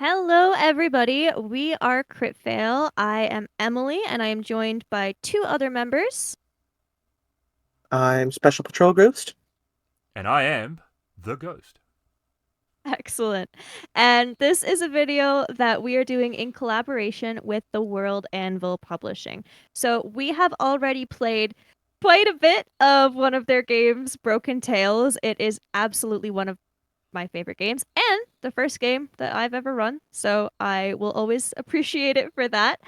Hello, everybody. We are Crit Fail. I am Emily, and I am joined by two other members. I'm Special Patrol Ghost. And I am the ghost. Excellent. And this is a video that we are doing in collaboration with the World Anvil Publishing. So we have already played quite a bit of one of their games, Broken Tales. It is absolutely one of my favorite games and the first game that I've ever run. So I will always appreciate it for that.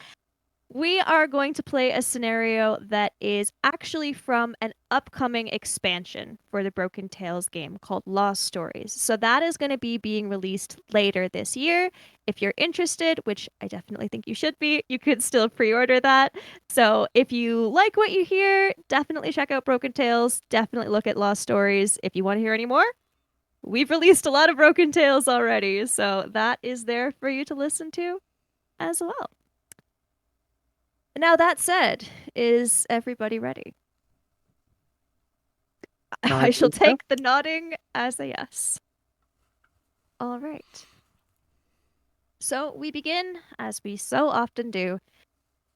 We are going to play a scenario that is actually from an upcoming expansion for the Broken Tales game called Lost Stories. So that is going to be being released later this year. If you're interested, which I definitely think you should be, you could still pre-order that. So if you like what you hear, definitely check out Broken Tales. Definitely look at Lost Stories. If you want to hear any more, we've released a lot of Broken Tales already. So that is there for you to listen to as well. Now, that said, is everybody ready? I I shall believe so. take the nodding as a yes. All right. So we begin, as we so often do,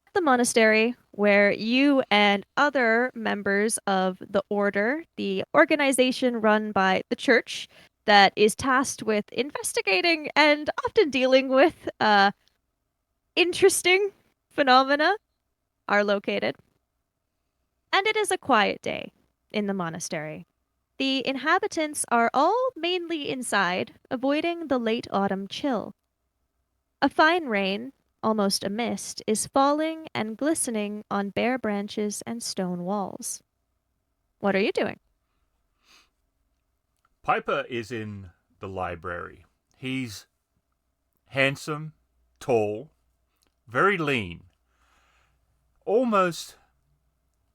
at the monastery, where you and other members of the order, the organization run by the church that is tasked with investigating and often dealing with interesting phenomena, are located. And it is a quiet day in the monastery. The inhabitants are all mainly inside, avoiding the late autumn chill. A fine rain, almost a mist, is falling and glistening on bare branches and stone walls. What are you doing? Piper is in the library. He's handsome, tall, very lean. Almost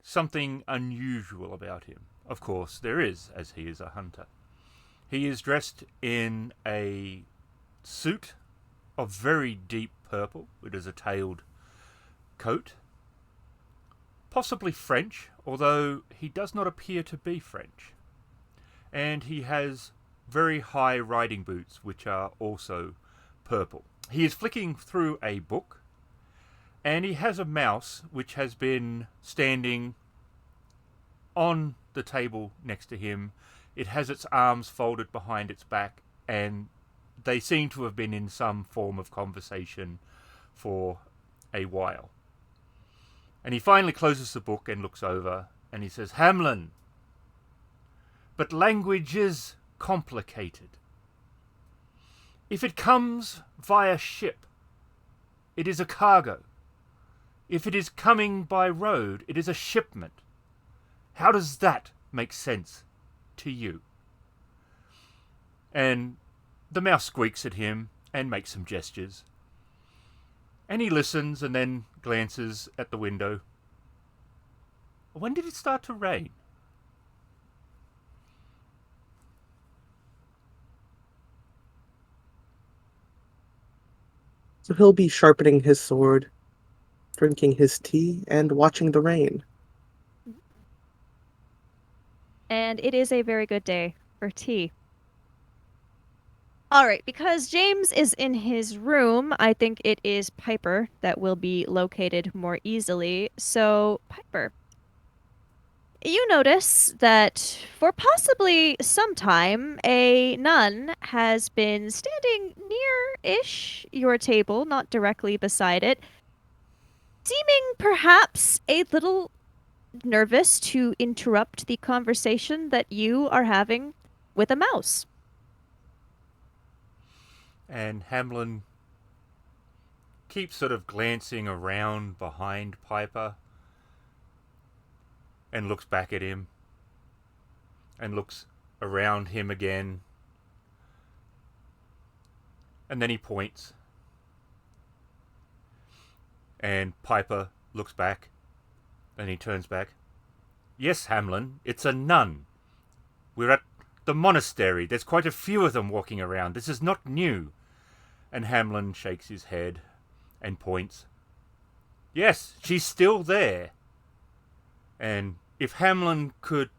something unusual about him. Of course, there is, as he is a hunter. He is dressed in a suit of very deep purple. It is a tailed coat. Possibly French, although he does not appear to be French. And he has very high riding boots, which are also purple. He is flicking through a book, and he has a mouse which has been standing on the table next to him. It has its arms folded behind its back, and they seem to have been in some form of conversation for a while. And he finally closes the book and looks over, and he says, "Hamlin, but language is complicated. If it comes via ship, it is a cargo. If it is coming by road, it is a shipment. How does that make sense to you?" And the mouse squeaks at him and makes some gestures. And he listens and then glances at the window. When did it start to rain? So he'll be sharpening his sword, drinking his tea, and watching the rain. And it is a very good day for tea. All right, because James is in his room, I think it is Piper that will be located more easily. So, Piper, you notice that for possibly some time, a nun has been standing near-ish your table, not directly beside it, seeming perhaps a little nervous to interrupt the conversation that you are having with a mouse. And Hamlin keeps sort of glancing around behind Piper and looks back at him and looks around him again. And then he points. And Piper looks back and he turns back. "Yes, Hamlin, it's a nun. We're at the monastery. There's quite a few of them walking around. This is not new." And Hamlin shakes his head and points. "Yes, she's still there." And if Hamlin could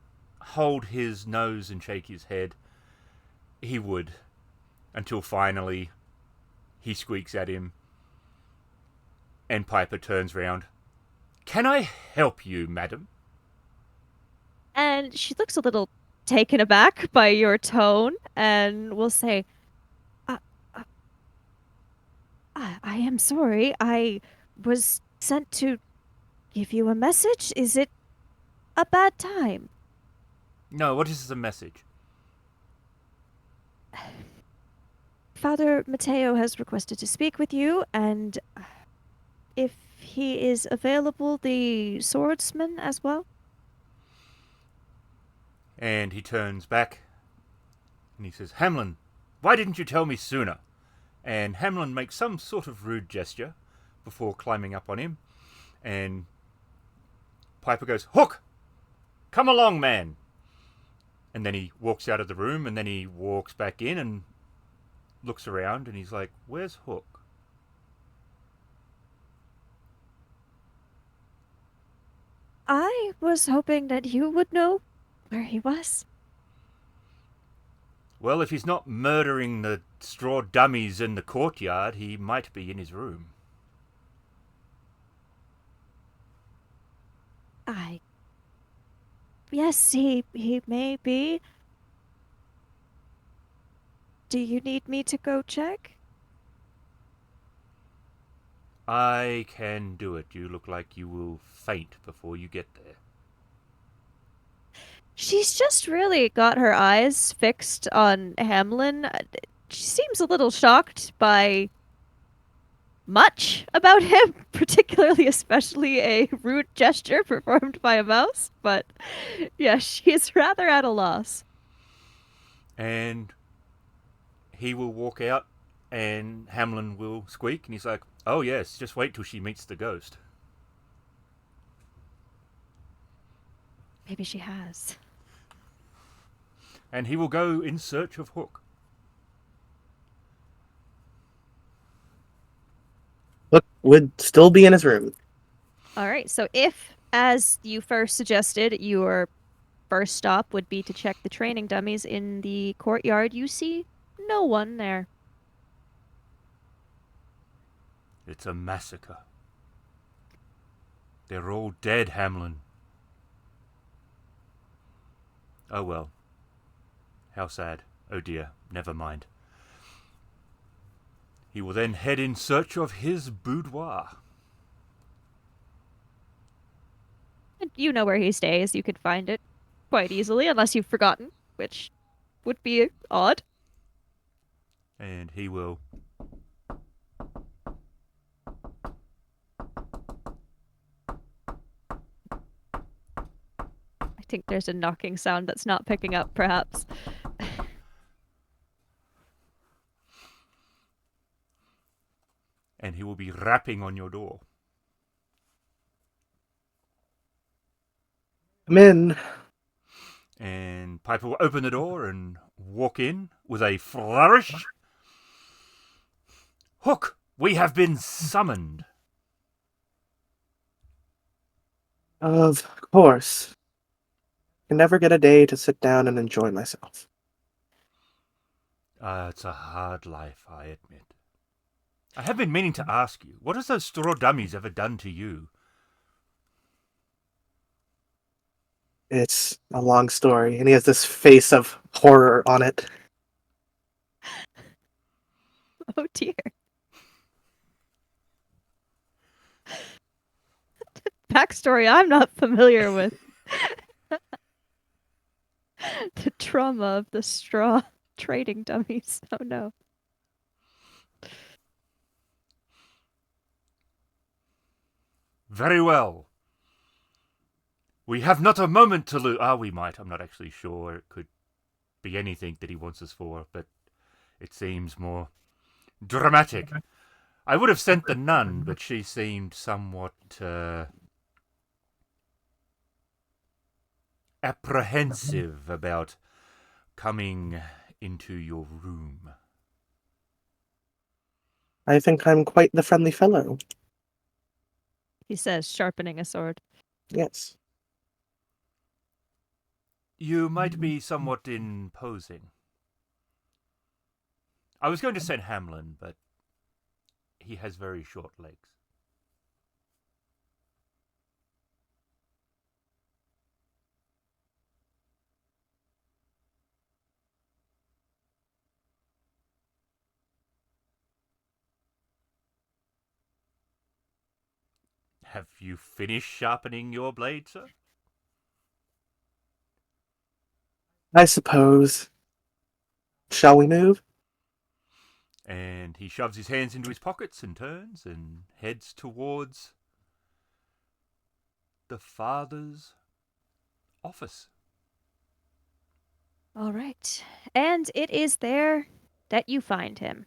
hold his nose and shake his head, he would, until finally he squeaks at him, and Piper turns round. "Can I help you, madam?" And she looks a little taken aback by your tone and will say, uh, uh, I am sorry. I was sent to give you a message. Is it a bad time? "No, what is the message?" Father Mateo has requested to speak with you, and if he is available, the swordsman as well. And he turns back and he says, "Hamlin, why didn't you tell me sooner?" And Hamlin makes some sort of rude gesture before climbing up on him. And Piper goes, "Hook! Come along, man!" And then he walks out of the room, and then he walks back in and looks around, and he's like, "Where's Hook?" I was hoping that you would know where he was. "Well, if he's not murdering the straw dummies in the courtyard, he might be in his room." I. Yes, he may be. Do you need me to go check? "I can do it. You look like you will faint before you get there." She's just really got her eyes fixed on Hamlin. She seems a little shocked by much about him, particularly especially a rude gesture performed by a mouse, but yeah, she's rather at a loss. And he will walk out, and Hamlin will squeak, and he's like, "Oh yes, just wait till she meets the ghost." Maybe she has. And he will go in search of Hook. Hook would still be in his room. All right, so if, as you first suggested, your first stop would be to check the training dummies in the courtyard, you see no one there. It's a massacre. They're all dead, Hamlin. Oh well. How sad. Oh dear, never mind. He will then head in search of his boudoir. And you know where he stays. You could find it quite easily, unless you've forgotten, which would be odd. And he will I think there's a knocking sound that's not picking up, perhaps. be rapping on your door. Come in. And Piper will open the door and walk in with a flourish. Hook, we have been summoned. Of course. I never get a day to sit down and enjoy myself. It's a hard life, I admit. I have been meaning to ask you, what has those straw dummies ever done to you? It's a long story, and he has this face of horror on it. Oh dear. Backstory I'm not familiar with. The trauma of the straw trading dummies. Oh no. Very well. We have not a moment to lose. We might. I'm not actually sure. It could be anything that he wants us for, but it seems more dramatic. I would have sent the nun, but she seemed somewhat apprehensive about coming into your room. I think I'm quite the friendly fellow. He says, sharpening a sword. Yes. You might be somewhat imposing. I was going to send Hamlin, but he has very short legs. Have you finished sharpening your blade, sir? I suppose. Shall we move? And he shoves his hands into his pockets and turns and heads towards the father's office. All right. And it is there that you find him.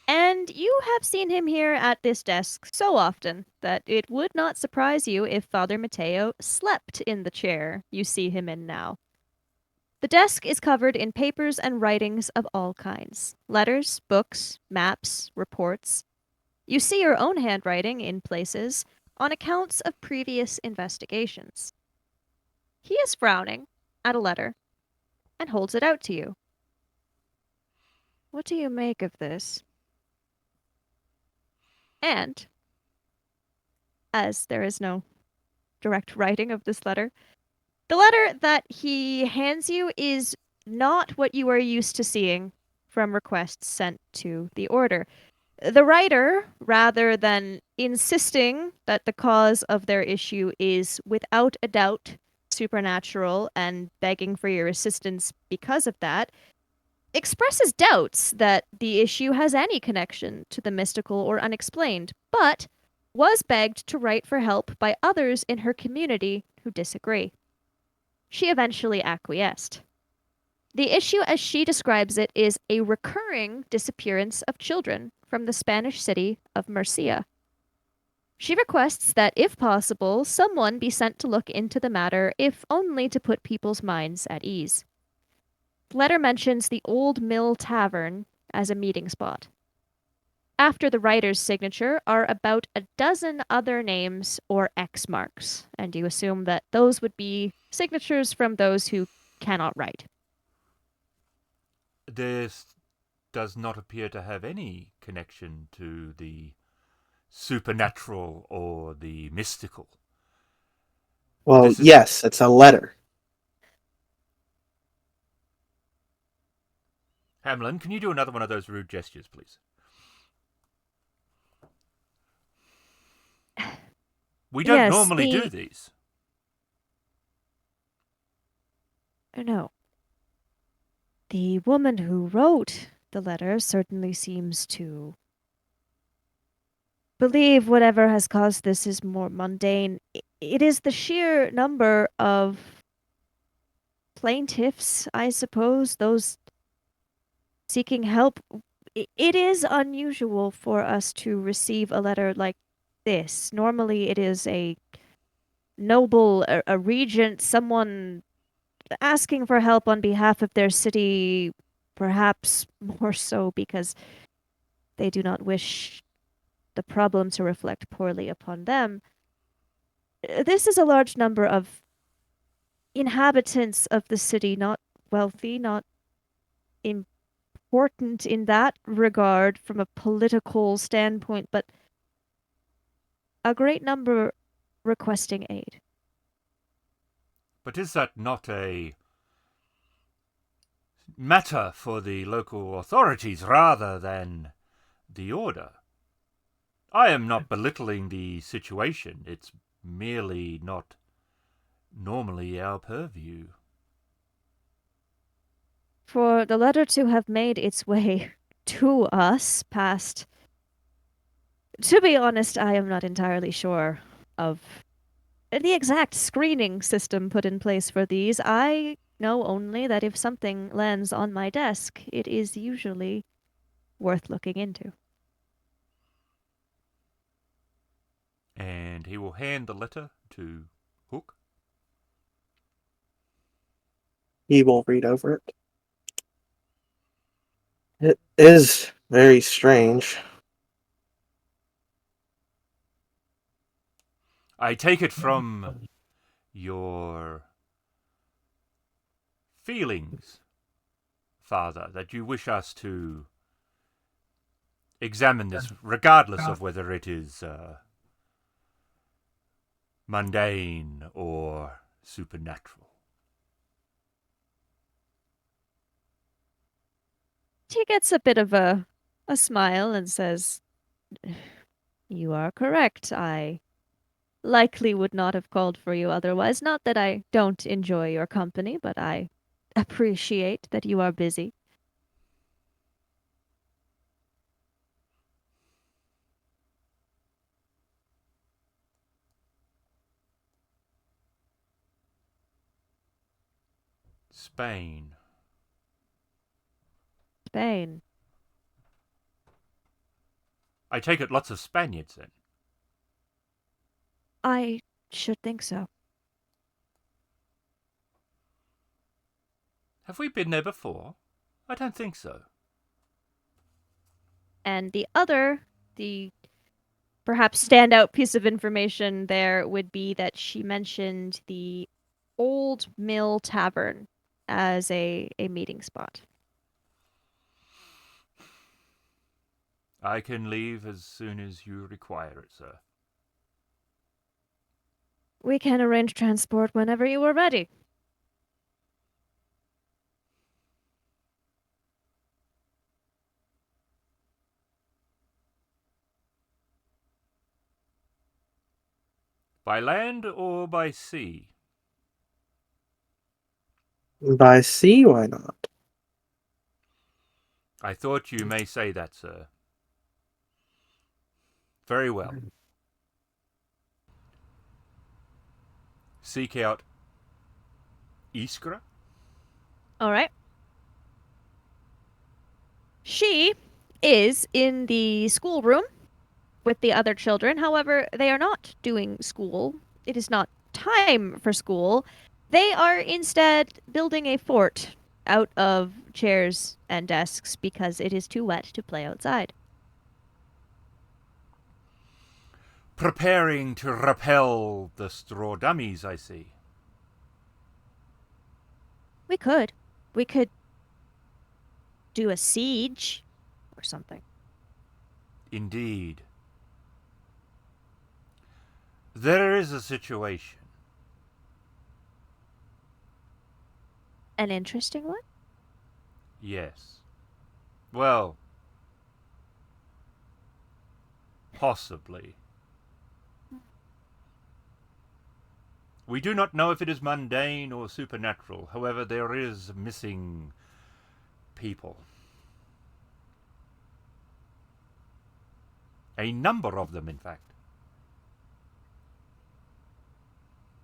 And you have seen him here at this desk so often that it would not surprise you if Father Mateo slept in the chair you see him in now. The desk is covered in papers and writings of all kinds letters, books, maps, reports. You see your own handwriting in places on accounts of previous investigations. He is frowning at a letter and holds it out to you. What do you make of this? And, as there is no direct writing of this letter, the letter that he hands you is not what you are used to seeing from requests sent to the order. The writer, rather than insisting that the cause of their issue is without a doubt supernatural and begging for your assistance because of that, expresses doubts that the issue has any connection to the mystical or unexplained, but was begged to write for help by others in her community who disagree. She eventually acquiesced. The issue, as she describes it, is a recurring disappearance of children from the Spanish city of Murcia. She requests that, if possible, someone be sent to look into the matter, if only to put people's minds at ease. The letter mentions the Old Mill Tavern as a meeting spot. After the writer's signature are about a dozen other names or X marks, and you assume that those would be signatures from those who cannot write. This does not appear to have any connection to the supernatural or the mystical. Well, This is yes, it's a letter. Hamlin, can you do another one of those rude gestures, please? We don't Yes, normally do these. No. The woman who wrote the letter certainly seems to believe whatever has caused this is more mundane. It is the sheer number of plaintiffs, I suppose, those seeking help. It is unusual for us to receive a letter like this. Normally, it is a noble, a regent, someone asking for help on behalf of their city, perhaps more so because they do not wish the problem to reflect poorly upon them. This is a large number of inhabitants of the city, not wealthy, not important in that regard from a political standpoint, but a great number requesting aid. But is that not a matter for the local authorities rather than the order? I am not belittling the situation. It's merely not normally our purview. For the letter to have made its way to us past. To be honest, I am not entirely sure of the exact screening system put in place for these. I know only that if something lands on my desk, it is usually worth looking into. And he will hand the letter to Hook. He will read over it. It is very strange. I take it from your feelings, Father, that you wish us to examine this, regardless of whether it is mundane or supernatural. He gets a bit of a smile and says, "You are correct. I likely would not have called for you otherwise. Not that I don't enjoy your company, but I appreciate that you are busy." Spain. Spain. I take it lots of Spaniards then. I should think so. Have we been there before? I don't think so. And the perhaps standout piece of information there would be that she mentioned the Old Mill Tavern as a meeting spot. I can leave as soon as you require it, sir. We can arrange transport whenever you are ready. By land or by sea? By sea, why not? I thought you may say that, sir. Very well. Seek out Iskra. All right. She is in the schoolroom with the other children. However, they are not doing school. It is not time for school. They are instead building a fort out of chairs and desks because it is too wet to play outside. Preparing to repel the straw dummies, I see. We could. We could do a siege or something. Indeed. There is a situation. An interesting one? Yes. Well, possibly. We do not know if it is mundane or supernatural. However, there is missing people. A number of them, in fact.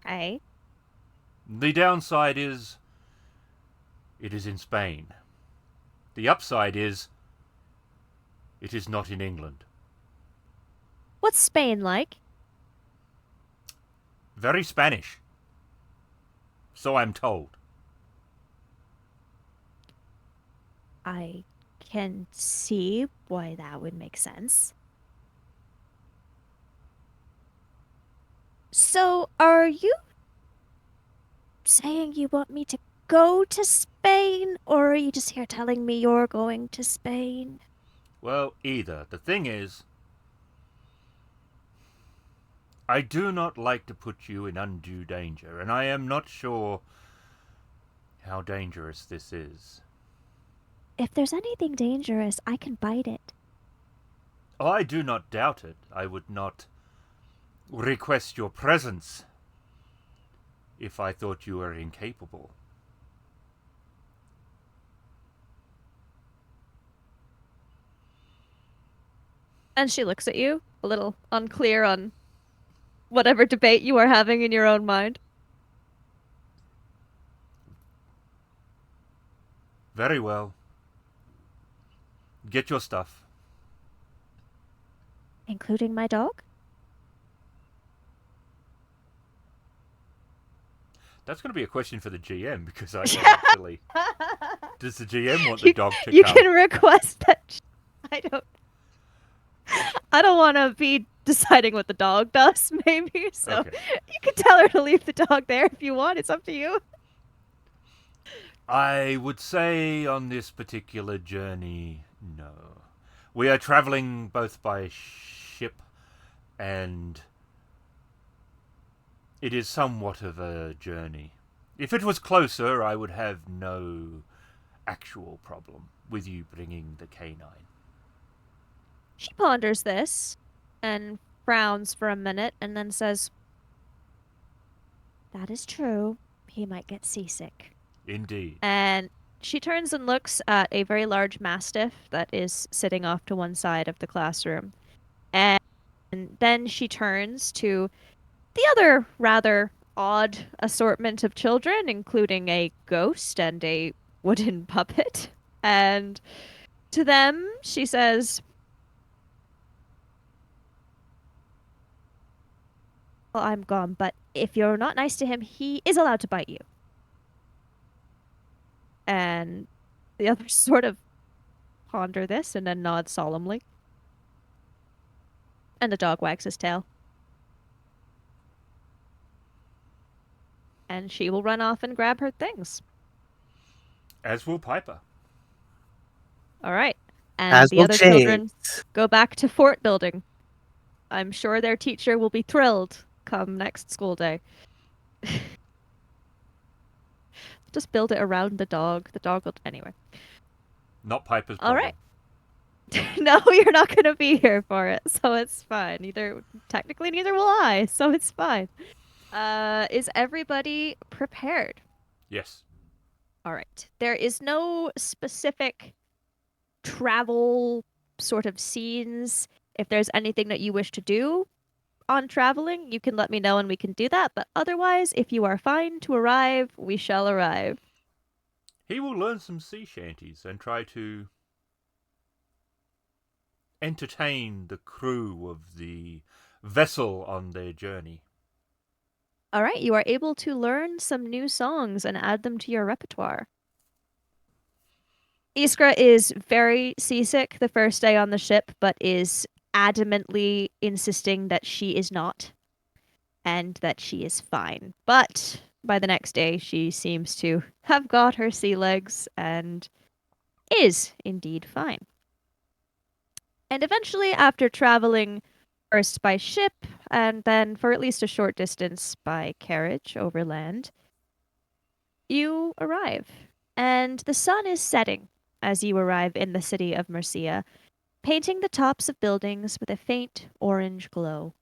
Okay. The downside is it is in Spain. The upside is it is not in England. What's Spain like? Very Spanish. So I'm told. I can see why that would make sense. So, are you saying you want me to go to Spain, or are you just here telling me you're going to Spain? Well, either. The thing is, I do not like to put you in undue danger, and I am not sure how dangerous this is. If there's anything dangerous, I can bite it. Oh, I do not doubt it. I would not request your presence if I thought you were incapable. And she looks at you, a little unclear on whatever debate you are having in your own mind. Very well. Get your stuff. Including my dog? That's going to be a question for the GM because I don't actually. Does the GM want the dog to You come? can request that. I don't want to be deciding what the dog does, maybe. So Okay. you can tell her to leave the dog there if you want. It's up to you. I would say on this particular journey, no. We are traveling both by ship and it is somewhat of a journey. If it was closer, I would have no actual problem with you bringing the canine. She ponders this and frowns for a minute and then says, "That is true. He might get seasick." Indeed. And she turns and looks at a very large mastiff that is sitting off to one side of the classroom. And then she turns to the other rather odd assortment of children, including a ghost and a wooden puppet. And to them, she says, "Well, I'm gone, but if you're not nice to him, he is allowed to bite you." And the others sort of ponder this and then nod solemnly. And the dog wags his tail. And she will run off and grab her things. As will Piper. All right. And As the will other James. children go back to fort building. I'm sure their teacher will be thrilled come next school day. Just build it around the dog. The dog will. Anyway. Not Piper's All problem. right. No, you're not going to be here for it, so it's fine. Technically, neither will I, so it's fine. Is everybody prepared? Yes. All right. There is no specific travel sort of scenes. If there's anything that you wish to do on traveling, you can let me know and we can do that. But otherwise, if you are fine to arrive, we shall arrive. He will learn some sea shanties and try to entertain the crew of the vessel on their journey. All right. You are able to learn some new songs and add them to your repertoire. Iskra is very seasick the first day on the ship, but is adamantly insisting that she is not and that she is fine. But by the next day, she seems to have got her sea legs and is indeed fine. And eventually, after traveling first by ship and then for at least a short distance by carriage over land, you arrive. And the sun is setting as you arrive in the city of Mercia, painting the tops of buildings with a faint orange glow.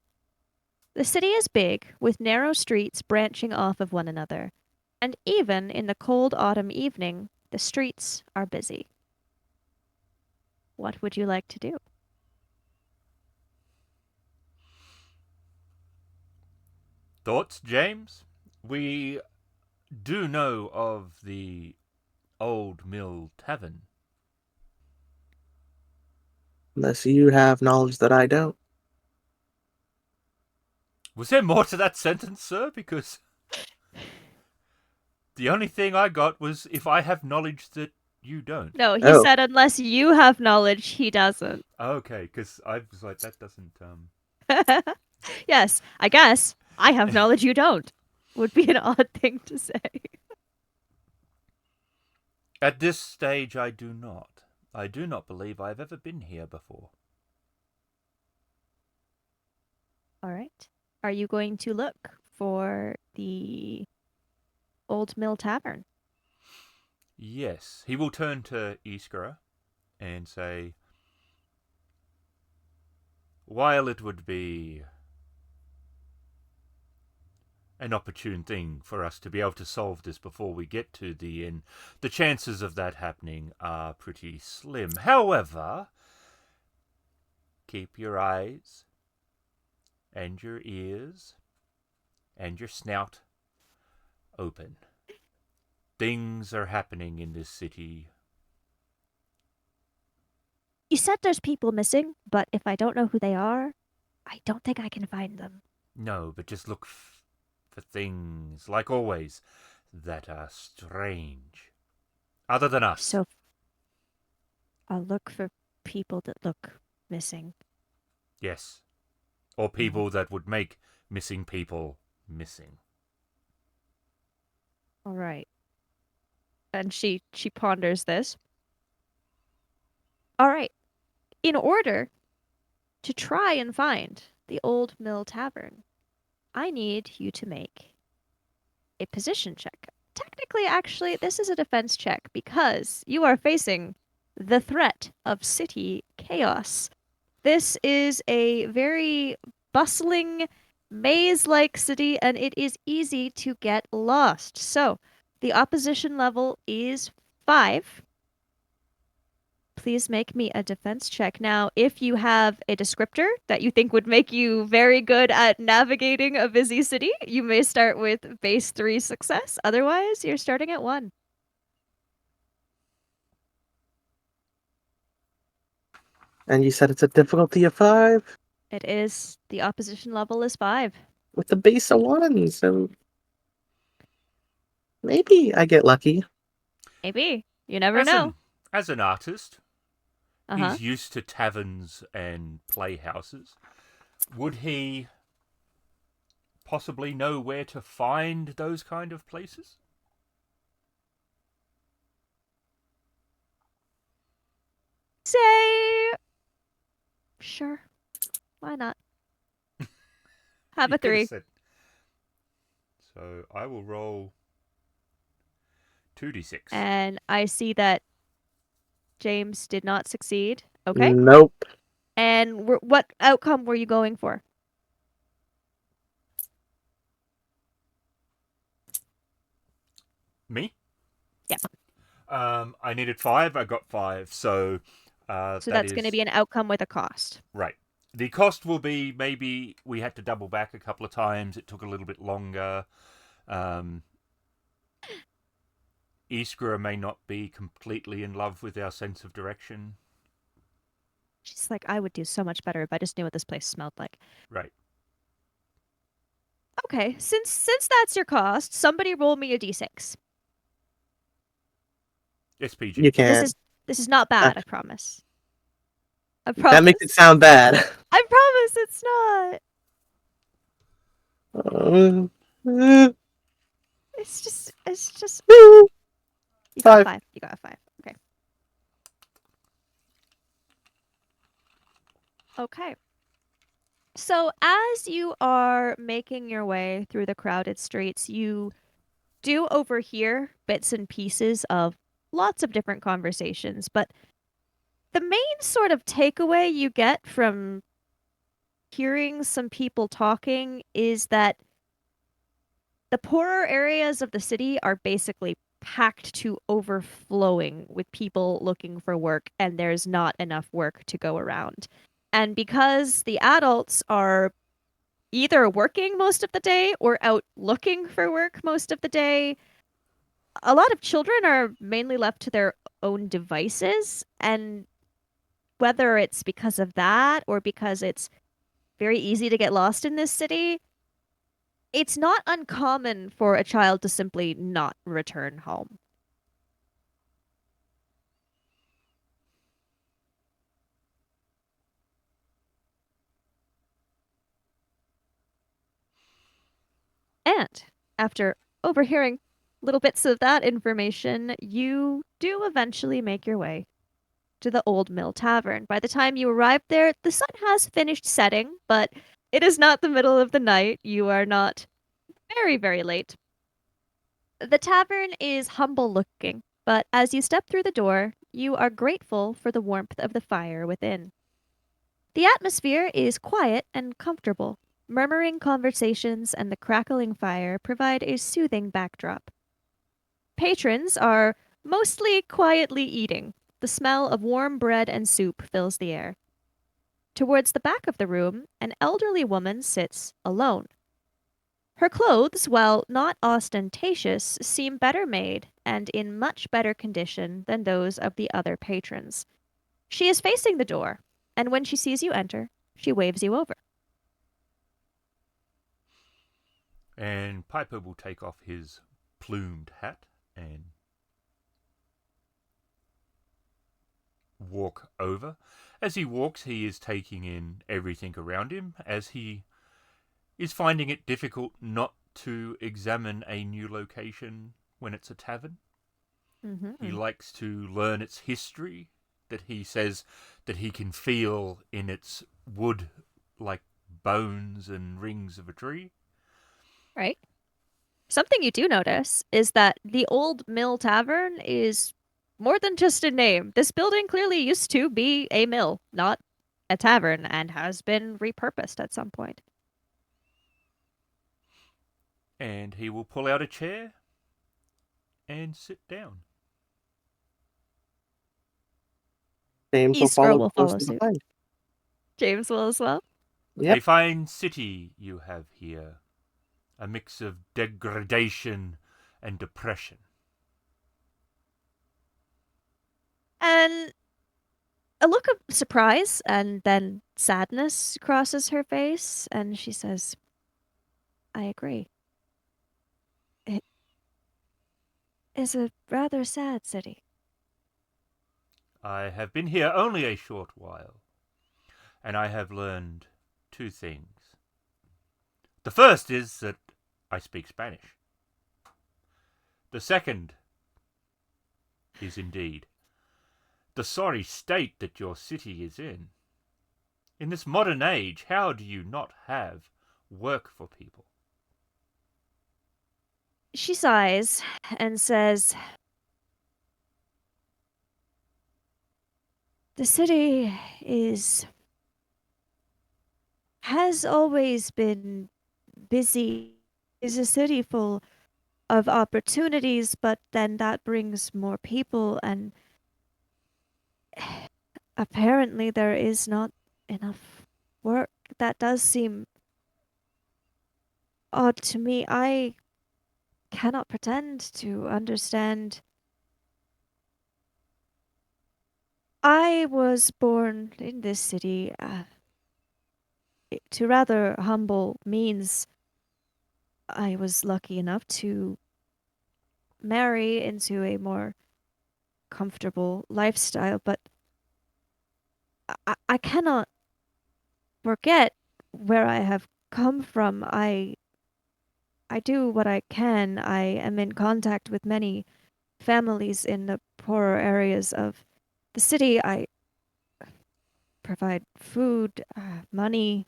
The city is big, with narrow streets branching off of one another, and even in the cold autumn evening, the streets are busy. What would you like to do? Thoughts, James? We do know of the Old Mill Tavern. Unless you have knowledge that I don't. Was there more to that sentence, sir? Because the only thing I got was if I have knowledge that you don't. No, he Oh. said unless you have knowledge, he doesn't. Okay, because I was like, that doesn't. Yes, I guess I have knowledge you don't. Would be an odd thing to say. At this stage, I do not. I do not believe I've ever been here before. All right. Are you going to look for the Old Mill Tavern? Yes, he will turn to Iskra and say, while it would be an opportune thing for us to be able to solve this before we get to the inn, the chances of that happening are pretty slim. However, keep your eyes and your ears and your snout open. Things are happening in this city. You said there's people missing, but if I don't know who they are, I don't think I can find them. No, but just look for things, like always, that are strange. Other than us. So I'll look for people that look missing. Yes. Or people that would make missing people missing. All right. And she ponders this. All right. in order to try and find the Old Mill Tavern, I need you to make a position check. Technically, actually, this is a defense check because you are facing the threat of city chaos. This is a very bustling, maze like city, and it is easy to get lost. So, the opposition level is 5. Please make me a defense check. Now, if you have a descriptor that you think would make you very good at navigating a busy city, you may start with base 3 success. Otherwise, you're starting at 1. And you said it's a difficulty of 5 It is. The opposition level is 5. with the base of 1, so maybe I get lucky. Maybe. You never know. As an artist, Uh-huh. he's used to taverns and playhouses. Would he possibly know where to find those kind of places? Say sure. Why not? Have You a could 3. said- So I will roll 2d6. And I see that James did not succeed. Okay. Nope. And what outcome were you going for? Me? Yeah. I needed 5. I got 5. So So that's going to be an outcome with a cost. Right. The cost will be maybe we had to double back a couple of times. It took a little bit longer. Iskra may not be completely in love with our sense of direction. She's like, I would do so much better if I just knew what this place smelled like. Right. Okay, since that's your cost, somebody roll me a d6. SPG. You can't. This is not bad, I promise. I That promise. makes it sound bad. I promise it's not. It's just you got 5. 5. You got a 5. Okay. Okay. So as you are making your way through the crowded streets, you do overhear bits and pieces of lots of different conversations, but the main sort of takeaway you get from hearing some people talking is that the poorer areas of the city are basically packed to overflowing with people looking for work, and there's not enough work to go around. And because the adults are either working most of the day or out looking for work most of the day, a lot of children are mainly left to their own devices. And whether it's because of that or because it's very easy to get lost in this city, it's not uncommon for a child to simply not return home. And after overhearing little bits of that information, you do eventually make your way to the Old Mill Tavern. By the time you arrive there, the sun has finished setting, but it is not the middle of the night. You are not very, very late. The tavern is humble looking, but as you step through the door, you are grateful for the warmth of the fire within. The atmosphere is quiet and comfortable. Murmuring conversations and the crackling fire provide a soothing backdrop. Patrons are mostly quietly eating. The smell of warm bread and soup fills the air. Towards the back of the room, an elderly woman sits alone. Her clothes, while not ostentatious, seem better made and in much better condition than those of the other patrons. She is facing the door, and when she sees you enter, she waves you over. And Piper will take off his plumed hat and walk over. As he walks, he is taking in everything around him, as he is finding it difficult not to examine a new location when it's a tavern. Mm-hmm. He likes to learn its history, that he says that he can feel in its wood like bones and rings of a tree. Right? Something you do notice is that the old mill tavern is more than just a name. This building clearly used to be a mill, not a tavern, and has been repurposed at some point. And he will pull out a chair and sit down. James will Easter follow will follow closely suit. behind. James will as well. Yep. A fine city you have here. A mix of degradation and depression. And a look of surprise and then sadness crosses her face, and she says, I agree. It is a rather sad city. I have been here only a short while, and I have learned two things. The first is that I speak Spanish. The second is indeed the sorry state that your city is in. In this modern age, how do you not have work for people? She sighs and says, the city has always been busy. Is a city full of opportunities, but then that brings more people, and apparently there is not enough work. That does seem odd to me. I cannot pretend to understand. I was born in this city to rather humble means. I was lucky enough to marry into a more comfortable lifestyle, but I cannot forget where I have come from. I do what I can. I am in contact with many families in the poorer areas of the city. I provide food, money,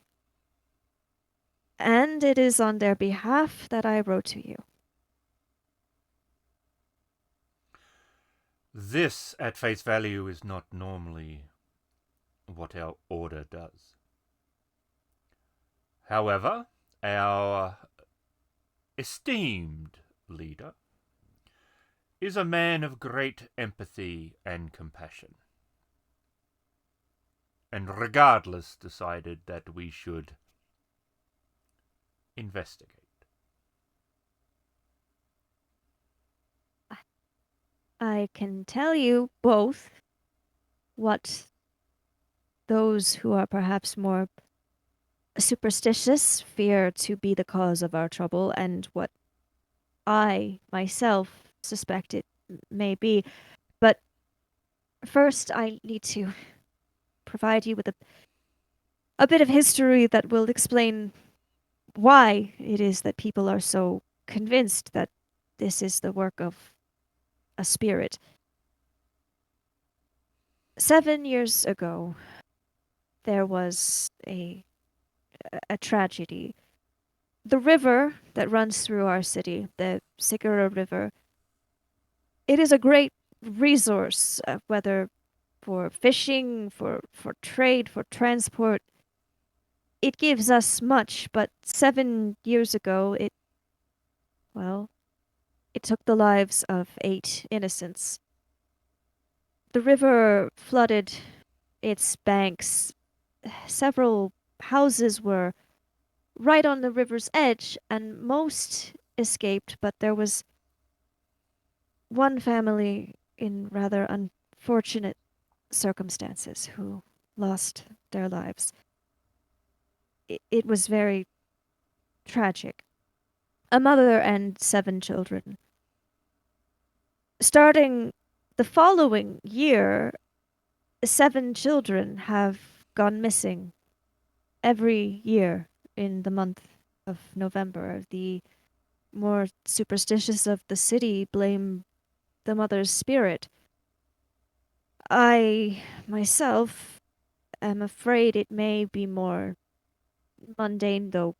and it is on their behalf that I wrote to you. This, at face value, is not normally what our order does. However, our esteemed leader is a man of great empathy and compassion, and regardless decided that we should investigate. I can tell you both what those who are perhaps more superstitious fear to be the cause of our trouble, and what I myself suspect it may be. But first, I need to provide you with a bit of history that will explain why it is that people are so convinced that this is the work of a spirit. 7 years ago, there was a tragedy. The river that runs through our city, the Segura River, it is a great resource, whether for fishing, for trade, for transport. It gives us much, but 7 years ago, well, it took the lives of 8 innocents. The river flooded its banks. Several houses were right on the river's edge, and most escaped, but there was one family in rather unfortunate circumstances who lost their lives. It was very tragic. A mother and 7 children. Starting the following year, 7 children have gone missing every year in the month of November. The more superstitious of the city blame the mother's spirit. I myself am afraid it may be more mundane, though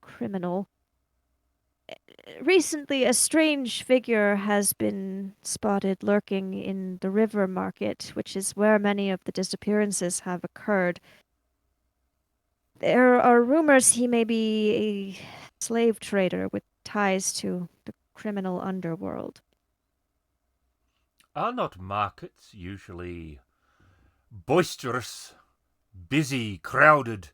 criminal. Recently, a strange figure has been spotted lurking in the river market, which is where many of the disappearances have occurred. There are rumors he may be a slave trader with ties to the criminal underworld. Are not markets usually boisterous, busy, crowded,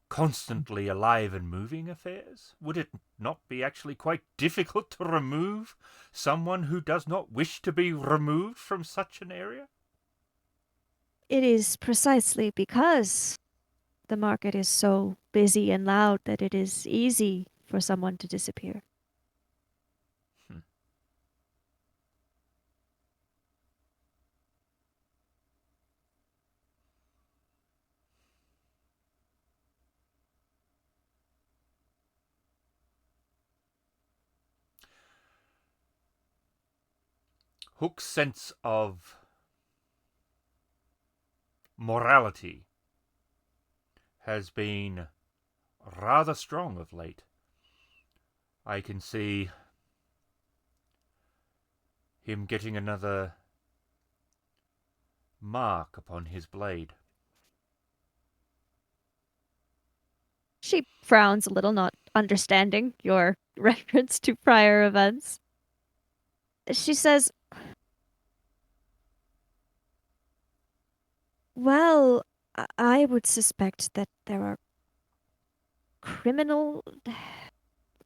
constantly alive and moving affairs? Would it not be actually quite difficult to remove someone who does not wish to be removed from such an area? It is precisely because the market is so busy and loud that it is easy for someone to disappear. Hmm. Hook's sense of morality has been rather strong of late. I can see him getting another mark upon his blade. She frowns a little, not understanding your reference to prior events. She says, well, I would suspect that there are criminal,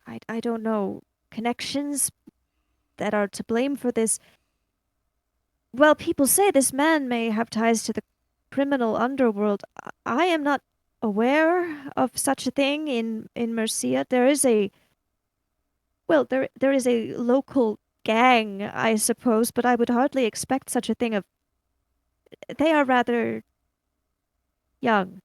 I don't know, connections that are to blame for this. Well, people say this man may have ties to the criminal underworld. I am not aware of such a thing in Mercia. There is a there is a local gang, I suppose, but I would hardly expect such a thing of. They are rather young.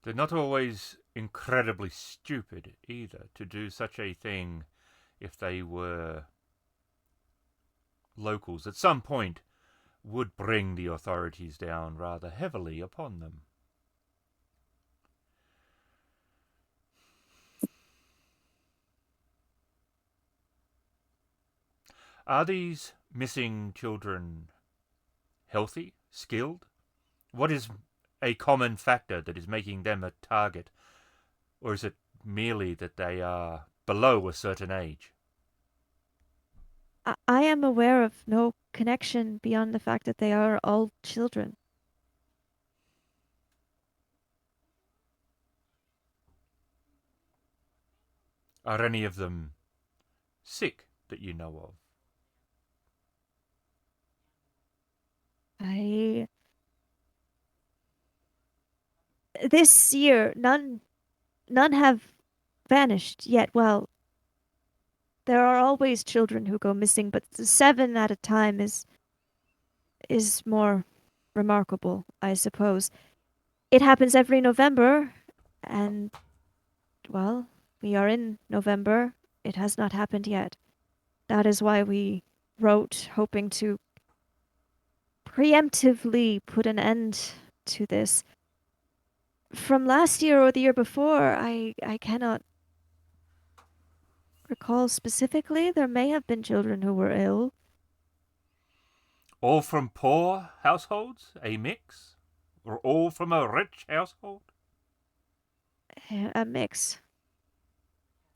They're not always incredibly stupid either to do such a thing if they were locals. At some point, would bring the authorities down rather heavily upon them. Are these missing children healthy, skilled? What is a common factor that is making them a target? Or is it merely that they are below a certain age? I am aware of no connection beyond the fact that they are all children. Are any of them sick that you know of? I this year none have vanished yet. Well, there are always children who go missing, but 7 at a time is more remarkable, I suppose. It happens every November, and well, we are in November. It has not happened yet. That is why we wrote, hoping to preemptively put an end to this. From last year or the year before, I cannot recall specifically. There may have been children who were ill. All from poor households? A mix? Or all from a rich household? A mix.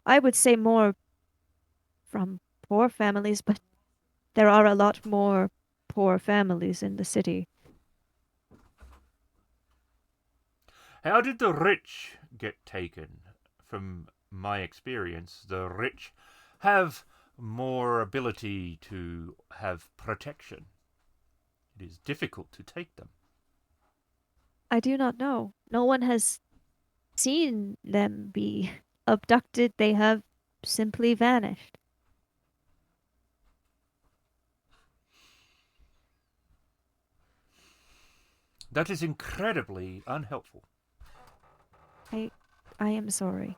I would say more from poor families, but there are a lot more poor families in the city. How did the rich get taken? From my experience, the rich have more ability to have protection. It is difficult to take them. I do not know. No one has seen them be abducted. They have simply vanished. That is incredibly unhelpful. I I am sorry.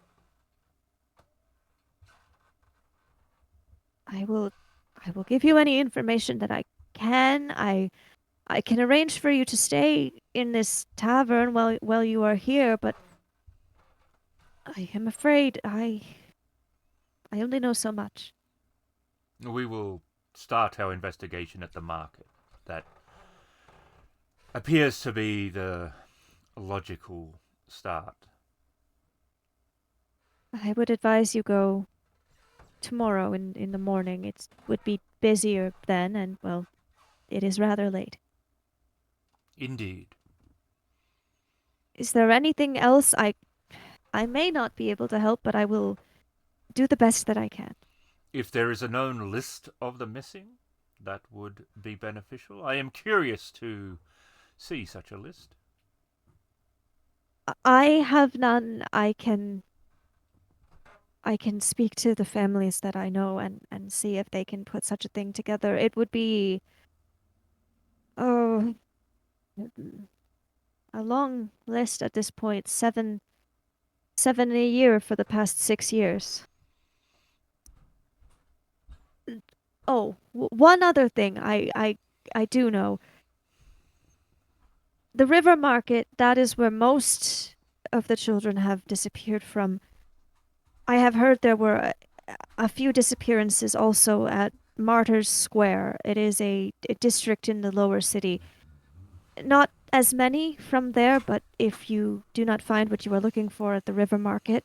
I will give you any information that I can. I can arrange for you to stay in this tavern while you are here, but I am afraid I only know so much. We will start our investigation at the market. That appears to be the logical start. I would advise you go tomorrow in the morning. It would be busier then, and well, it is rather late. Indeed. Is there anything else I may not be able to help, but I will do the best that I can. If there is a known list of the missing, that would be beneficial. I am curious to see such a list. I have none. I can speak to the families that I know and see if they can put such a thing together. It would be oh a long list at this point. Seven a year for the past 6 years. Oh, one other thing I do know. The river market, that is where most of the children have disappeared from. I have heard there were a few disappearances also at Martyrs Square. It is a district in the lower city. Not as many from there, but if you do not find what you are looking for at the river market,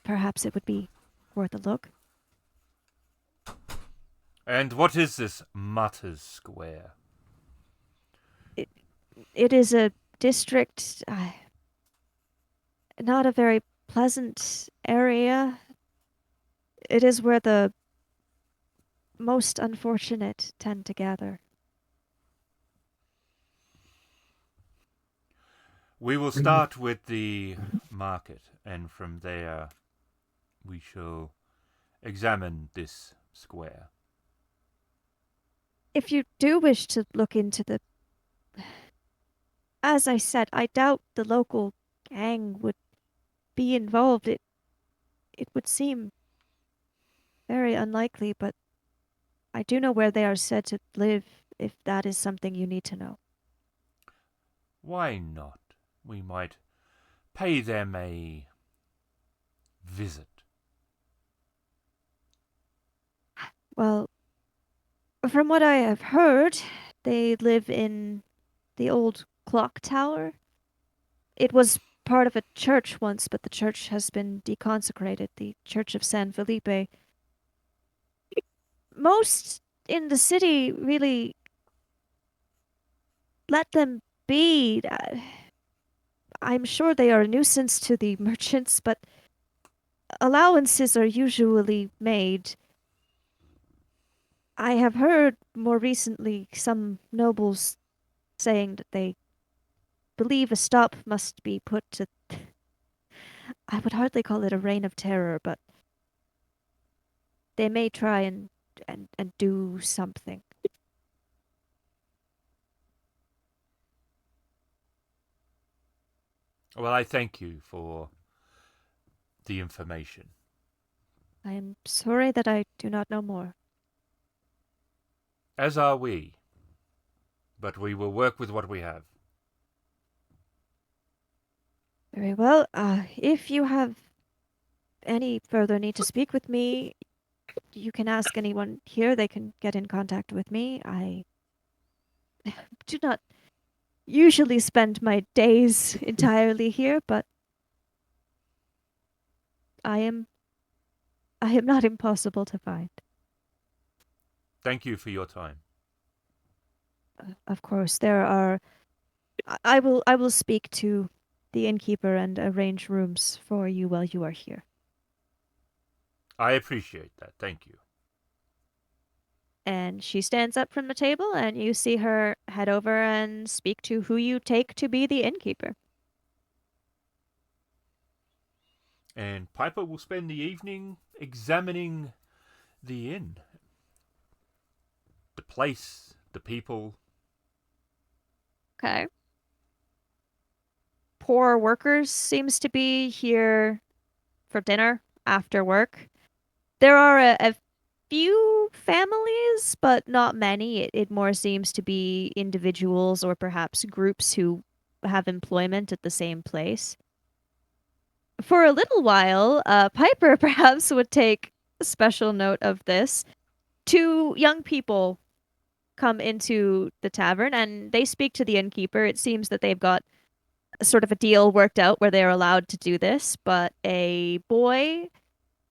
perhaps it would be worth a look. And what is this Mutters Square? It is a district, not a very pleasant area. It is where the most unfortunate tend to gather. We will start with the market, and from there we shall examine this square. If you do wish to look into the... As I said, I doubt the local gang would be involved. It would seem very unlikely, but I do know where they are said to live, if that is something you need to know. Why not? We might pay them a visit. Well, from what I have heard, they live in the old clock tower. It was part of a church once, but the church has been deconsecrated, the Church of San Felipe. Most in the city really let them be. I'm sure they are a nuisance to the merchants, but allowances are usually made. I have heard more recently some nobles saying that they believe a stop must be put to... I would hardly call it a reign of terror, but they may try and do something. Well, I thank you for the information. I am sorry that I do not know more. As are we. But we will work with what we have. Very well. If you have any further need to speak with me, you can ask anyone here. They can get in contact with me. I do not usually spend my days entirely here, but I am not impossible to find. Thank you for your time. Of course, there are... I will speak to the innkeeper and arrange rooms for you while you are here. I appreciate that. Thank you. And she stands up from the table, and you see her head over and speak to who you take to be the innkeeper. And Piper will spend the evening examining the inn. The place, the people. Okay. Poor workers seems to be here for dinner after work. There are a few families, but not many. It more seems to be individuals or perhaps groups who have employment at the same place. For a little while, Piper perhaps would take special note of this. Two young people come into the tavern and they speak to the innkeeper. It seems that they've got sort of a deal worked out where they're allowed to do this, but a boy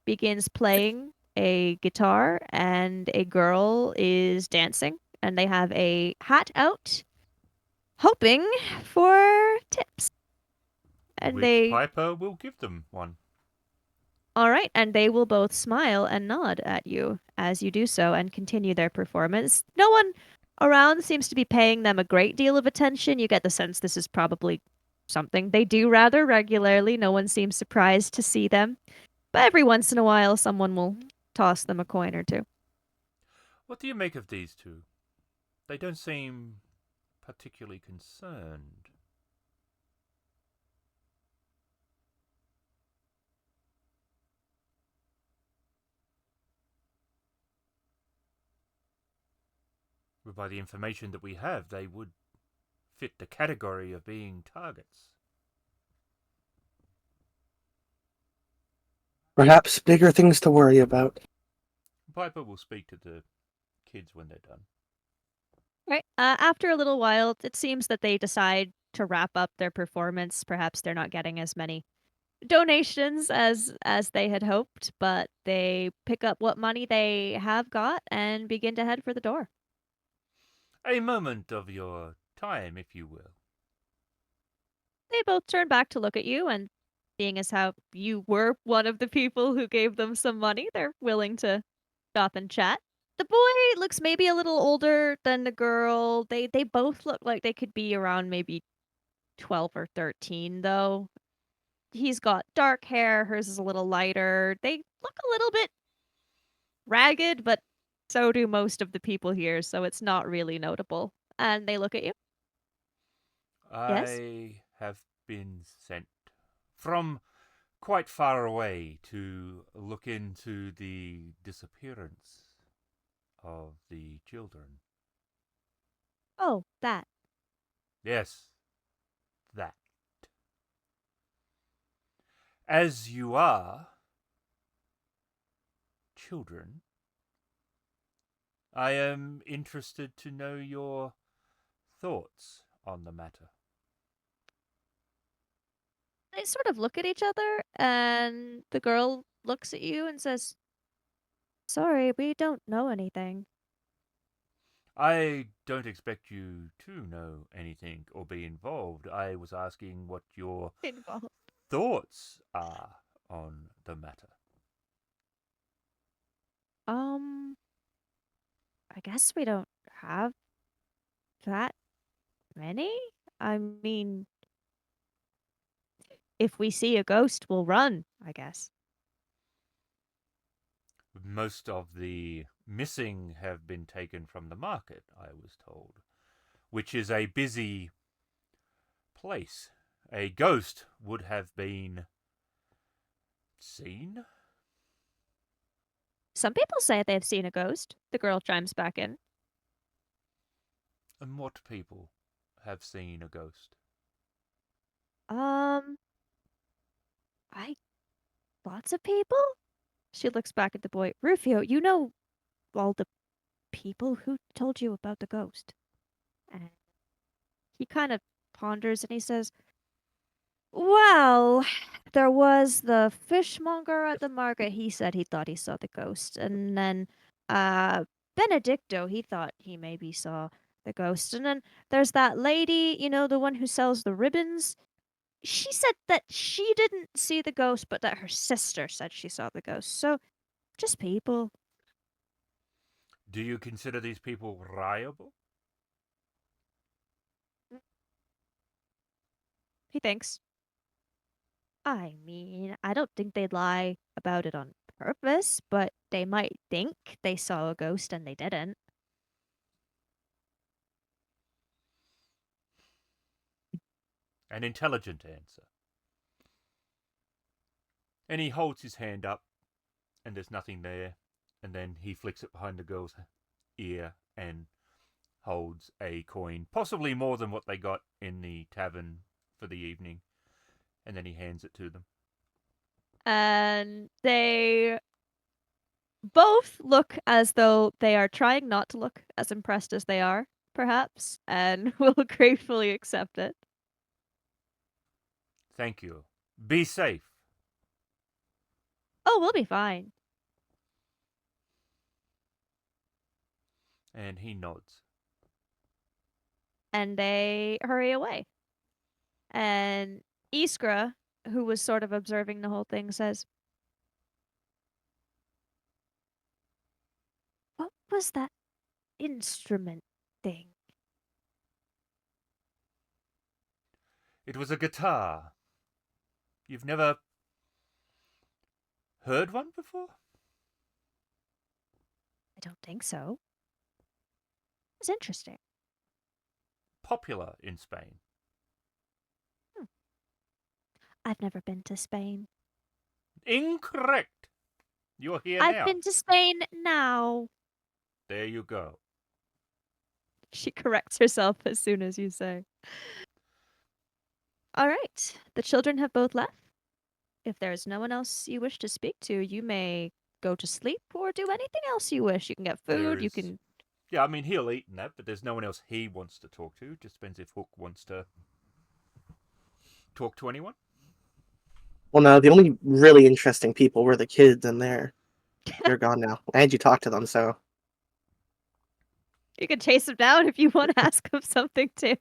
begins playing a guitar and a girl is dancing and they have a hat out hoping for tips. And Which they Piper will give them one. all right, and they will both smile and nod at you as you do so and continue their performance. No one around seems to be paying them a great deal of attention. You get the sense this is probably something they do rather regularly. No one seems surprised to see them. But every once in a while, someone will toss them a coin or two. What do you make of these two? They don't seem particularly concerned. But by the information that we have, they would fit the category of being targets. Perhaps bigger things to worry about. Piper will speak to the kids when they're done. Right. After a little while, it seems that they decide to wrap up their performance. Perhaps they're not getting as many donations as they had hoped, but they pick up what money they have got and begin to head for the door. A moment of your time, if you will. They both turn back to look at you, and being as how you were one of the people who gave them some money, they're willing to stop and chat. The boy looks maybe a little older than the girl. They both look like they could be around maybe 12 or 13 though. He's got dark hair, hers is a little lighter. They look a little bit ragged, but so do most of the people here, so it's not really notable. And they look at you. Yes? I have been sent from quite far away to look into the disappearance of the children. Oh, that. Yes, that. As you are children, I am interested to know your thoughts on the matter. They sort of look at each other, and the girl looks at you and says, "Sorry, we don't know anything." I don't expect you to know anything or be involved. I was asking what your Involved. thoughts are on the matter. Um, I guess we don't have that many? I mean, if we see a ghost, we'll run, I guess. Most of the missing have been taken from the market, I was told, which is a busy place. A ghost would have been seen. Some people say they've seen a ghost. The girl chimes back in. And what people have seen a ghost? Um, I lots of people? She looks back at the boy. Rufio, you know all the people who told you about the ghost. And he kind of ponders and he says, well, there was the fishmonger at the market. He said he thought he saw the ghost. And then Benedicto, he thought he maybe saw the ghost. And then there's that lady, you know, the one who sells the ribbons. She said that she didn't see the ghost, but that her sister said she saw the ghost. So, just people. Do you consider these people reliable? He thinks. I mean, I don't think they'd lie about it on purpose, but they might think they saw a ghost and they didn't. An intelligent answer. And he holds his hand up, and there's nothing there. and then he flicks it behind the girl's ear and holds a coin, possibly more than what they got in the tavern for the evening, and then he hands it to them. And they both look as though they are trying not to look as impressed as they are, perhaps, and will gratefully accept it. Thank you. Be safe. Oh, we'll be fine. And he nods. And they hurry away. And Iskra, who was sort of observing the whole thing, says, "What was that instrument thing?" It was a guitar. You've never heard one before? I don't think so. It's interesting. Popular in Spain. I've never been to Spain. Incorrect. You're here I've now. been to Spain now. There you go. She corrects herself as soon as you say. All right. The children have both left. If there's no one else you wish to speak to, you may go to sleep or do anything else you wish. You can get There food, you is- can. Yeah, I mean, he'll eat in that, but there's no one else he wants to talk to. Just depends if Hook wants to talk to anyone. Well, no, the only really interesting people were the kids, and they're gone now. And you talked to them, so You can chase them down if you want to ask them something too.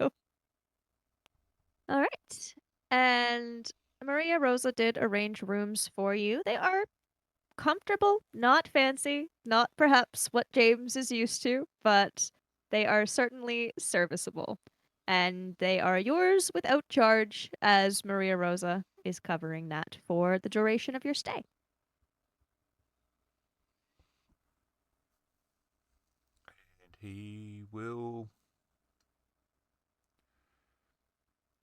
All right. And Maria Rosa did arrange rooms for you. They are comfortable, not fancy, not perhaps what James is used to, but they are certainly serviceable. And they are yours without charge, as Maria Rosa is covering that for the duration of your stay. And he will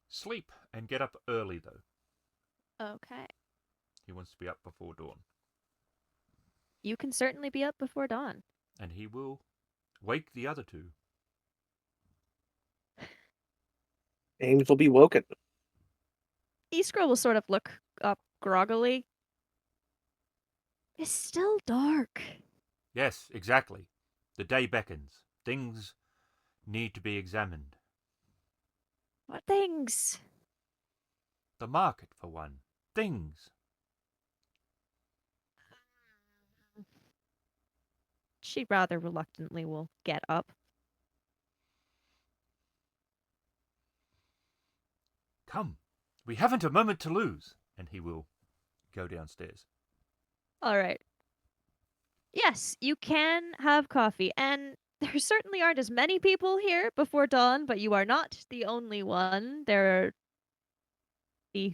sleep and get up early, though. Okay. He wants to be up before dawn. You can certainly be up before dawn. And he will wake the other two. James will be woken. Iskra will sort of look up groggily. It's still dark. Yes, exactly. The day beckons. Things need to be examined. What things? The market, for one. Things. She rather reluctantly will get up. Come, we haven't a moment to lose. And he will go downstairs. All right. Yes, you can have coffee, and there certainly aren't as many people here before dawn, but you are not the only one. There are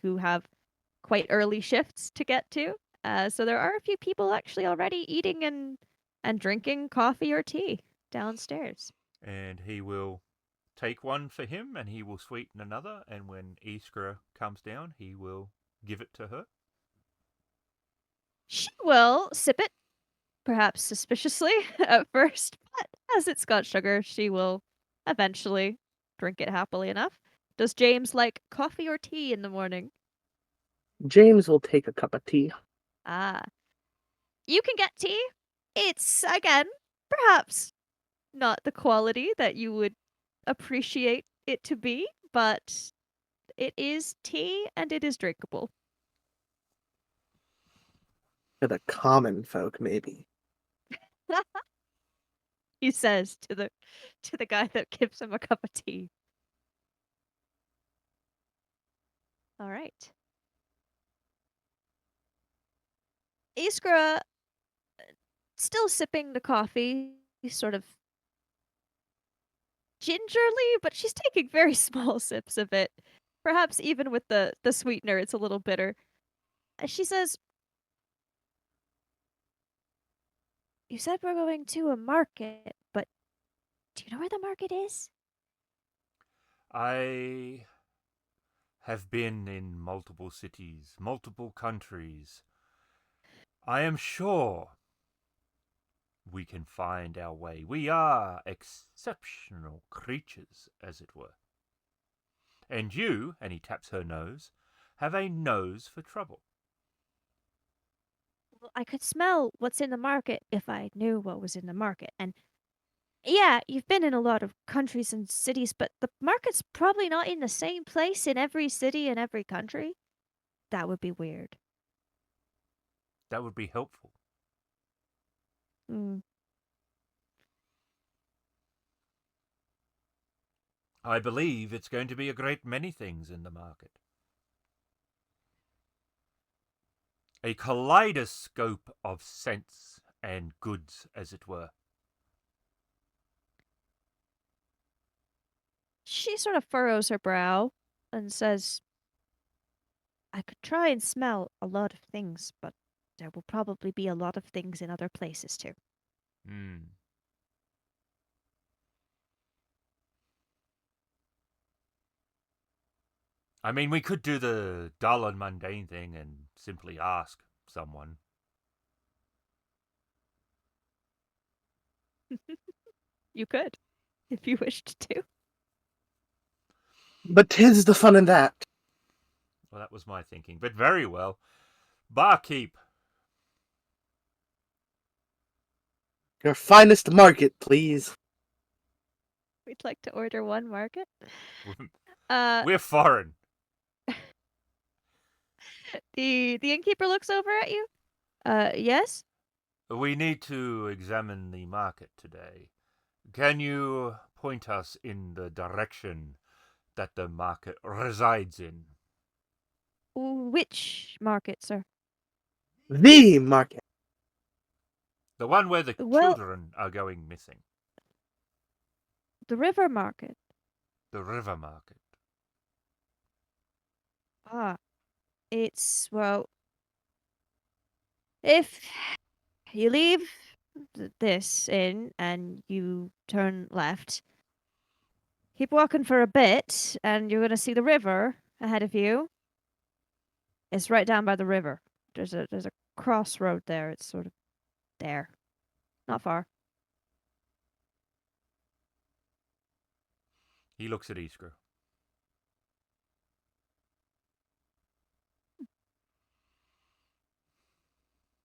who have quite early shifts to get to. So there are a few people actually already eating and drinking coffee or tea downstairs. And he will take one for him and he will sweeten another. And when Iskra comes down, he will give it to her. She will sip it, perhaps suspiciously at first, but as it's got sugar, she will eventually drink it happily enough. Does James like coffee or tea in the morning? James will take a cup of tea. Ah. You can get tea. It's, again, perhaps not the quality that you would appreciate it to be, but it is tea and it is drinkable. For the common folk, maybe. He says to the guy that gives him a cup of tea. All right. Iskra, still sipping the coffee, sort of gingerly, but she's taking very small sips of it. Perhaps even with the sweetener, it's a little bitter. She says, "You said we're going to a market, but do you know where the market is?" I have been in multiple cities, multiple countries. I am sure we can find our way. We are exceptional creatures, as it were. And you, and he taps her nose, have a nose for trouble. Well, I could smell what's in the market if I knew what was in the market. And yeah, you've been in a lot of countries and cities, but the market's probably not in the same place in every city and every country. That would be weird. That would be helpful. Hmm. I believe it's going to be a great many things in the market. A kaleidoscope of scents and goods, as it were. She sort of furrows her brow and says, I could try and smell a lot of things, but there will probably be a lot of things in other places too. Hmm. I mean, we could do the dull and mundane thing and simply ask someone. You could, if you wished to. But 'tis the fun in that. Well, that was my thinking, but very well. Barkeep. Your finest market, please. We'd like to order one market. Uh, We're foreign. the innkeeper looks over at you. Yes? We need to examine the market today. Can you point us in the direction that the market resides in? Which market, sir? The market. The one where the Well, children are going missing. the river market. The river market. Ah, it's, well, if you leave this in and you turn left, keep walking for a bit, and you're going to see the river ahead of you. It's right down by the river. There's a crossroad there. It's sort of there. Not far. He looks at Iskra.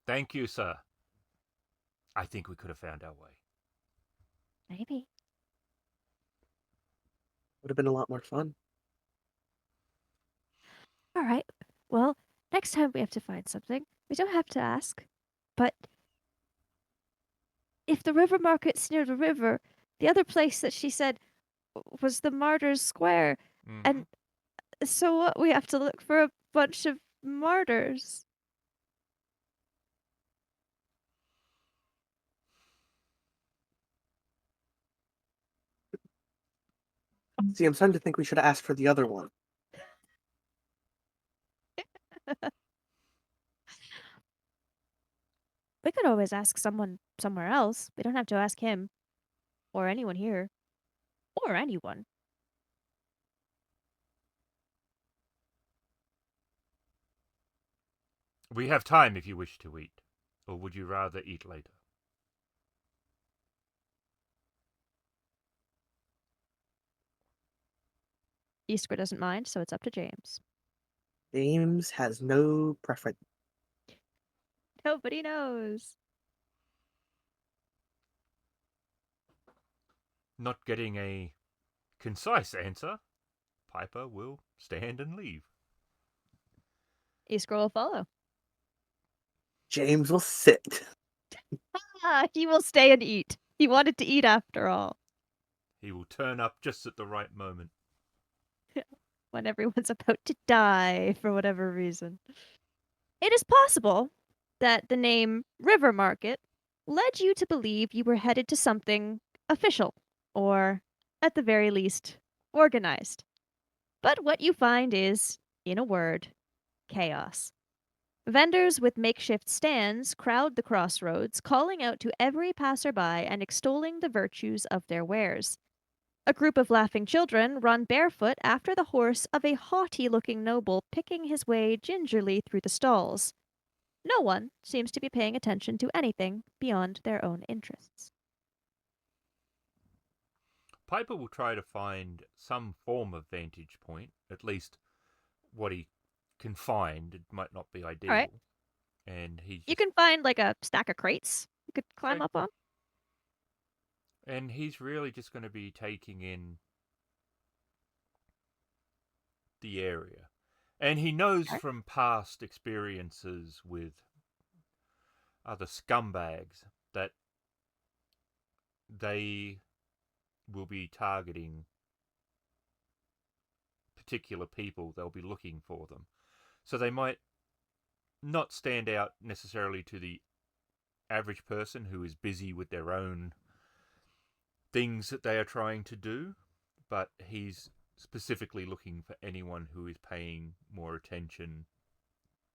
Thank you, sir. I think we could have found our way. Maybe. Would have been a lot more fun. All right. Well, next time we have to find something, we don't have to ask. But if the river market's near the river, the other place that she said was the Martyrs Square. Mm-hmm. And so what? We have to look for a bunch of martyrs. See, I'm starting to think we should have asked for the other one. We could always ask someone somewhere else. We don't have to ask him. Or anyone here. Or anyone. We have time if you wish to eat. Or would you rather eat later? Iskra doesn't mind, so it's up to James. James has no preference. Nobody knows. Not getting a concise answer, Piper will stand and leave. Iskra will follow. James will sit. He will stay and eat. He wanted to eat after all. He will turn up just at the right moment. When everyone's about to die for whatever reason. It is possible that the name River Market led you to believe you were headed to something official, or, at the very least, organized. But what you find is, in a word, chaos. Vendors with makeshift stands crowd the crossroads, calling out to every passerby and extolling the virtues of their wares. A group of laughing children run barefoot after the horse of a haughty looking noble picking his way gingerly through the stalls. no one seems to be paying attention to anything beyond their own interests. Piper will try to find some form of vantage point, at least what he can find. It might not be All ideal. right. And he's You just. can find like a stack of crates you could climb Okay. up on. And he's really just going to be taking in the area. And he knows Okay. from past experiences with other scumbags that they will be targeting particular people. They'll be looking for them. So they might not stand out necessarily to the average person who is busy with their own things that they are trying to do, but he's specifically looking for anyone who is paying more attention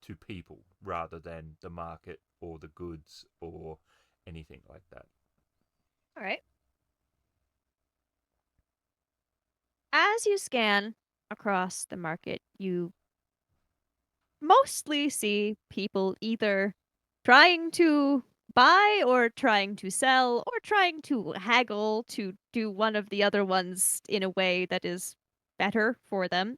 to people rather than the market or the goods or anything like that. All right. As you scan across the market, you mostly see people either trying to buy or trying to sell or trying to haggle to do one of the other ones in a way that is better for them.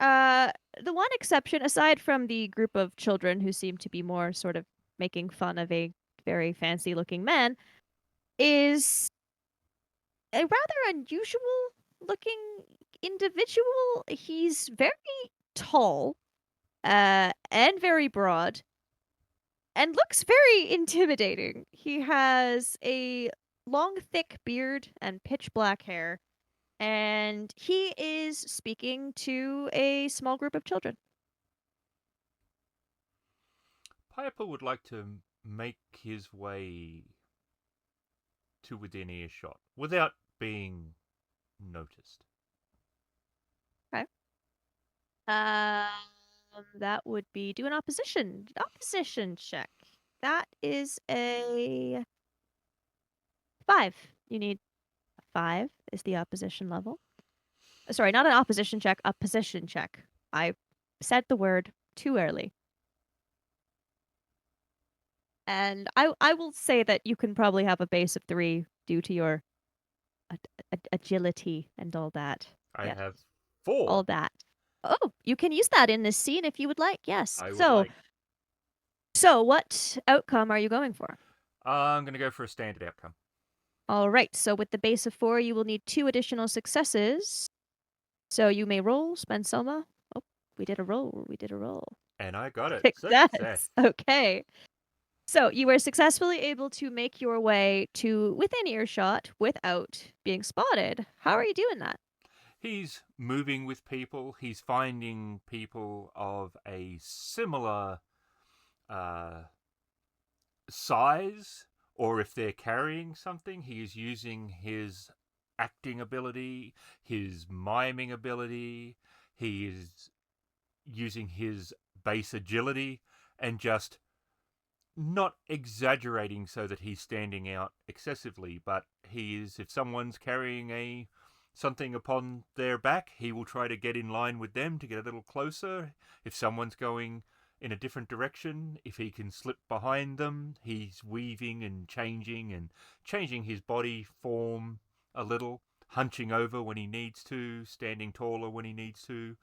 Uh, the one exception, aside from the group of children who seem to be more sort of making fun of a very fancy looking man, is a rather unusual looking individual. He's very tall, and very broad, and looks very intimidating. He has a long, thick beard and pitch black hair, and he is speaking to a small group of children. Piper would like to make his way to within earshot without being noticed. Okay. That would be do an opposition check. That is a 5. You need a 5 is the opposition level. Sorry, not an opposition check, a position check. I said the word too early. And I will say that you can probably have a base of 3 due to your agility and all that. I Yes, have 4. all that. Oh, you can use that in this scene if you would like. Yes. I would So, like. what outcome are you going for? I'm going to go for a standard outcome. All right. So with the base of 4, you will need 2 additional successes. So you may roll, spend soma. Oh, we did a roll. We did a roll. And I got it. Success. Okay. So you were successfully able to make your way to within earshot without being spotted. How are you doing that? He's moving with people. He's finding people of a similar size, or if they're carrying something, he is using his acting ability, his miming ability. He is using his base agility and just not exaggerating so that he's standing out excessively, but he is, if someone's carrying a something upon their back, he will try to get in line with them to get a little closer. If someone's going in a different direction, if he can slip behind them, he's weaving and changing his body form a little, hunching over when he needs to, standing taller when he needs to,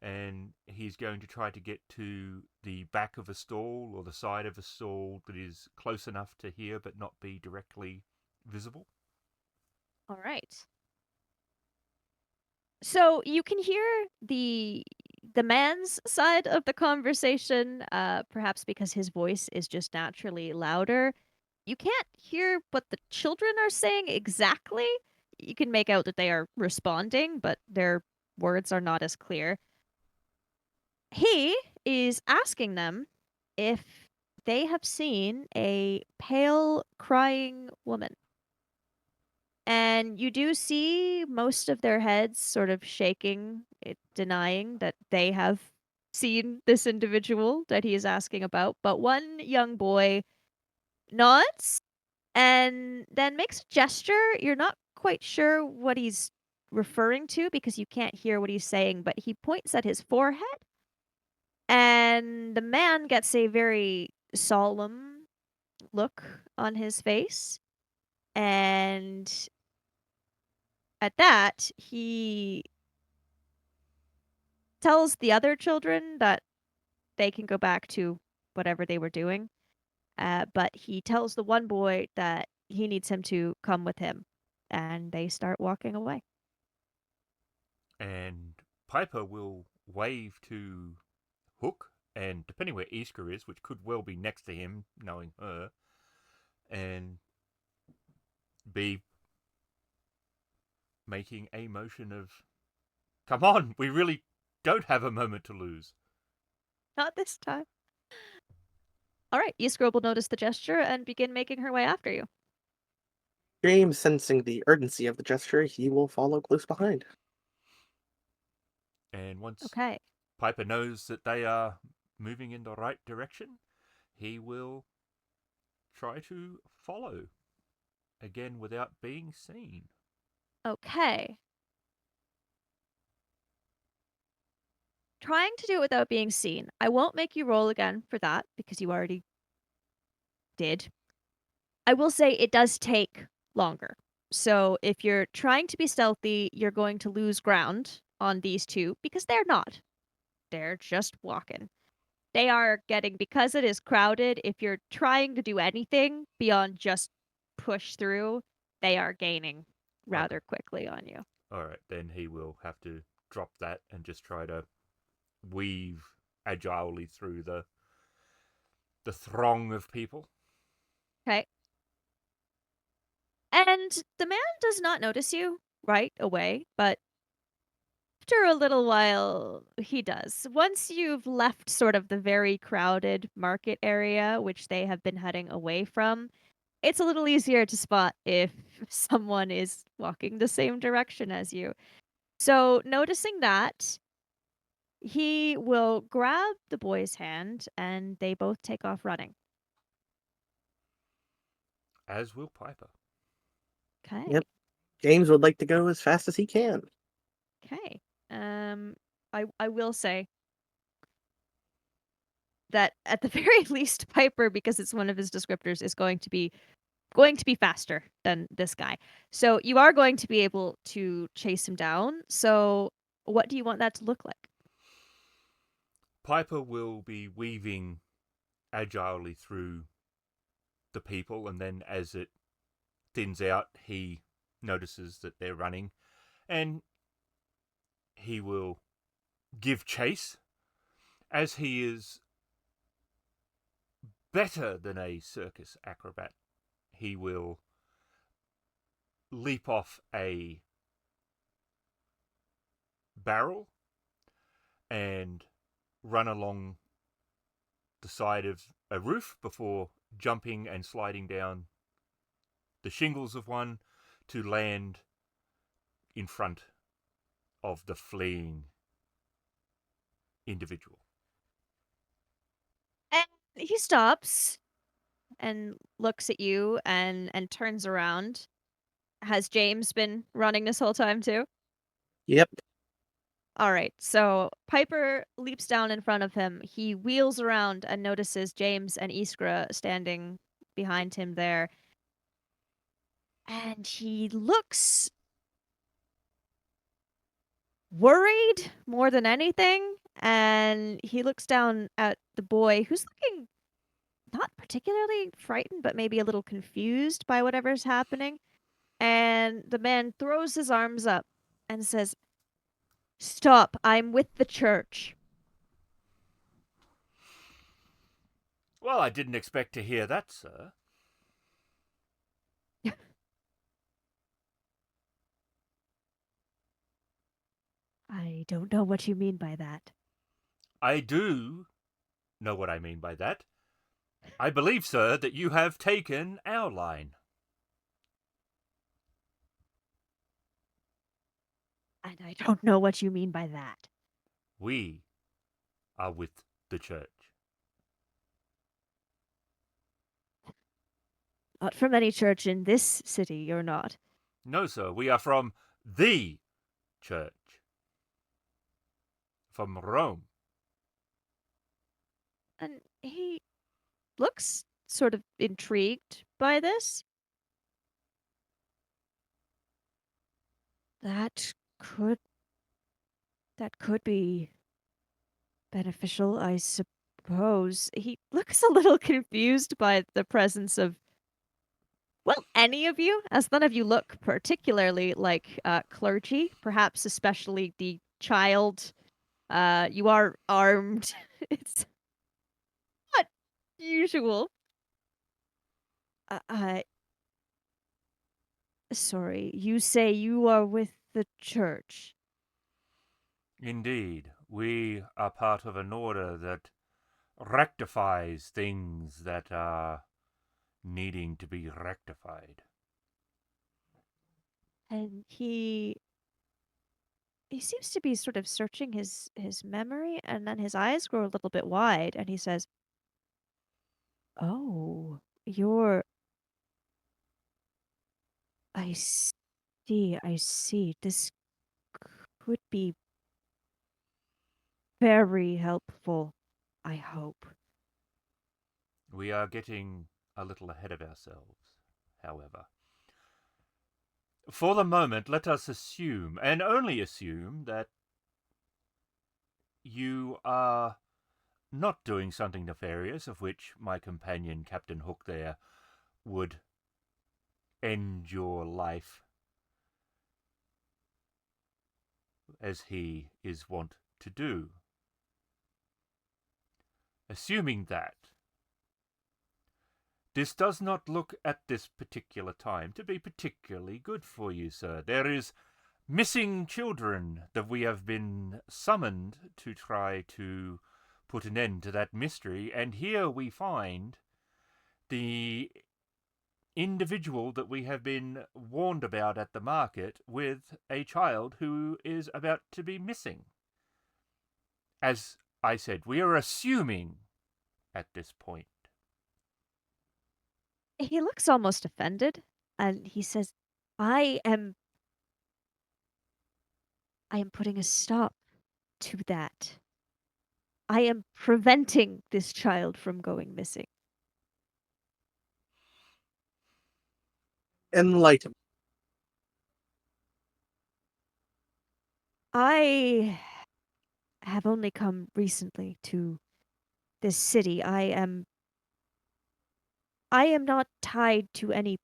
and he's going to try to get to the back of a stall or the side of a stall that is close enough to hear but not be directly visible. All right. So you can hear the man's side of the conversation, perhaps because his voice is just naturally louder. You can't hear what the children are saying exactly. You can make out that they are responding, but their words are not as clear. He is asking them if they have seen a pale, crying woman. And you do see most of their heads sort of shaking, denying that they have seen this individual that he is asking about. But one young boy nods and then makes a gesture. You're not quite sure what he's referring to because you can't hear what he's saying, but he points at his forehead And the man gets a very solemn look on his face. And at that, he tells the other children that they can go back to whatever they were doing. But he tells the one boy that he needs him to come with him. And they start walking away. And Piper will wave to Hook, and depending where Iskra is, which could well be next to him, knowing her, and be making a motion of, come on, we really don't have a moment to lose. Not this time. All right, Iskra will notice the gesture and begin making her way after you. James, sensing the urgency of the gesture, he will follow close behind. And once Okay. Piper knows that they are moving in the right direction, he will try to follow, again without being seen. Okay. Trying to do it without being seen. I won't make you roll again for that because you already did. I will say it does take longer. So if you're trying to be stealthy, you're going to lose ground on these two because they're not. They're just walking. They are getting, because it is crowded, if you're trying to do anything beyond just push through, they are gaining rather quickly on you. Alright, then he will have to drop that and just try to weave agilely through the throng of people. Okay. And the man does not notice you right away, but after a little while, he does. Once you've left sort of the very crowded market area, which they have been heading away from, it's a little easier to spot if someone is walking the same direction as you. So, noticing that, he will grab the boy's hand and they both take off running. As will Piper. Okay. Yep. James would like to go as fast as he can. Okay. I will say that at the very least, Piper, because it's one of his descriptors, is going to be faster than this guy. So you are going to be able to chase him down. So what do you want that to look like? Piper will be weaving agilely through the people, and then as it thins out, he notices that they're running, and he will give chase. As he is better than a circus acrobat, he will leap off a barrel and run along the side of a roof before jumping and sliding down the shingles of one to land in front of the fleeing individual. And he stops and looks at you and turns around. Has James been running this whole time too? Yep. All right. So Piper leaps down in front of him. He wheels around and notices James and Iskra standing behind him there. And he looks worried more than anything. And he looks down at the boy who's looking not particularly frightened, but maybe a little confused by whatever's happening. And the man throws his arms up and says, "Stop, I'm with the church." Well, I didn't expect to hear that, sir. I don't know what you mean by that. I do know what I mean by that. I believe, sir, that you have taken our line. And I don't know what you mean by that. We are with the church. Not from any church in this city, you're not. No, sir, we are from the church. From Rome. And he looks sort of intrigued by this. That could that could be beneficial, I suppose. He looks a little confused by the presence of, well, any of you, as none of you look particularly like clergy, perhaps especially the child. You are armed. It's not usual. I sorry, you say you are with the church. Indeed, we are part of an order that rectifies things that are needing to be rectified. And he seems to be sort of searching his memory, and then his eyes grow a little bit wide, and he says, "Oh, you're I see, I see. This could be very helpful, I hope." We are getting a little ahead of ourselves, however. For the moment, let us assume, and only assume, that you are not doing something nefarious of which my companion, Captain Hook, there, would end your life as he is wont to do. Assuming that, this does not look at this particular time to be particularly good for you, sir. There is missing children that we have been summoned to try to put an end to that mystery, and here we find the individual that we have been warned about at the market with a child who is about to be missing. As I said, we are assuming at this point. He looks almost offended, and he says, "I am I am putting a stop to that. I am preventing this child from going missing." Enlighten. I have only come recently to this city. I am not tied to any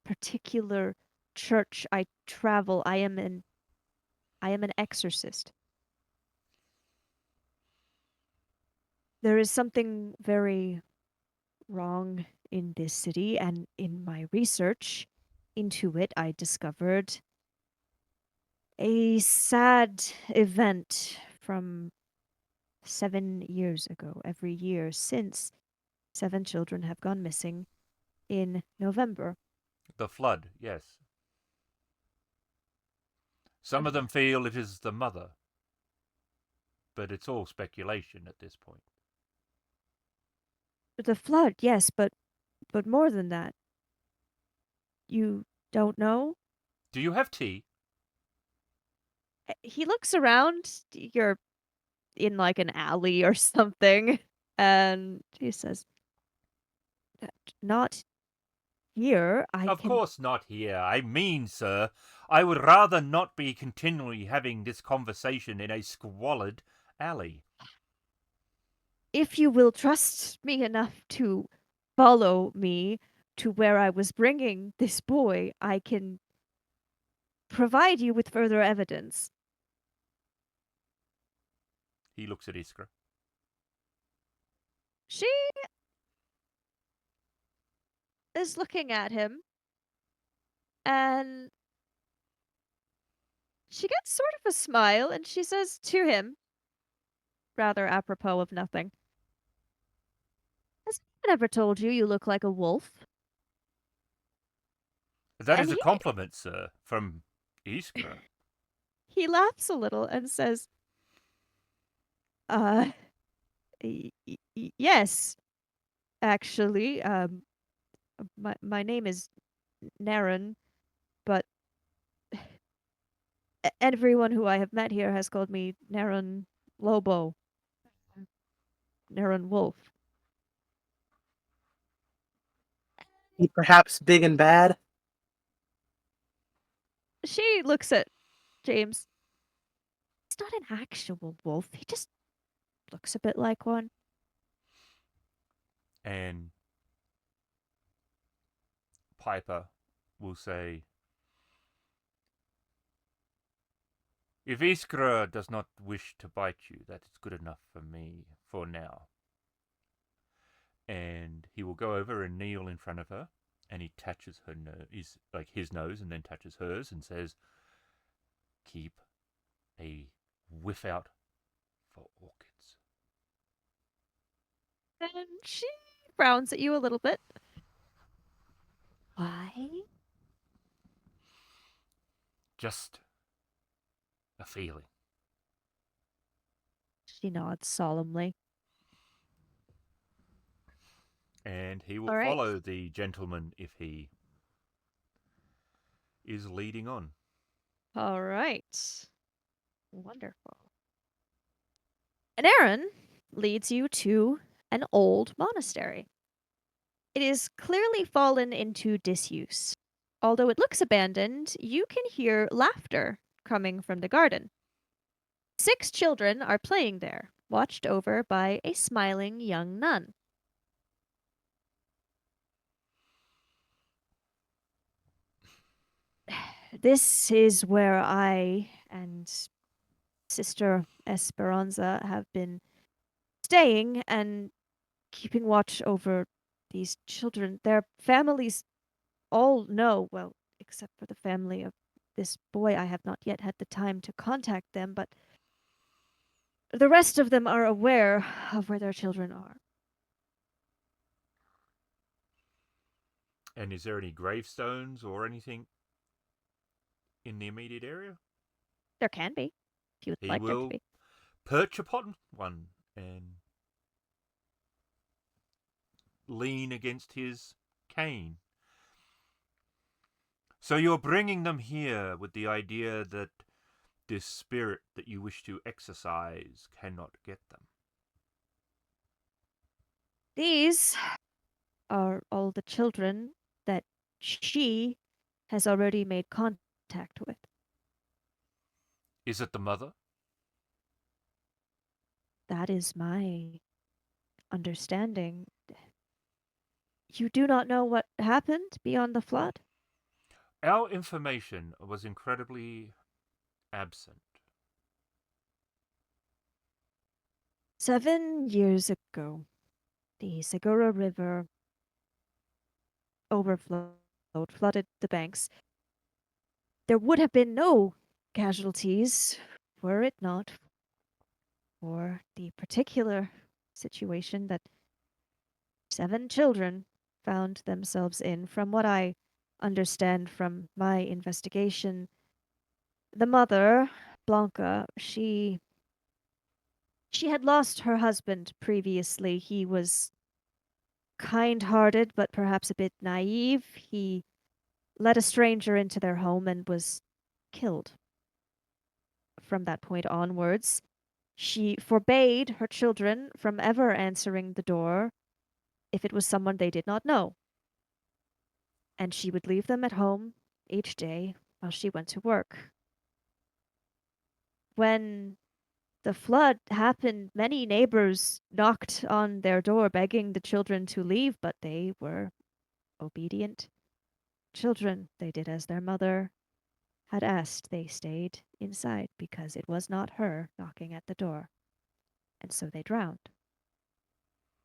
particular church I travel. I am an exorcist. There is something very wrong in this city, and in my research into it, I discovered a sad event from 7 years ago. Every year since, 7 children have gone missing in November. The flood, yes. Some of them feel it is the mother, but it's all speculation at this point. The flood, yes, but more than that. You don't know? Do you have tea? He looks around. You're in like an alley or something, and he says, "Not here. I Of can course not here. I mean, sir, I would rather not be continually having this conversation in a squalid alley. if you will trust me enough to follow me to where I was bringing this boy, I can provide you with further evidence." He looks at Iskra. She is looking at him, and she gets sort of a smile, and she says to him, rather apropos of nothing, "Has anyone ever told you you look like a wolf?" That And is a compliment, sir, from Iskra. he laughs a little and says, uh, yes, actually, my name is Naren, but everyone who I have met here has called me Naren Lobo, Naren Wolf." He perhaps big and bad? She looks at James. He's not an actual wolf. He just looks a bit like one. And Piper will say, "If Iskra does not wish to bite you, that is good enough for me for now." And he will go over and kneel in front of her, and he touches her nose, like his nose, and then touches hers, and says, "Keep a whiff out for orchids." And she frowns at you a little bit. Why? Just a feeling. She nods solemnly. And he will All right. follow the gentleman if he is leading on. All right. Wonderful. And Aaron leads you to an old monastery. It is clearly fallen into disuse. Although it looks abandoned, you can hear laughter coming from the garden. 6 children are playing there, watched over by a smiling young nun. This is where I and Sister Esperanza have been staying and keeping watch over these children. Their families all know, well, except for the family of this boy. I have not yet had the time to contact them, but the rest of them are aware of where their children are. And is there any gravestones or anything in the immediate area? There can be, if you would He like there to will be. perch upon one and lean against his cane. "So you're bringing them here with the idea that this spirit that you wish to exorcise cannot get them?" These are all the children that she has already made contact with. Is it the mother? That is my understanding. You do not know what happened beyond the flood? Our information was incredibly absent. 7 years ago, the Segura River overflowed, flooded the banks. There would have been no casualties were it not for the particular situation that 7 children found themselves in. From what I understand from my investigation, the mother, Blanca, she had lost her husband previously. He was kind-hearted, but perhaps a bit naive. He let a stranger into their home and was killed. From that point onwards, she forbade her children from ever answering the door if it was someone they did not know. And she would leave them at home each day while she went to work. When the flood happened, many neighbors knocked on their door begging the children to leave, but they were obedient children. They did as their mother had asked. They stayed inside because it was not her knocking at the door. And so they drowned.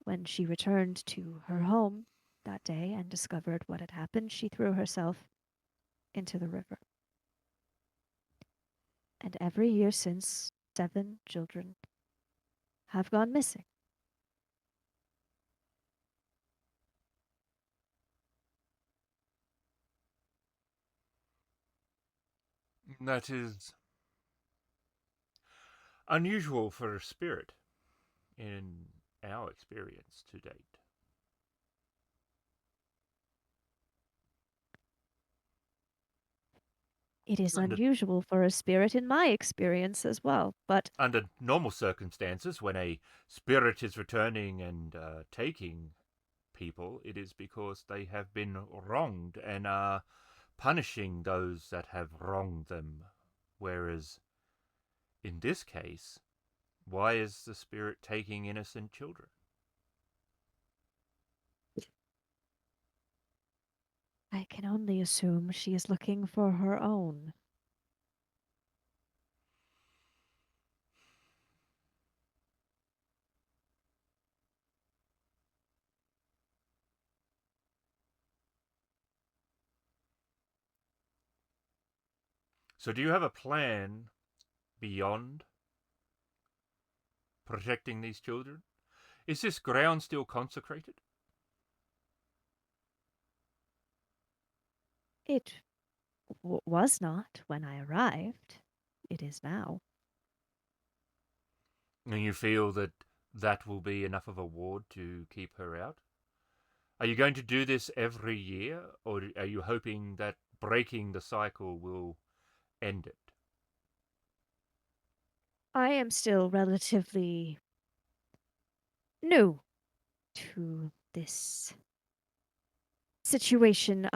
When she returned to her home that day and discovered what had happened, she threw herself into the river. And every year since, 7 children have gone missing. That is unusual for a spirit in our experience to date. It is Under, unusual for a spirit in my experience as well, but under normal circumstances, when a spirit is returning and taking people, it is because they have been wronged and are punishing those that have wronged them. Whereas in this case, why is the spirit taking innocent children? I can only assume she is looking for her own. So, do you have a plan beyond protecting these children? Is this ground still consecrated? It was not when I arrived. It is now. And you feel that that will be enough of a ward to keep her out? Are you going to do this every year, or are you hoping that breaking the cycle will end it? I am still relatively new to this situation.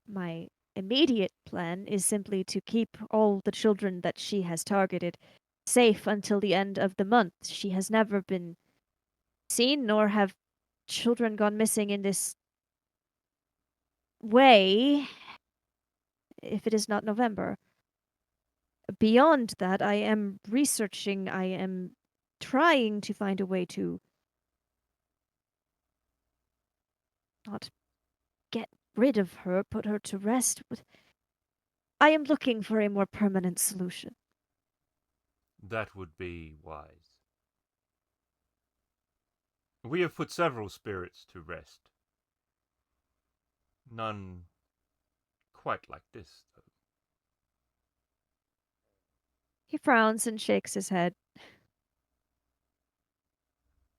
My immediate plan is simply to keep all the children that she has targeted safe until the end of the month. She has never been seen, nor have children gone missing in this way, if it is not November. Beyond that, I am researching, I am trying to find a way to not get rid of her, put her to rest. I am looking for a more permanent solution. That would be wise. We have put several spirits to rest. None quite like this, though. He frowns and shakes his head.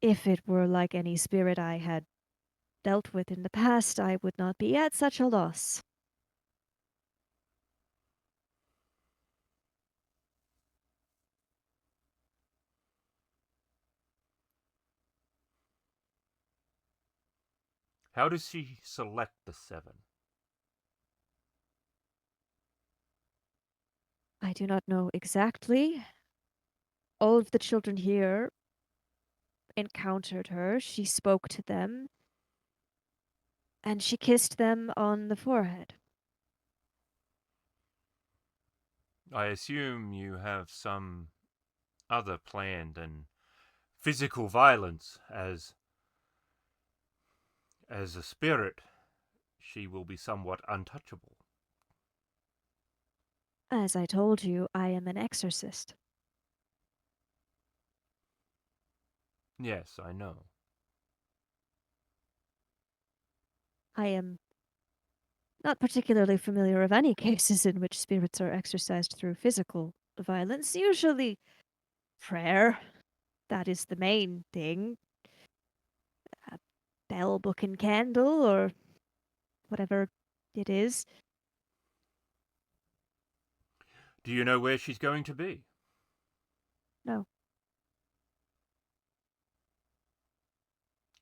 If it were like any spirit I had dealt with in the past, I would not be at such a loss. How does she select the seven? I do not know exactly. All of the children here encountered her. She spoke to them, and she kissed them on the forehead. I assume you have some other plan than physical violence. As a spirit, she will be somewhat untouchable. As I told you, I am an exorcist. Yes, I know. I am not particularly familiar of any cases in which spirits are exorcised through physical violence. Usually prayer. That is the main thing. A bell, book, and candle, or whatever it is. Do you know where she's going to be? No.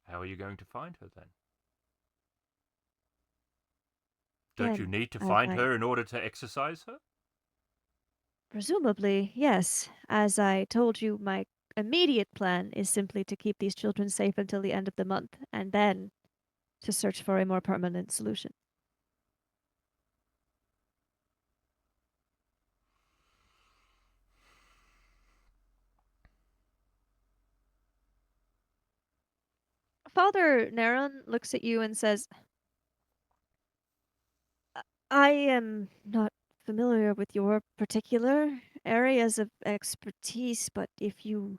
How are you going to find her then? Don't you Again, need to I, find I her in order to exorcise her? presumably, yes. As I told you, my immediate plan is simply to keep these children safe until the end of the month, and then to search for a more permanent solution. Father Neron looks at you and says, I am not familiar with your particular areas of expertise, but if you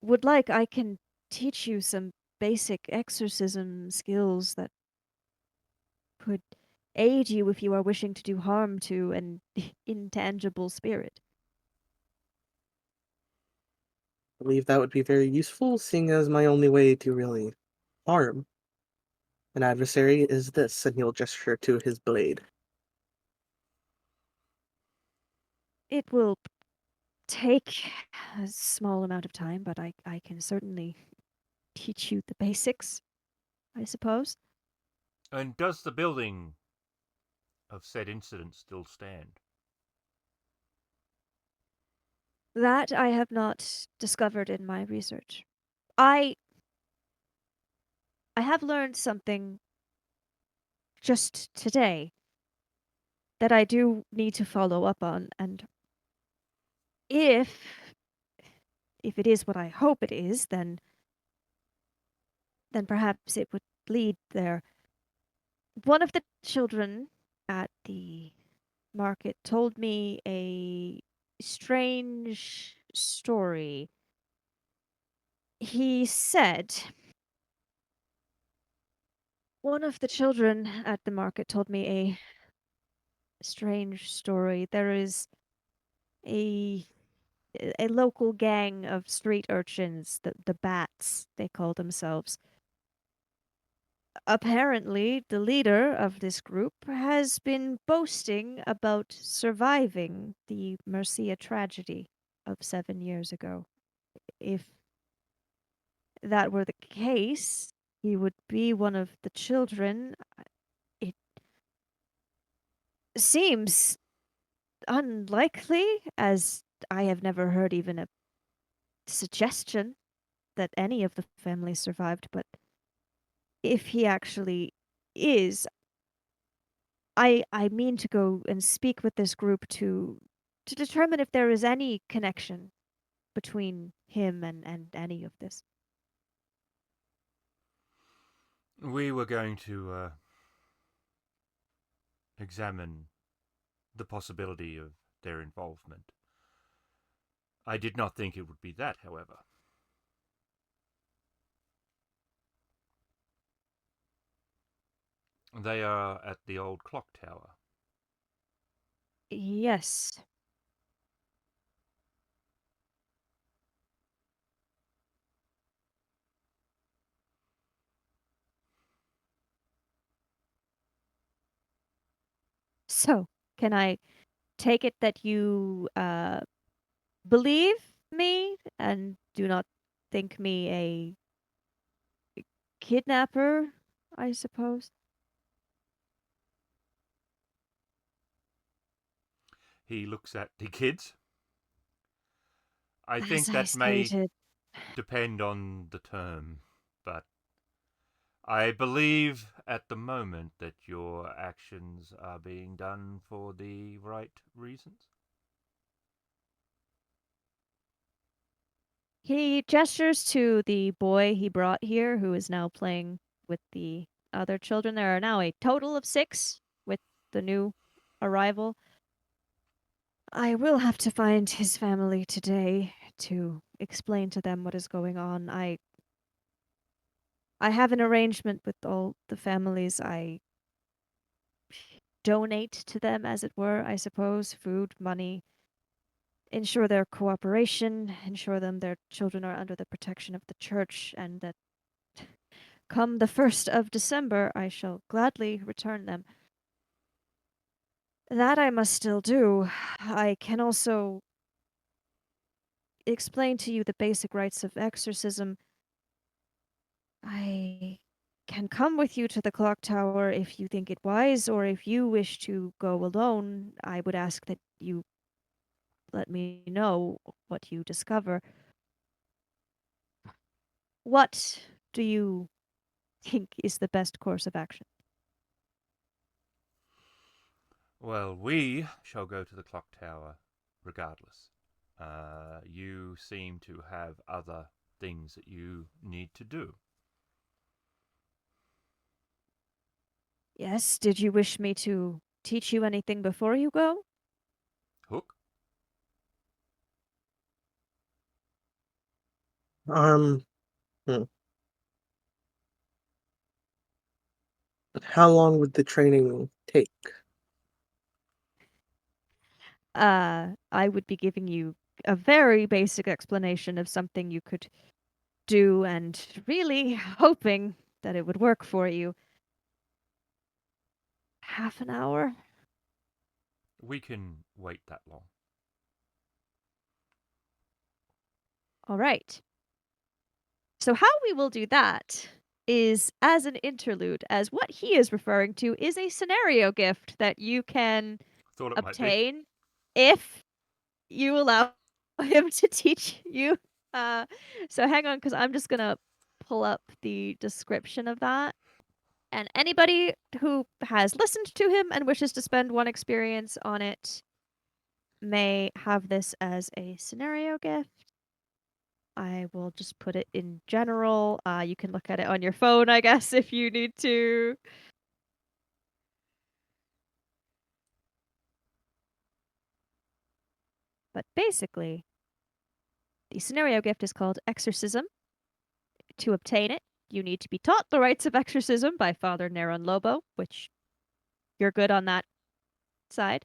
would like, I can teach you some basic exorcism skills that could aid you if you are wishing to do harm to an intangible spirit. I believe that would be very useful, seeing as my only way to really harm an adversary is this, and he'll gesture to his blade. It will take a small amount of time, but I can certainly teach you the basics. I suppose. And does the building of said incident still stand? That I have not discovered in my research. I I have learned something just today that I do need to follow up on, and if if it is what I hope it is, then perhaps it would lead there. One of the children at the market told me a strange story. He said one of the children at the market told me a strange story. There is a a local gang of street urchins, the bats they call themselves. Apparently, the leader of this group has been boasting about surviving the Mercia tragedy of 7 years ago. If that were the case, he would be one of the children. It seems unlikely, as I have never heard even a suggestion that any of the family survived, but if he actually is, I mean to go and speak with this group to determine if there is any connection between him and any of this. We were going to examine the possibility of their involvement. I did not think it would be that, however. They are at the old clock tower. Yes. So, can I take it that you believe me and do not think me a kidnapper, I suppose? He looks at the kids. I As think I that may stated, depend on the term, but I believe at the moment that your actions are being done for the right reasons. he gestures to the boy he brought here, who is now playing with the other children. There are now a total of 6 with the new arrival. I will have to find his family today to explain to them what is going on. I have an arrangement with all the families. I donate to them, as it were, I suppose, food, money, ensure their cooperation, ensure them their children are under the protection of the church, and that come the 1st of December, I shall gladly return them. That I must still do. I can also explain to you the basic rites of exorcism. I can come with you to the clock tower if you think it wise, or if you wish to go alone, I would ask that you let me know what you discover. What do you think is the best course of action? Well, we shall go to the clock tower regardless. You seem to have other things that you need to do. Yes, did you wish me to teach you anything before you go? Hook? Um, hmm. How long would the training take? I would be giving you a very basic explanation of something you could do and really hoping that it would work for you. Half an hour? We can wait that long. All right. So, how we will do that is as an interlude, as what he is referring to is a scenario gift that you can Thought it might be. obtain if you allow him to teach you. So hang on, because I'm just gonna pull up the description of that. And anybody who has listened to him and wishes to spend one experience on it may have this as a scenario gift. I will just put it in general. You can look at it on your phone, I guess, if you need to. But basically, the scenario gift is called Exorcism. To obtain it, you need to be taught the rites of exorcism by Father Neron Lobo, which you're good on that side.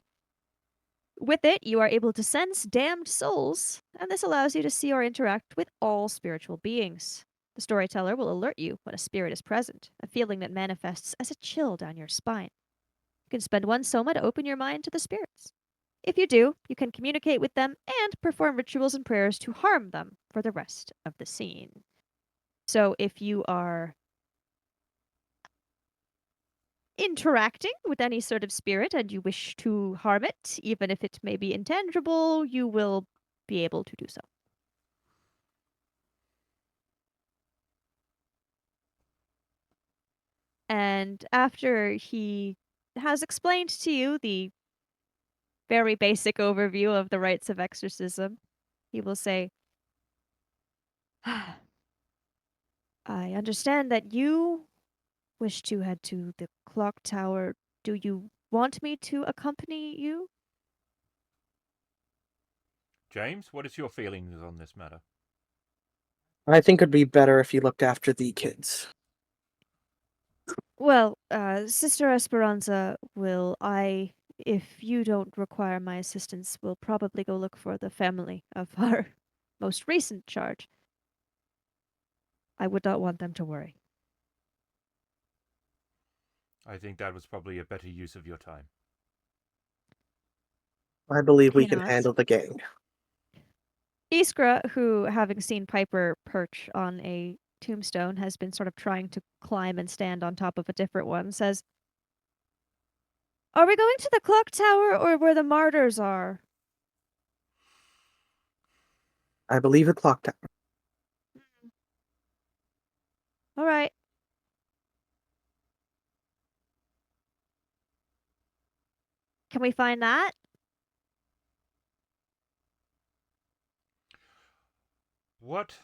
With it, you are able to sense damned souls, and this allows you to see or interact with all spiritual beings. The storyteller will alert you when a spirit is present, a feeling that manifests as a chill down your spine. You can spend one soma to open your mind to the spirits. If you do, you can communicate with them and perform rituals and prayers to harm them for the rest of the scene. So if you are interacting with any sort of spirit and you wish to harm it, even if it may be intangible, you will be able to do so. And after he has explained to you the very basic overview of the rites of exorcism, he will say, I understand that you wish to head to the clock tower. Do you want me to accompany you? James, what is your feelings on this matter? I think it'd be better if you looked after the kids. Well, Sister Esperanza if you don't require my assistance, will probably go look for the family of our most recent charge. I would not want them to worry. I think that was probably a better use of your time. I believe we He can nods. handle the gang. Iskra, who, having seen Piper perch on a tombstone, has been sort of trying to climb and stand on top of a different one, says, Are we going to the clock tower or where the martyrs are? I believe the clock tower. All right. Can we find that? What?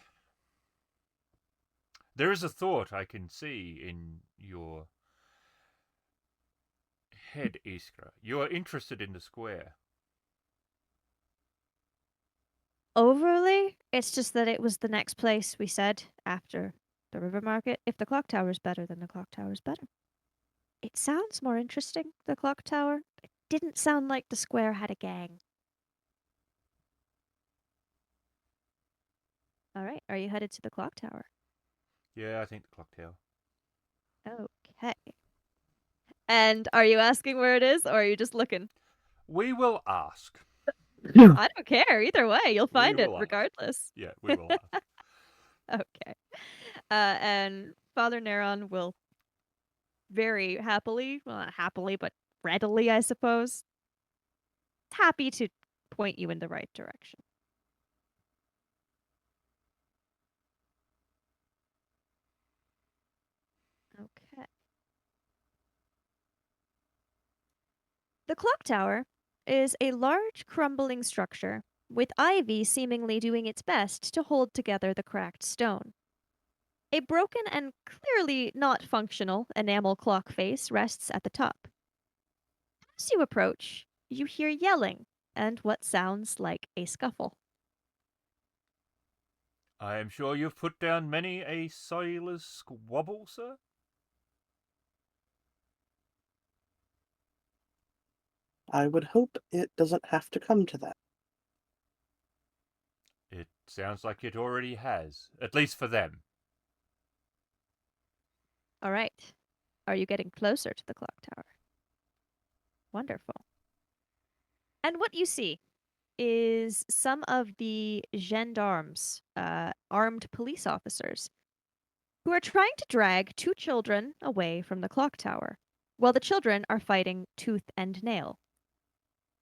There is a thought I can see in your head, Iskra. You are interested in the square. Overly? It's just that it was the next place we said after the river market. If the clock tower's better, then the clock tower's better. It sounds more interesting, the clock tower. It didn't sound like the square had a gang. All right, are you headed to the clock tower? Yeah, I think the clock tower. Okay. And are you asking where it is, or are you just looking? We will ask. I don't care. Either way, you'll We find it will ask. regardless. Yeah, we will ask. Okay. And Father Neron will very happily, well, not happily, but readily, I suppose, happy to point you in the right direction. Okay. The clock tower is a large, crumbling structure, with ivy seemingly doing its best to hold together the cracked stone. A broken and clearly not functional enamel clock face rests at the top. As you approach, you hear yelling and what sounds like a scuffle. I am sure you've put down many a sailor's squabble, sir. I would hope it doesn't have to come to that. It sounds like it already has, at least for them. All right. Are you getting closer to the clock tower? Wonderful. And what you see is some of the gendarmes, armed police officers, who are trying to drag two children away from the clock tower, while the children are fighting tooth and nail.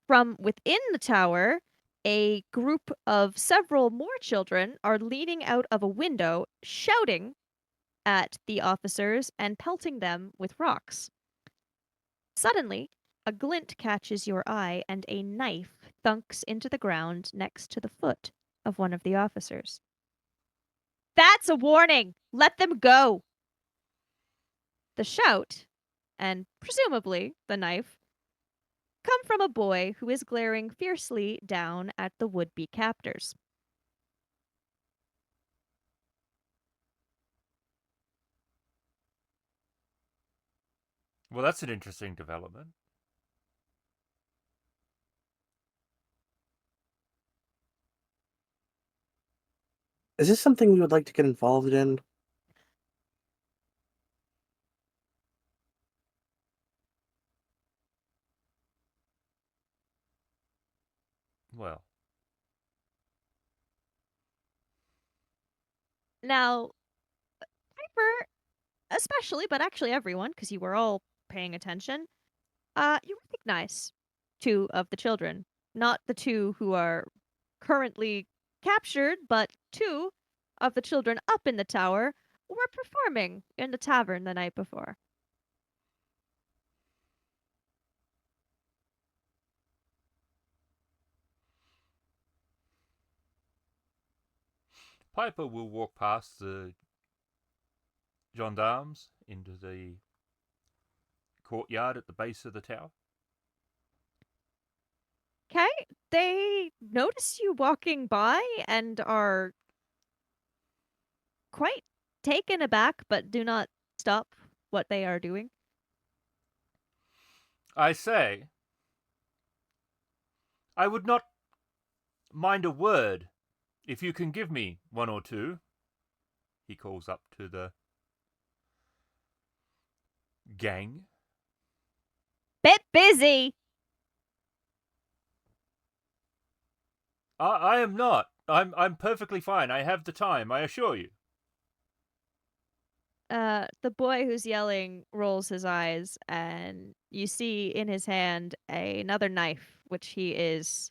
From within the tower, a group of several more children are leaning out of a window, shouting at the officers and pelting them with rocks. Suddenly, a glint catches your eye and a knife thunks into the ground next to the foot of one of the officers. That's a warning! Let them go! The shout, and presumably the knife, come from a boy who is glaring fiercely down at the would-be captors. Well, that's an interesting development. Is this something we would like to get involved in? Well, Now, Piper, especially, but actually everyone, because you were all paying attention, you recognize two of the children. Not the two who are currently captured, but two of the children up in the tower were performing in the tavern the night before. Piper will walk past the gendarmes into the courtyard at the base of the tower. Okay, they notice you walking by and are quite taken aback, but do not stop what they are doing. I say, I would not mind a word if you can give me one or two. He calls up to the gang. Bit busy! I am not. I'm perfectly fine. I have the time, I assure you. The boy who's yelling rolls his eyes, and you see in his hand another knife, which he is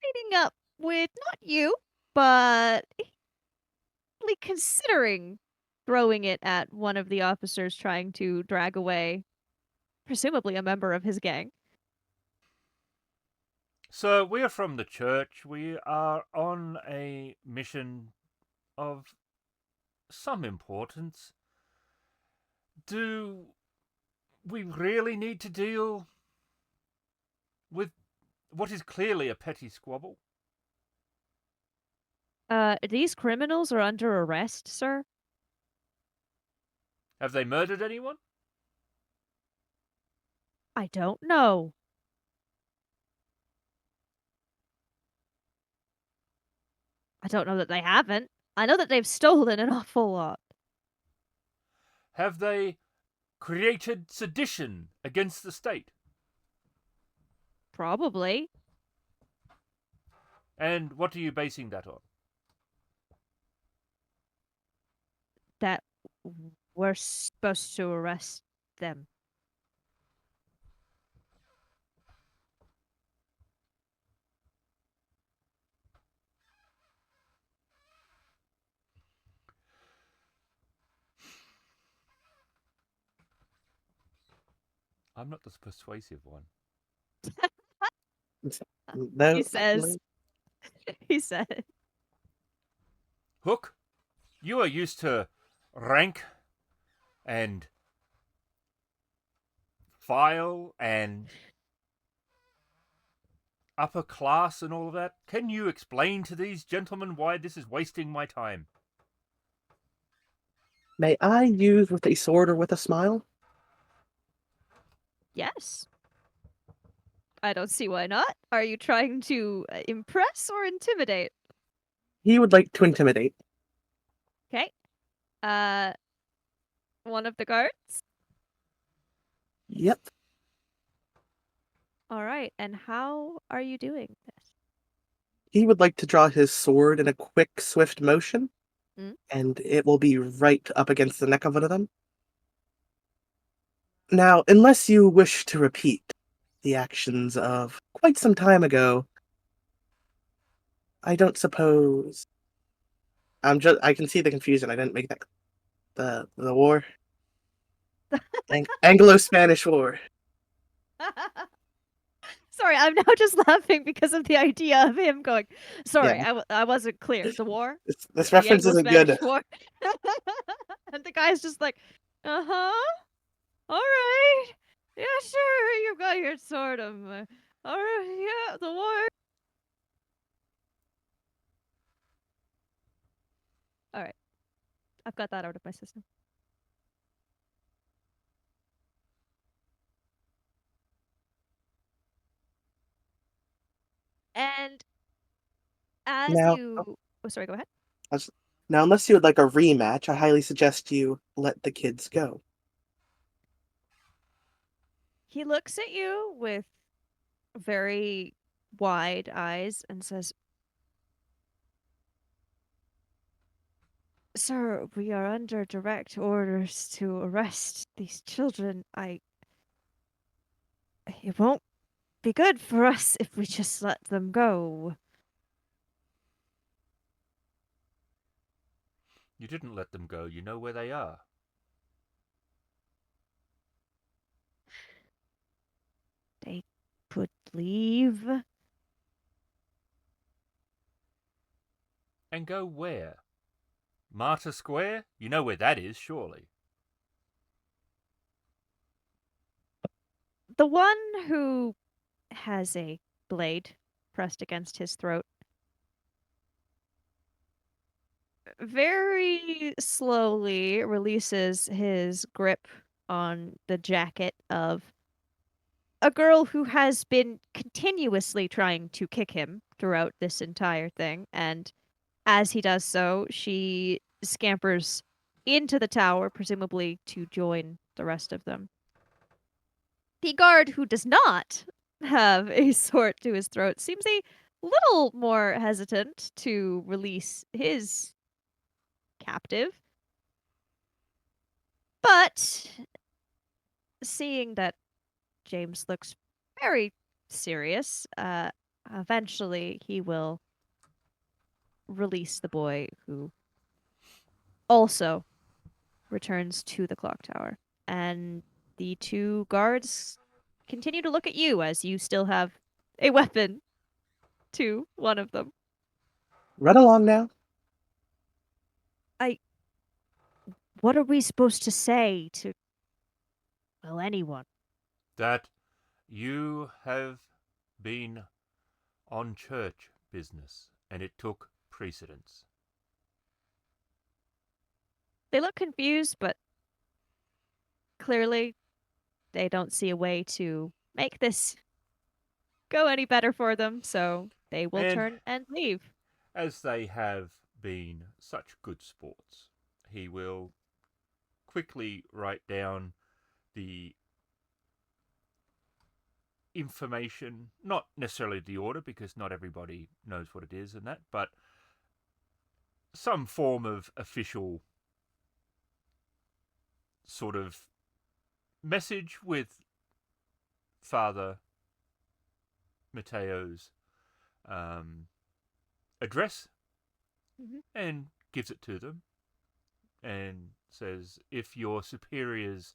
beating up with not you, but really considering throwing it at one of the officers trying to drag away, presumably a member of his gang. So, we are from the church. We are on a mission of some importance. Do we really need to deal with what is clearly a petty squabble? These criminals are under arrest, sir? Have they murdered anyone? I don't know. I don't know that they haven't. I know that they've stolen an awful lot. Have they created sedition against the state? Probably. And what are you basing that on? That we're supposed to arrest them. I'm not the persuasive one. No, He says. He said. Hook, you are used to rank and file and upper class and all of that. Can you explain to these gentlemen why this is wasting my time? May I use with a sword or with a smile? Yes. I don't see why not. Are you trying to impress or intimidate? He would like to intimidate. Okay. Uh, one of the guards? Yep. All right. And how are you doing this? He would like to draw his sword in a quick, swift motion Mm. and it will be right up against the neck of one of them. Now, unless you wish to repeat the actions of quite some time ago, I don't suppose. I can see the confusion. I didn't make that the war. Anglo-Spanish War. Sorry, I'm now just laughing because of the idea of him going, sorry, Yeah, I wasn't clear. The war? this The reference isn't good. Anglo-Spanish War? And the guy's just like, uh-huh, all right. Yeah, sure, you've got your sword. All right, yeah, the war. All right, I've got that out of my system. And as Now, you... Oh, sorry, go ahead. as- now, unless you would like a rematch, I highly suggest you let the kids go. He looks at you with very wide eyes and says, Sir, we are under direct orders to arrest these children. It won't be good for us if we just let them go. You didn't let them go. You know where they are. They could leave. And go where? Martyr Square? You know where that is, surely. The one who has a blade pressed against his throat very slowly releases his grip on the jacket of a girl who has been continuously trying to kick him throughout this entire thing. And as he does so, she scampers into the tower, presumably to join the rest of them. The guard who does not have a sword to his throat seems a little more hesitant to release his captive. But seeing that James looks very serious, eventually he will release the boy, who also returns to the clock tower. And the two guards continue to look at you as you still have a weapon to one of them. Run along now. What are we supposed to say to, well, anyone? That you have been on church business and it took precedence. They look confused, but clearly they don't see a way to make this go any better for them, so they will And turn and leave. as they have been such good sports, he will quickly write down the information, not necessarily the order because not everybody knows what it is and that, but some form of official sort of message with Father Mateo's address Mhm. and gives it to them and says if your superiors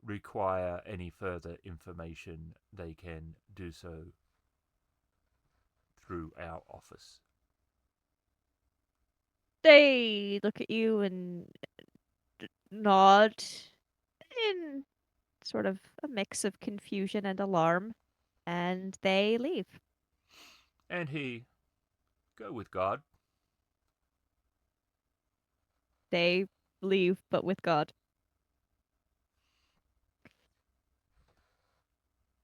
require any further information, they can do so through our office. They look at you and nod in sort of a mix of confusion and alarm, and they leave. And he go with God. They leave, but with God.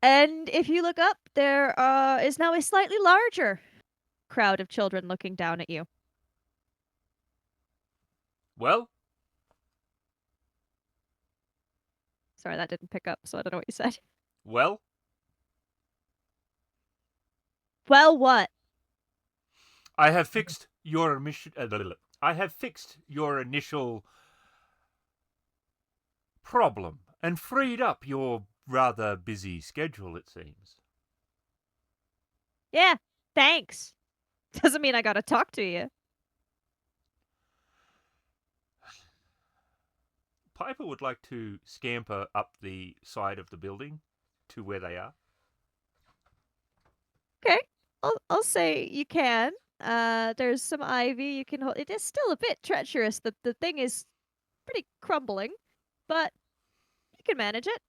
And if you look up, there is now a slightly larger crowd of children looking down at you. Well, Sorry, that didn't pick up, so I don't know what you said. well, Well, what? I have fixed your mission. I have fixed your initial problem and freed up your rather busy schedule, it seems. Yeah, thanks. Doesn't mean I gotta talk to you. Piper would like to scamper up the side of the building to where they are. Okay, I'll say you can. There's some ivy you can hold. It is still a bit treacherous. The thing is pretty crumbling, but you can manage it.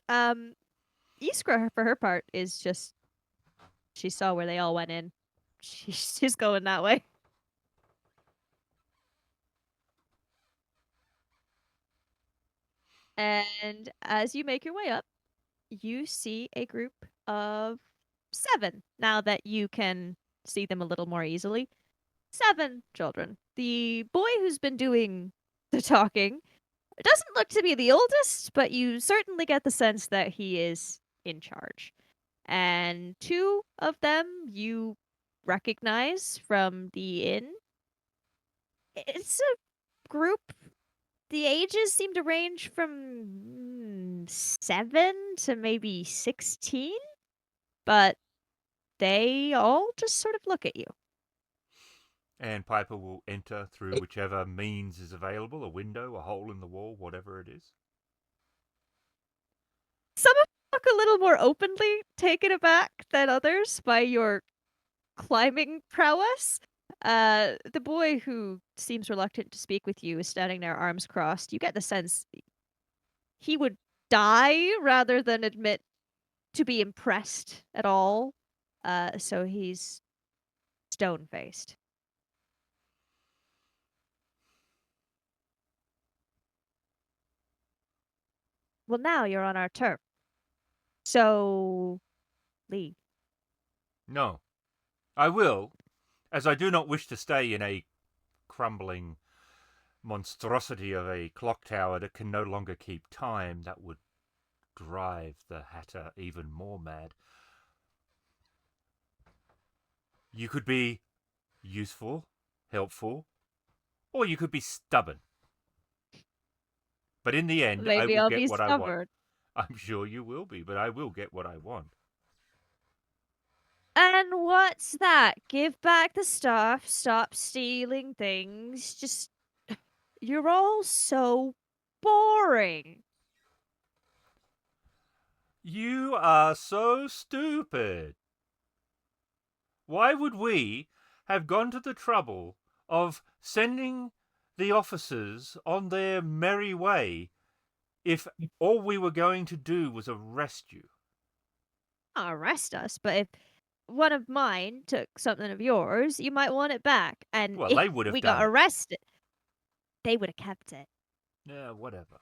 Iskra, for her part, is just she saw where they all went in. She's going that way. And as you make your way up, you see a group of 7. Now that you can see them a little more easily, 7 children. The boy who's been doing the talking doesn't look to be the oldest, but you certainly get the sense that he is in charge. And 2 of them you recognize from the inn. It's a group. The ages seem to range from 7 to maybe 16, but they all just sort of look at you. And Piper will enter through whichever means is available, a window, a hole in the wall, whatever it is. Some of them look a little more openly taken aback than others by your climbing prowess. The boy who seems reluctant to speak with you is standing there, arms crossed. You get the sense he would die rather than admit to be impressed at all. So he's stone faced. Well, now you're on our turf. So, leave. No, I will, as I do not wish to stay in a crumbling monstrosity of a clock tower that can no longer keep time. That would drive the Hatter even more mad. You could be useful, helpful, or you could be stubborn. But in the end, I Maybe will I'll get be what I want. stubborn. I'm sure you will be, but I will get what I want. And what's that? Give back the stuff. Stop stealing things. Just. You're all so boring. You are so stupid. Why would we have gone to the trouble of sending the officers on their merry way if all we were going to do was arrest you? Arrest us, but if one of mine took something of yours, you might want it back. And Well, if they would have we done got it. arrested, they would have kept it. Yeah, whatever.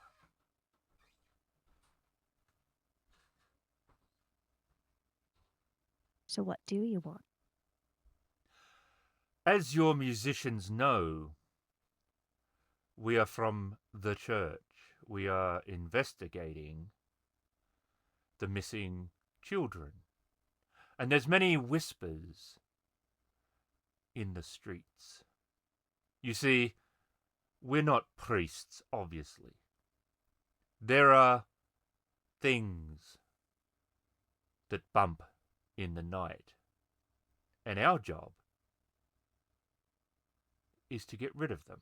So what do you want? As your musicians know, we are from the church. We are investigating the missing children. And there's many whispers in the streets. You see, we're not priests, obviously. There are things that bump in the night. And our job is to get rid of them.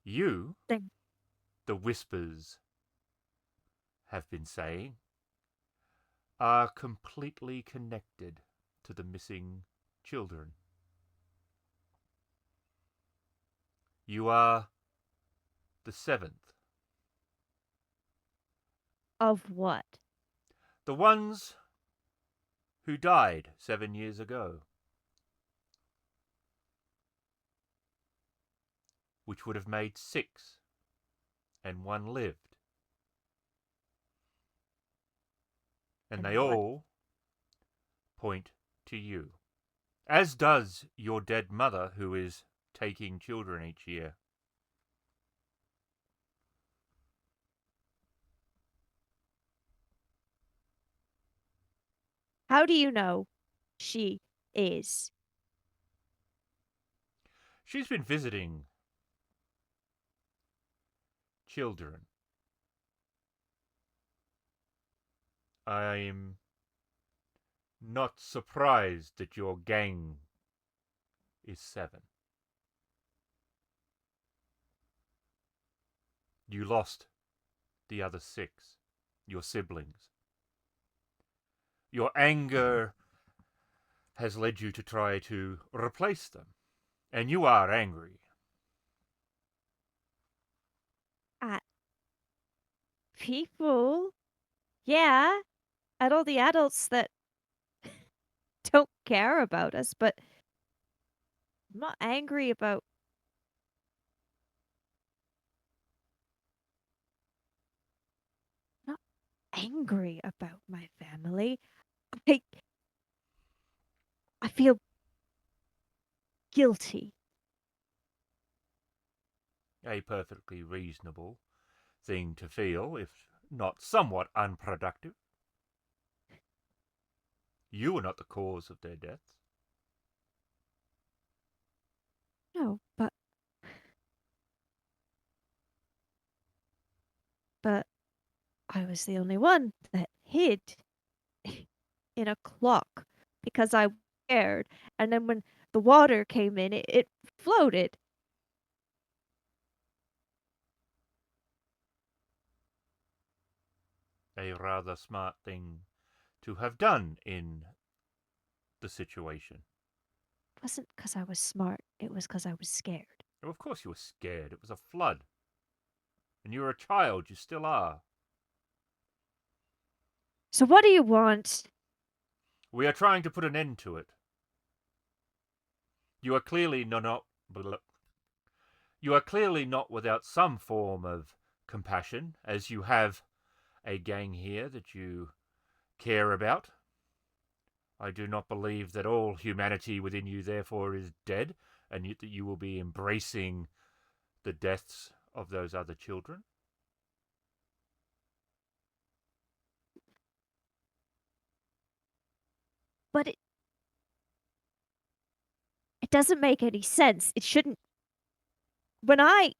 You, Thing. the whispers have been saying, are completely connected to the missing children. You are the 7th. Of what? The ones who died 7 years ago. Which would have made 6, and 1 lived. And they what? all point to you. As does your dead mother, who is taking children each year. How do you know she is? She's been visiting children. I'm not surprised that your gang is 7. You lost the other 6, your siblings. Your anger has led you to try to replace them, and you are angry. At people? Yeah, at all the adults that don't care about us, but I'm not angry about. Not angry about my family. I I feel guilty. A perfectly reasonable thing to feel, if not somewhat unproductive. You were not the cause of their deaths. No, but I was the only one that hid in a clock because I was scared. And then when the water came in, it floated. A rather smart thing to have done in the situation. It wasn't because I was smart, it was because I was scared. Oh, of course you were scared. It was a flood. And you were a child. You still are. So what do you want? We are trying to put an end to it. You are clearly not. You are clearly not without some form of compassion, as you have a gang here that you care about. I do not believe that all humanity within you, therefore, is dead, and that you will be embracing the deaths of those other children. But it doesn't make any sense. It shouldn't. When I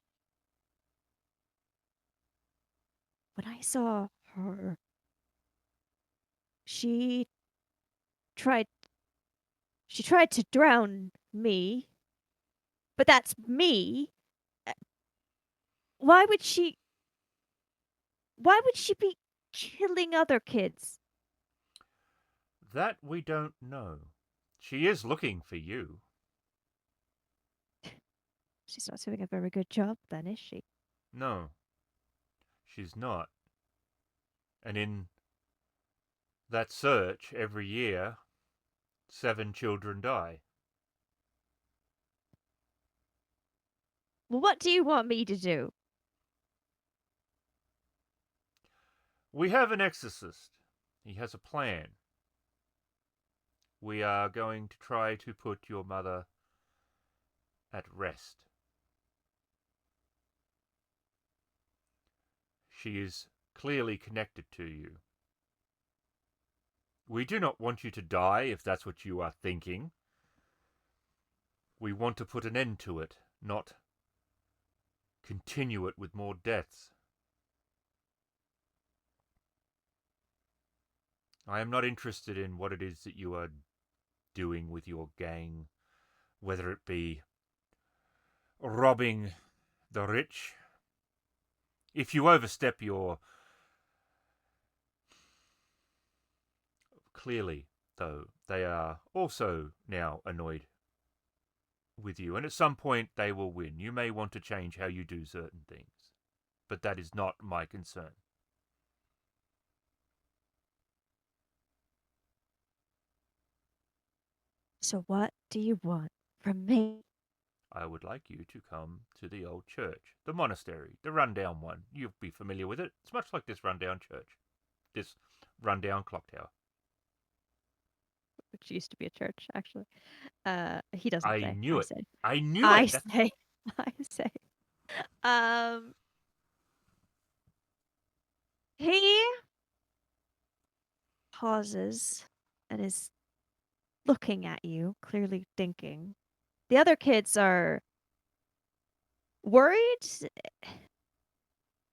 saw her, she tried she tried to drown me. But that's me. Uh, Why would she be killing other kids? That we don't know. She is looking for you. She's not doing a very good job then, is she? No, she's not. And in that search, every year, 7 children die. Well, what do you want me to do? We have an exorcist. He has a plan. We are going to try to put your mother at rest. She is clearly connected to you. We do not want you to die if that's what you are thinking. We want to put an end to it, not continue it with more deaths. I am not interested in what it is that you are doing with your gang, whether it be robbing the rich. If you overstep your. Clearly, though, they are also now annoyed with you, and at some point they will win. You may want to change how you do certain things, but that is not my concern. So what do you want from me? I would like you to come to the old church, the monastery, the rundown one. You'll be familiar with it. It's much like this rundown church, this rundown clock tower. Which used to be a church, actually. He doesn't I say. knew I it. say. I knew I it. say. I say. Um. He pauses and is looking at you, clearly thinking. The other kids are worried.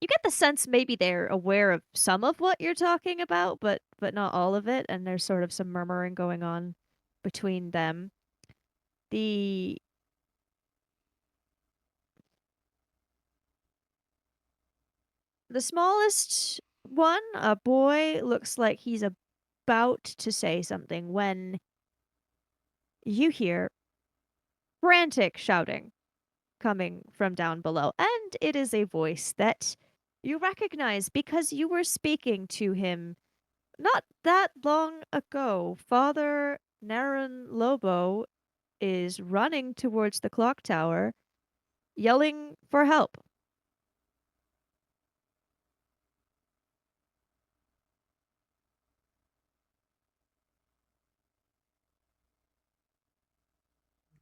You get the sense maybe they're aware of some of what you're talking about, but not all of it, and there's sort of some murmuring going on between them. The the smallest one, a boy, looks like he's about to say something when you hear frantic shouting coming from down below, and it is a voice that you recognize because you were speaking to him not that long ago. Father Naren Lobo is running towards the clock tower, yelling for help.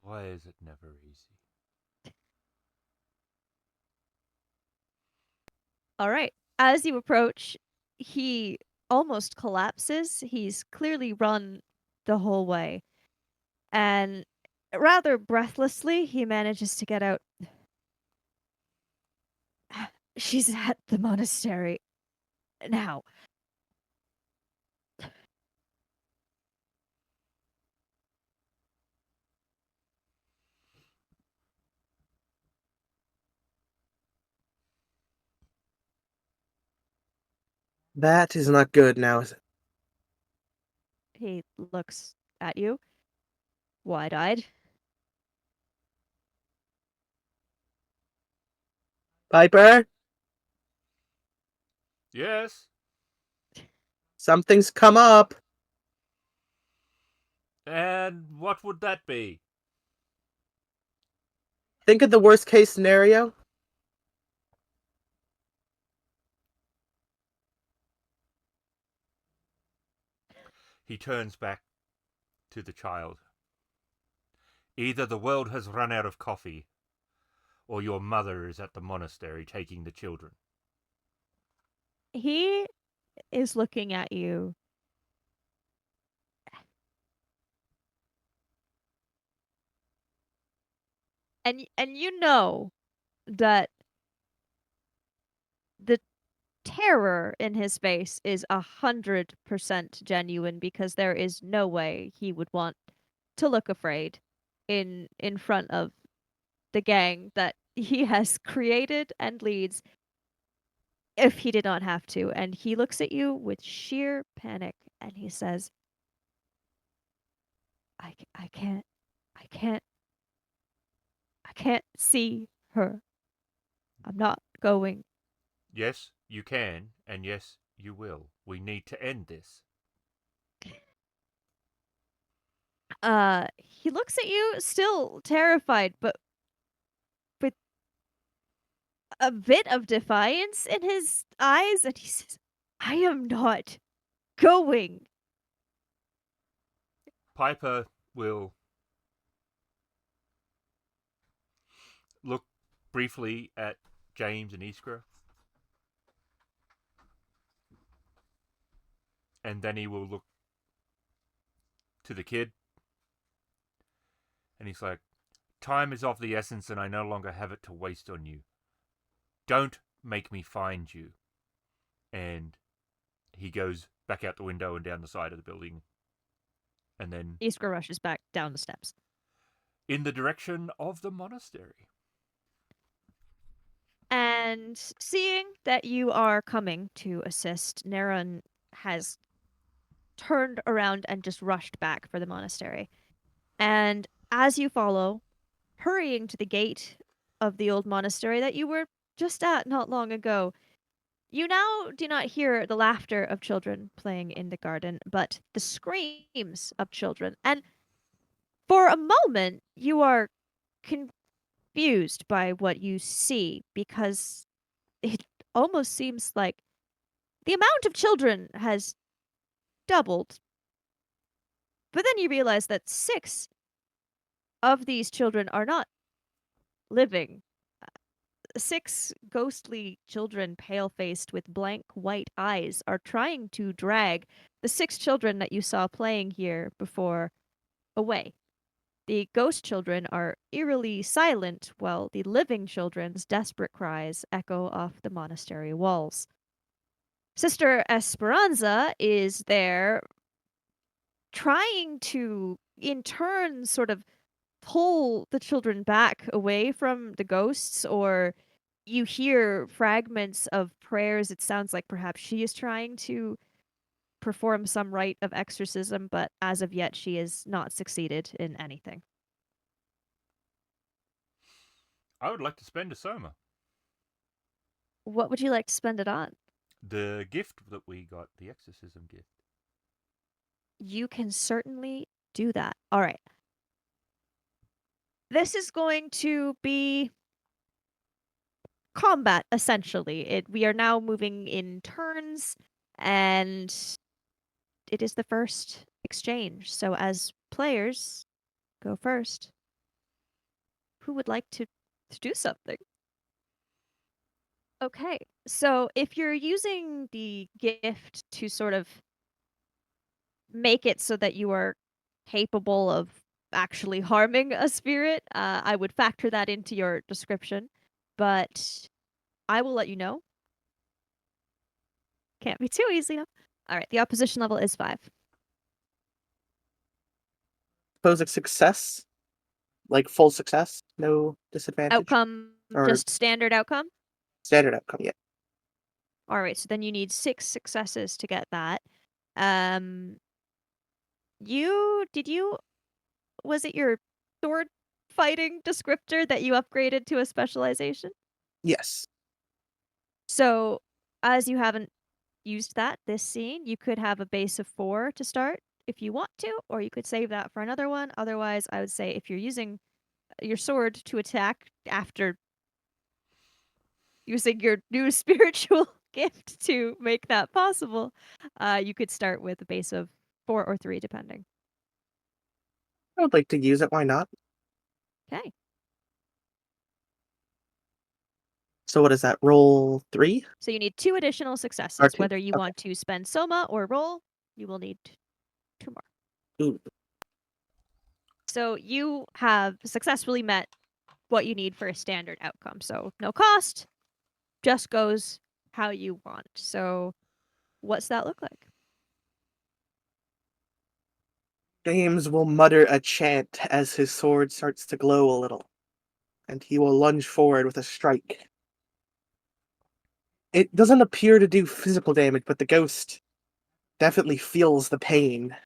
Why is it never easy? All right. As you approach, he almost collapses. He's clearly run the whole way. And rather breathlessly, he manages to get out. She's at the monastery now. That is not good now, is it? He looks at you, wide eyed. Piper? Yes. Something's come up. And what would that be? Think of the worst case scenario. He turns back to the child. Either the world has run out of coffee, or your mother is at the monastery taking the children. He is looking at you. And you know that the terror in his face is 100% genuine because there is no way he would want to look afraid in front of the gang that he has created and leads if he did not have to. And he looks at you with sheer panic and he says, I can't, I can't, I can't see her. I'm not going. Yes, you can, and yes, you will. We need to end this. He looks at you still terrified, but with a bit of defiance in his eyes, and he says, I am not going. Piper will look briefly at James and Iskra, and then he will look to the kid, and he's like, time is of the essence, and I no longer have it to waste on you. Don't make me find you. And he goes back out the window and down the side of the building, and then Iskra rushes back down the steps. in the direction of the monastery. And seeing that you are coming to assist, Neron has turned around and just rushed back for the monastery. And as you follow, hurrying to the gate of the old monastery that you were just at not long ago, you now do not hear the laughter of children playing in the garden, but the screams of children. And for a moment, you are confused by what you see because it almost seems like the amount of children has doubled. But then you realize that 6 of these children are not living. 6 ghostly children, pale faced with blank white eyes, are trying to drag the 6 children that you saw playing here before away. The ghost children are eerily silent, while the living children's desperate cries echo off the monastery walls. Sister Esperanza is there trying to, in turn, sort of pull the children back away from the ghosts, or you hear fragments of prayers. It sounds like perhaps she is trying to perform some rite of exorcism, but as of yet, she has not succeeded in anything. I would like to spend a soma. What would you like to spend it on? The gift that we got, the exorcism gift. You can certainly do that. All right. This is going to be combat, essentially. We are now moving in turns, and it is the first exchange. So, as players, go first. Who would like to do something? Okay, so if you're using the gift to sort of make it so that you are capable of actually harming a spirit, I would factor that into your description. But I will let you know. Can't be too easy. No. All right, the opposition level is 5. Suppose it's success, like full success, no disadvantage, Outcome, or just standard outcome. standard outcome. Yeah. All right, so then you need 6 successes to get that. Um, you was it your sword fighting descriptor that you upgraded to a specialization? Yes. So, as you haven't used that this scene, you could have a base of 4 to start if you want to, or you could save that for another one. Otherwise, I would say if you're using your sword to attack after using your new spiritual gift to make that possible, you could start with a base of 4 or 3, depending. I would like to use it. Why not? Okay. So what is that? Roll 3 So you need 2 additional or successes. 2? Whether you Okay. want to spend Soma or roll, you will need 2 more. Ooh. So you have successfully met what you need for a standard outcome. So no cost, just goes how you want. So what's that look like? James will mutter a chant as his sword starts to glow a little, and he will lunge forward with a strike. It doesn't appear to do physical damage, but the ghost definitely feels the pain.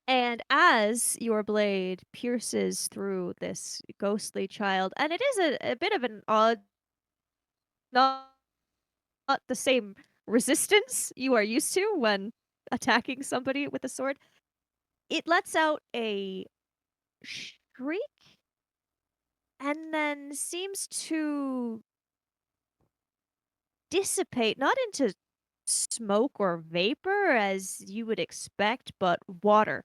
And as your blade pierces through this ghostly child, and it is a bit of an odd, not, not the same resistance you are used to when attacking somebody with a sword, it lets out a shriek and then seems to dissipate, not into smoke or vapor as you would expect, but water.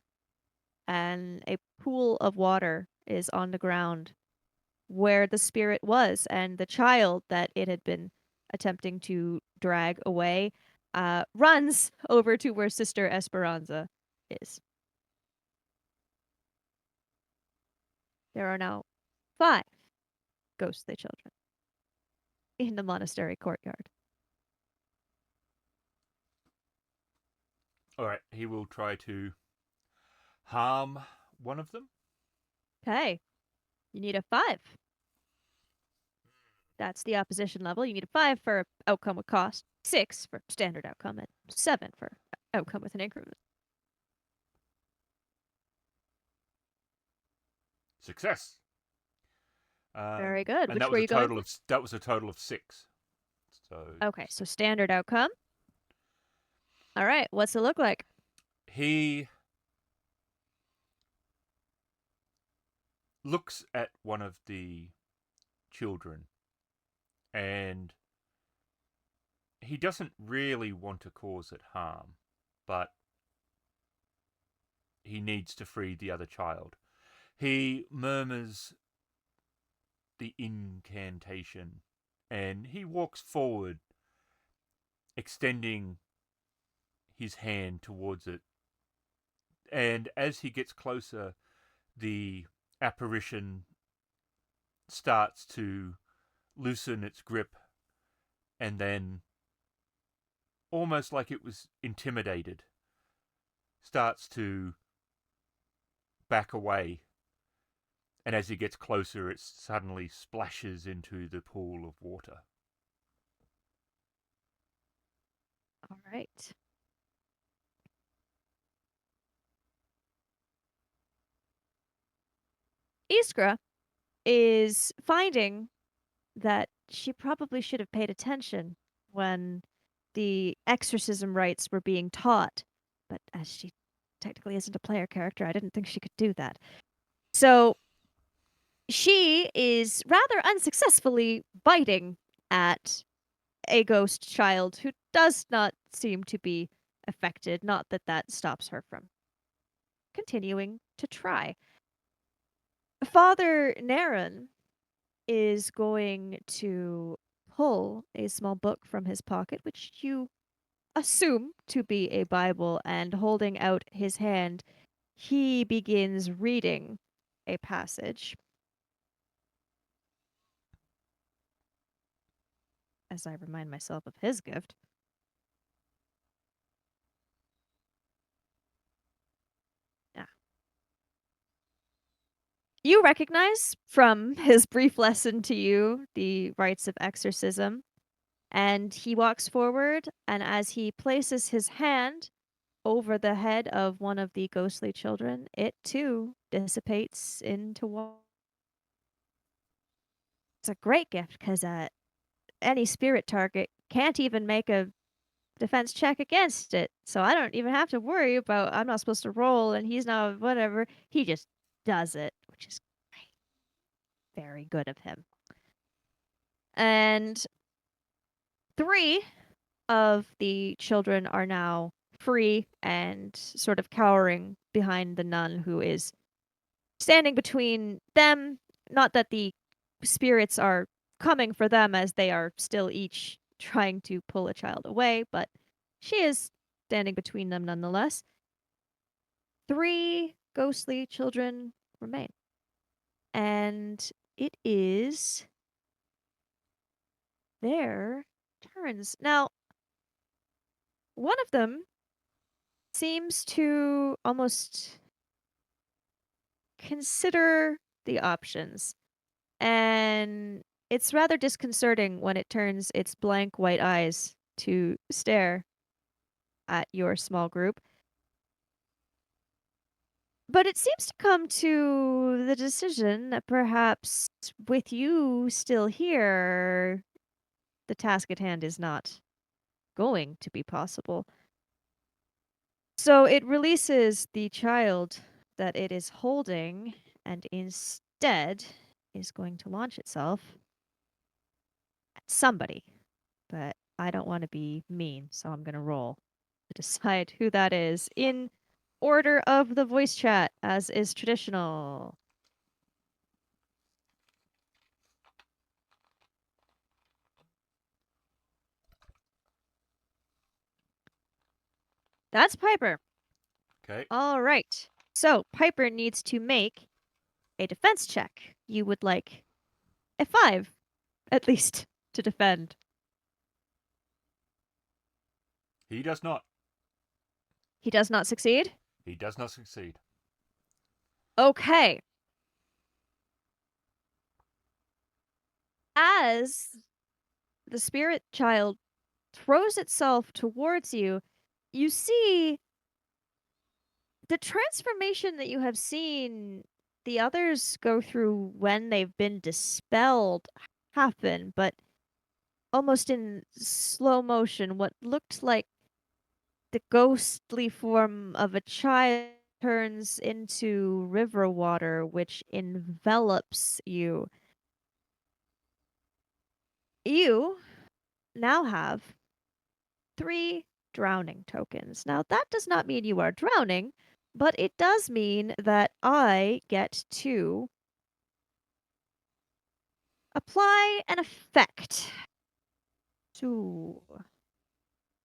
And a pool of water is on the ground where the spirit was, and the child that it had been attempting to drag away runs over to where Sister Esperanza is. There are now 5 ghostly children in the monastery courtyard. All right, he will try to harm one of them. Okay, you need a 5. That's the opposition level. You need a 5 for outcome with cost, 6 for standard outcome, and 7 for outcome with an increment. Success. Very good. And Which were you going for? that was a total of 6. So Okay, so standard outcome. All right, what's it look like? he looks at one of the children and he doesn't really want to cause it harm, but he needs to free the other child. He murmurs the incantation and he walks forward, extending his hand towards it And as he gets closer, the apparition starts to loosen its grip and then, almost like it was intimidated, starts to back away. And as he gets closer, it suddenly splashes into the pool of water. All right. Iskra is finding that she probably should have paid attention when the exorcism rites were being taught. But as she technically isn't a player character, I didn't think she could do that. So she is rather unsuccessfully biting at a ghost child who does not seem to be affected. Not that that stops her from continuing to try. Father Naren is going to pull a small book from his pocket, which you assume to be a Bible, and holding out his hand, he begins reading a passage. As I remind myself of his gift. Yeah. You recognize from his brief lesson to you the rites of exorcism, and he walks forward, and as he places his hand over the head of one of the ghostly children, it too dissipates into water. It's a great gift because any spirit target can't even make a defense check against it. So I don't even have to worry about I'm not supposed to roll and he's not whatever. He just does it, which is great. Very good of him. And 3 of the children are now free and sort of cowering behind the nun who is standing between them. Not that the spirits are coming for them, as they are still each trying to pull a child away, but she is standing between them nonetheless. 3 ghostly children remain. And it is their turns. Now, one of them seems to almost consider the options. And it's rather disconcerting when it turns its blank white eyes to stare at your small group. But it seems to come to the decision that perhaps with you still here, the task at hand is not going to be possible. So it releases the child that it is holding and instead is going to launch itself at somebody. But I don't want to be mean, so I'm going to roll to decide who that is in order of the voice chat, as is traditional. That's Piper. Okay. All right. So Piper needs to make a defense check. You would like a 5, at least, to defend. He does not. He does not succeed. He does not succeed. Okay. As the spirit child throws itself towards you, you see the transformation that you have seen the others go through when they've been dispelled happen, but almost in slow motion. What looked like the ghostly form of a child turns into river water, which envelops you. You now have 3 drowning tokens. Now, that does not mean you are drowning, but it does mean that I get to apply an effect. So,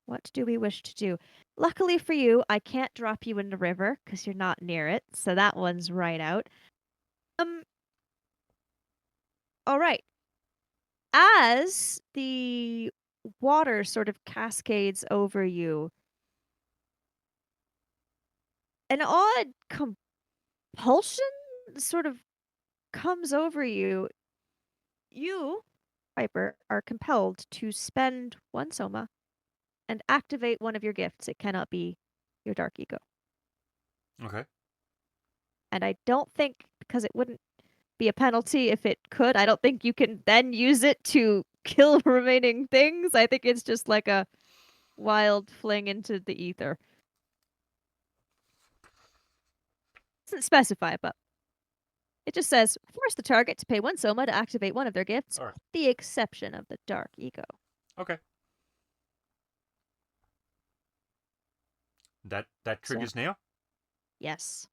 What do we wish to do? Luckily for you, I can't drop you in the river because you're not near it, so that one's right out. Um, all right. As the water sort of cascades over you, an odd compulsion sort of comes over you. You, Piper, are compelled to spend one soma and activate one of your gifts. It cannot be your dark ego. Okay. And I don't think, because it wouldn't be a penalty if it could, I don't think you can then use it to kill remaining things. I think it's just like a wild fling into the ether. Doesn't specify, but it just says force the target to pay one soma to activate one of their gifts, All right. with the exception of the dark ego. Okay. That So, triggers now. yes.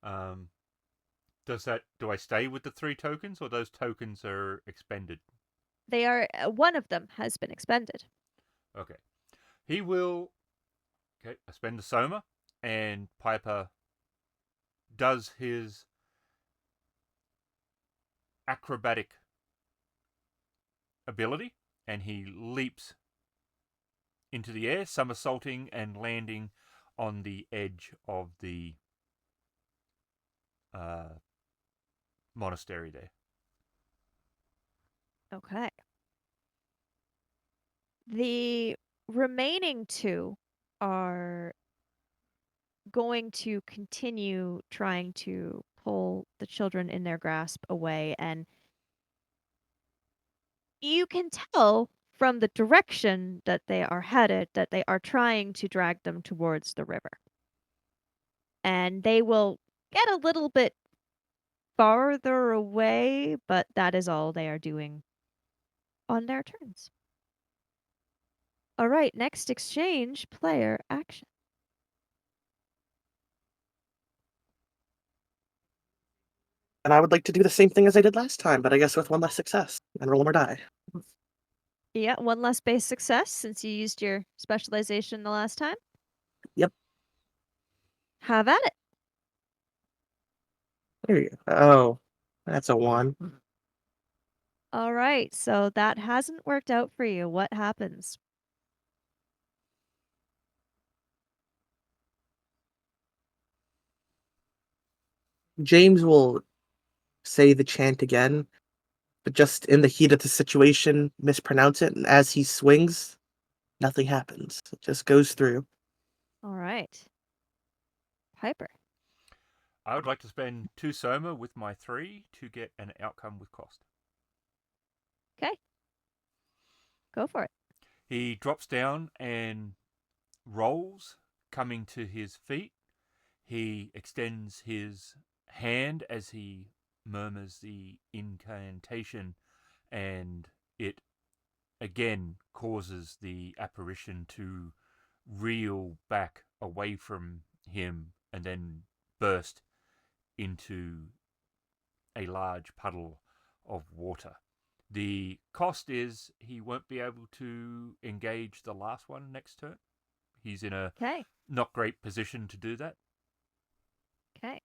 Um, do I stay with the 3 tokens, or those tokens are expended? They are, one of them has been expended. Okay. He will. Okay. I spend the soma, and Piper does his acrobatic ability, and he leaps into the air, somersaulting and landing on the edge of the monastery there. Okay. The remaining 2 are going to continue trying to pull the children in their grasp away, and you can tell from the direction that they are headed that they are trying to drag them towards the river. And they will get a little bit farther away, but that is all they are doing on their turns. All right, next exchange, player action. And I would like to do the same thing as I did last time, but I guess with one less success and roll more die. Yeah, one less base success since you used your specialization the last time. Yep. Have at it. There you go. Oh, that's a 1. All right, so that hasn't worked out for you. What happens? James will say the chant again, but just in the heat of the situation, mispronounce it, and as he swings, nothing happens. It just goes through. All right. Piper. I would like to spend 2 soma with my 3 to get an outcome with cost. Okay. Go for it. He drops down and rolls, coming to his feet. He extends his hand as he murmurs the incantation, and it again causes the apparition to reel back away from him and then burst into a large puddle of water. The cost is he won't be able to engage the last one next turn. He's in a Okay. not great position to do that. Okay.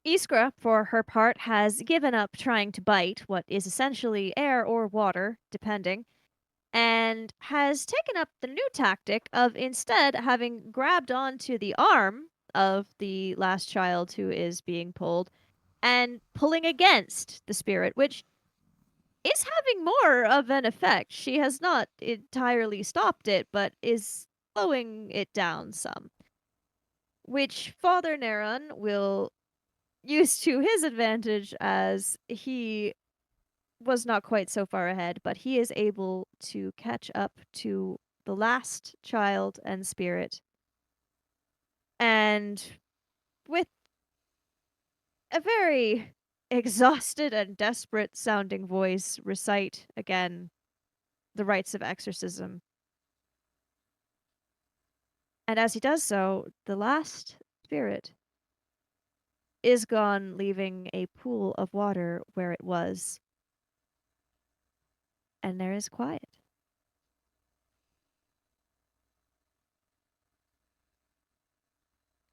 Iskra, for her part, has given up trying to bite what is essentially air or water, depending, and has taken up the new tactic of instead having grabbed onto the arm of the last child who is being pulled and pulling against the spirit, which is having more of an effect. She has not entirely stopped it, but is slowing it down some, which Father Neron will use to his advantage as he was not quite so far ahead, but he is able to catch up to the last child and spirit. And with a very exhausted and desperate sounding voice, recite again the rites of exorcism. And as he does so, the last spirit is gone, leaving a pool of water where it was. And there is quiet.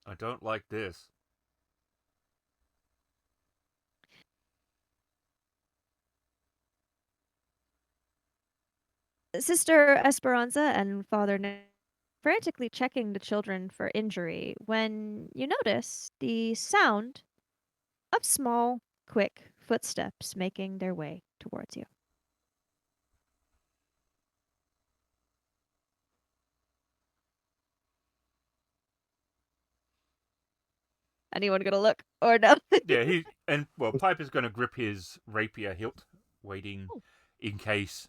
I don't like this. Sister Esperanza and Father Nick frantically checking the children for injury when you notice the sound of small, quick footsteps making their way towards you. Anyone gonna look or no? Yeah, Piper's going to grip his rapier hilt, waiting in case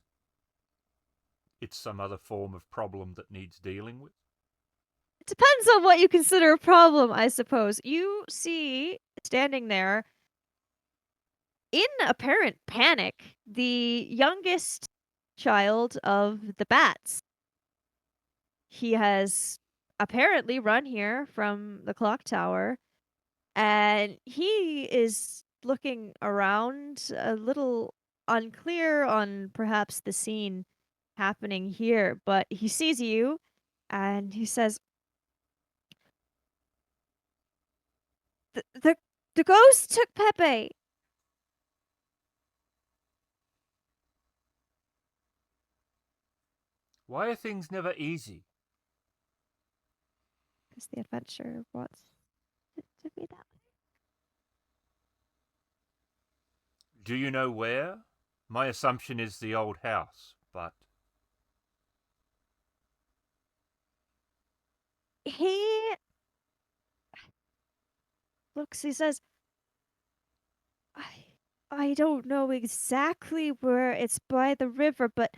it's some other form of problem that needs dealing with. It depends on what you consider a problem, I suppose. You see, standing there, in apparent panic, the youngest child of the bats. He has apparently run here from the clock tower, and he is looking around a little unclear on perhaps the scene happening here, but he sees you and he says, the ghost took Pepe. Why are things never easy? Because the adventure wants it to be that way. Do you know where? My assumption is the old house, but He looks, he says, I I don't know exactly where it's by the river, but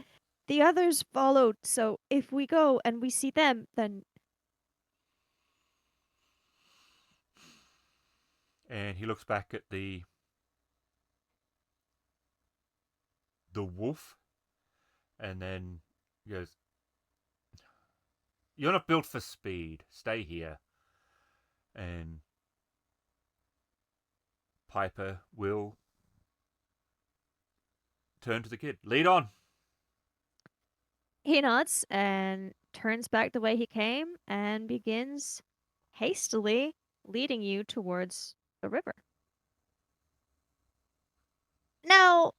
the others followed, so if we go and we see them, then and he looks back at the wolf and then goes, "You're not built for speed. Stay here." And Piper will turn to the kid. "Lead on." he nods and turns back the way he came and begins hastily leading you towards the river. Now,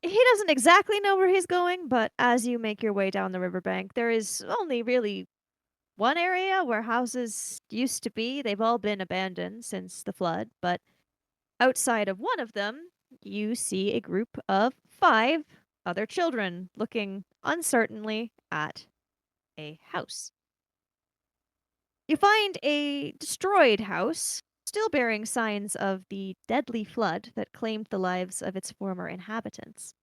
he doesn't exactly know where he's going, but as you make your way down the riverbank, there is only really one area where houses used to be. They've all been abandoned since the flood, but outside of one of them, you see a group of 5 other children looking uncertainly at a house. You find a destroyed house, still bearing signs of the deadly flood that claimed the lives of its former inhabitants.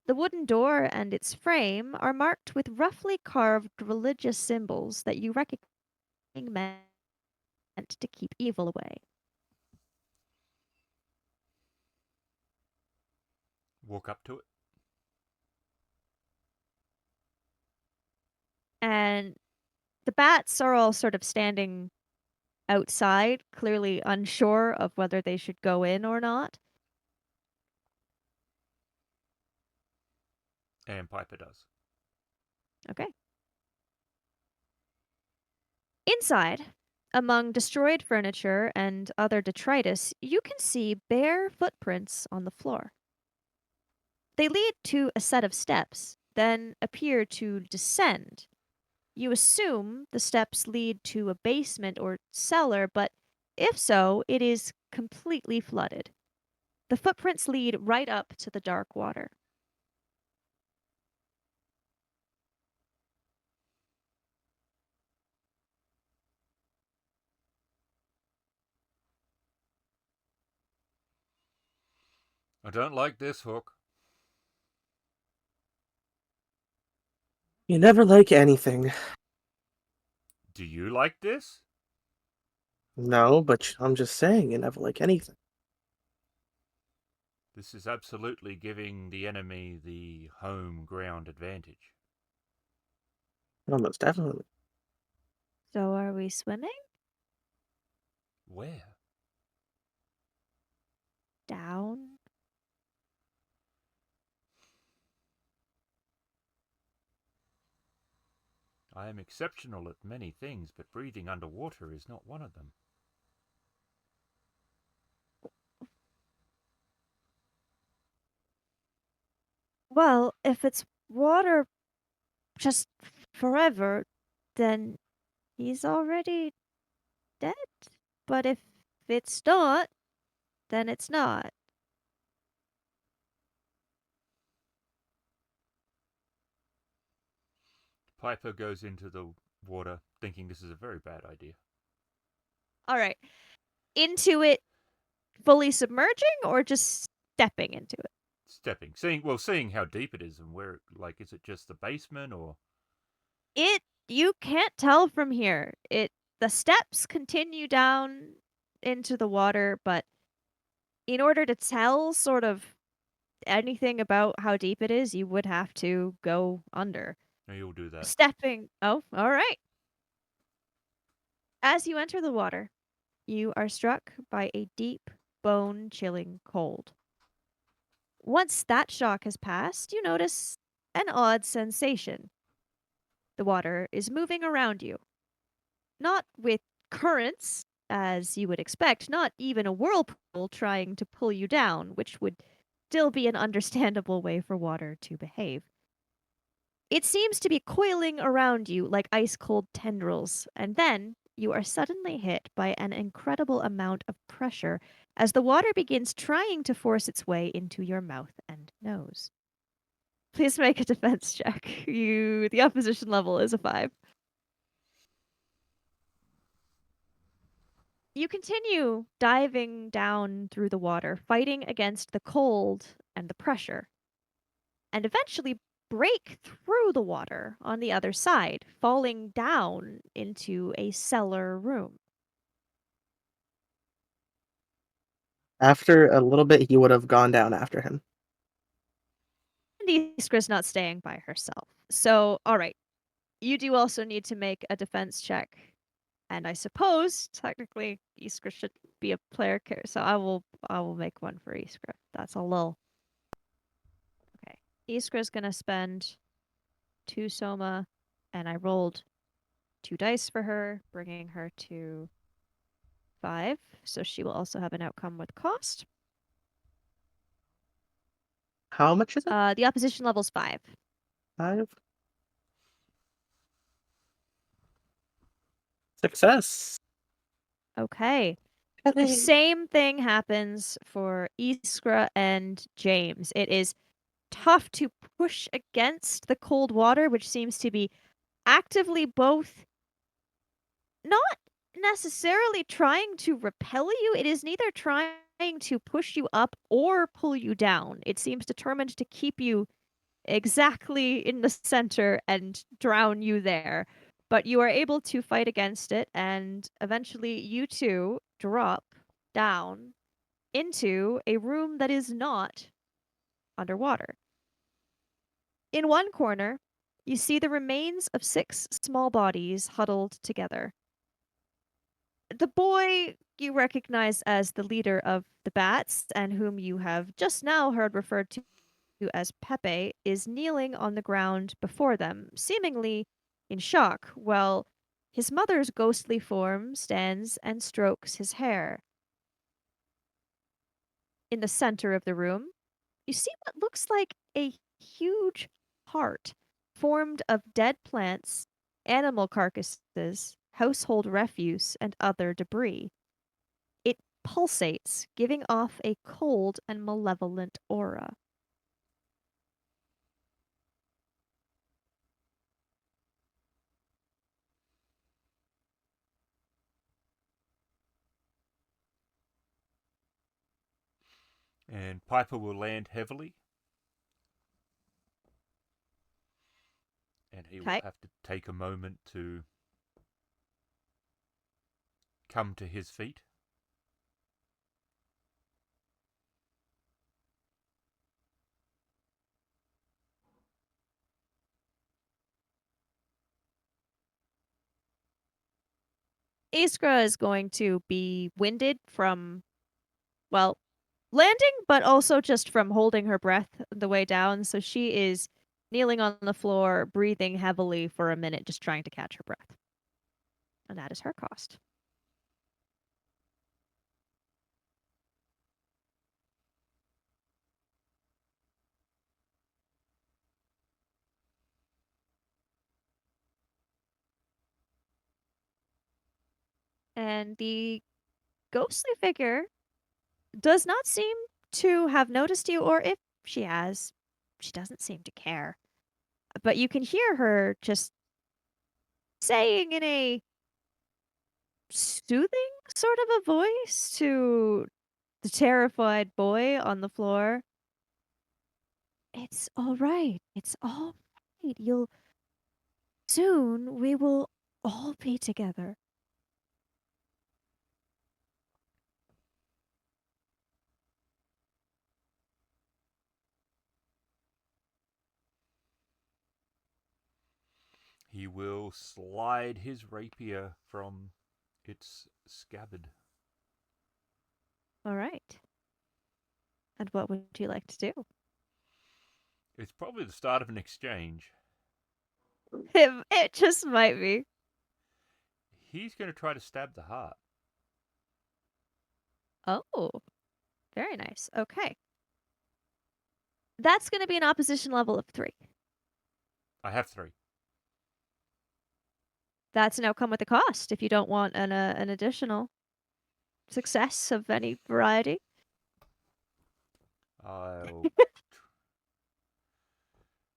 The wooden door and its frame are marked with roughly carved religious symbols that you recognize meant to keep evil away. Walk up to it. And the bats are all sort of standing outside, clearly unsure of whether they should go in or not. And Piper does. Okay. Inside, among destroyed furniture and other detritus, you can see bare footprints on the floor. They lead to a set of steps, then appear to descend. You assume the steps lead to a basement or cellar, but if so, it is completely flooded. The footprints lead right up to the dark water. I don't like this, Hook. You never like anything. Do you like this? No, but I'm just saying, you never like anything. This is absolutely giving the enemy the home ground advantage. Almost definitely. So are we swimming? Where? Down? I am exceptional at many things, but breathing underwater is not one of them. Well, if it's water just forever, then he's already dead. But if it's not, then it's not. Piper goes into the water thinking this is a very bad idea. All right. Into it fully submerging or just stepping into it? Stepping, seeing how deep it is and where, like, is it just the basement or? You can't tell from here. The steps continue down into the water, but in order to tell sort of anything about how deep it is, you would have to go under. No, you'll do that. Stepping. Oh, all right. As you enter the water, you are struck by a deep, bone chilling cold. Once that shock has passed, you notice an odd sensation. The water is moving around you. Not with currents, as you would expect, not even a whirlpool trying to pull you down, which would still be an understandable way for water to behave. It seems to be coiling around you like ice cold tendrils, and then you are suddenly hit by an incredible amount of pressure as the water begins trying to force its way into your mouth and nose. Please make a defense check. The opposition level is a 5. You continue diving down through the water, fighting against the cold and the pressure, and eventually break through the water on the other side, falling down into a cellar room. After a little bit, he would have gone down after him. And Iskra's not staying by herself. So, all right, you do also need to make a defense check. And I suppose technically Iskra should be a player character, so I will make one for Iskra. That's a lull. Okay. Iskra's gonna spend 2 soma, and I rolled 2 dice for her, bringing her to 5. So she will also have an outcome with cost. How much is it? The opposition level's 5. 5. Success. Okay. The Yay. same thing happens for Iskra and James. It is tough to push against the cold water, which seems to be actively both not necessarily trying to repel you. It is neither trying to push you up or pull you down. It seems determined to keep you exactly in the center and drown you there. But you are able to fight against it, and eventually you two drop down into a room that is not underwater. In one corner, you see the remains of 6 small bodies huddled together. The boy you recognize as the leader of the bats, and whom you have just now heard referred to as Pepe, is kneeling on the ground before them, seemingly in shock, while his mother's ghostly form stands and strokes his hair. In the center of the room, you see what looks like a huge heart formed of dead plants, animal carcasses, household refuse, and other debris. It pulsates, giving off a cold and malevolent aura. And Piper will land heavily, and he will Okay. have to take a moment to come to his feet. Iskra is going to be winded from, well, landing, but also just from holding her breath the way down. So she is kneeling on the floor, breathing heavily for a minute, just trying to catch her breath. And that is her cost. And the ghostly figure does not seem to have noticed you, or if she has, she doesn't seem to care. But you can hear her just saying in a soothing sort of a voice to the terrified boy on the floor. It's all right. It's all right. Soon we will all be together. He will slide his rapier from its scabbard. All right. And what would you like to do? It's probably the start of an exchange. It just might be. He's going to try to stab the heart. Oh, very nice. Okay. That's going to be an opposition level of 3. I have 3. That's an outcome with a cost if you don't want an additional success of any variety. I'll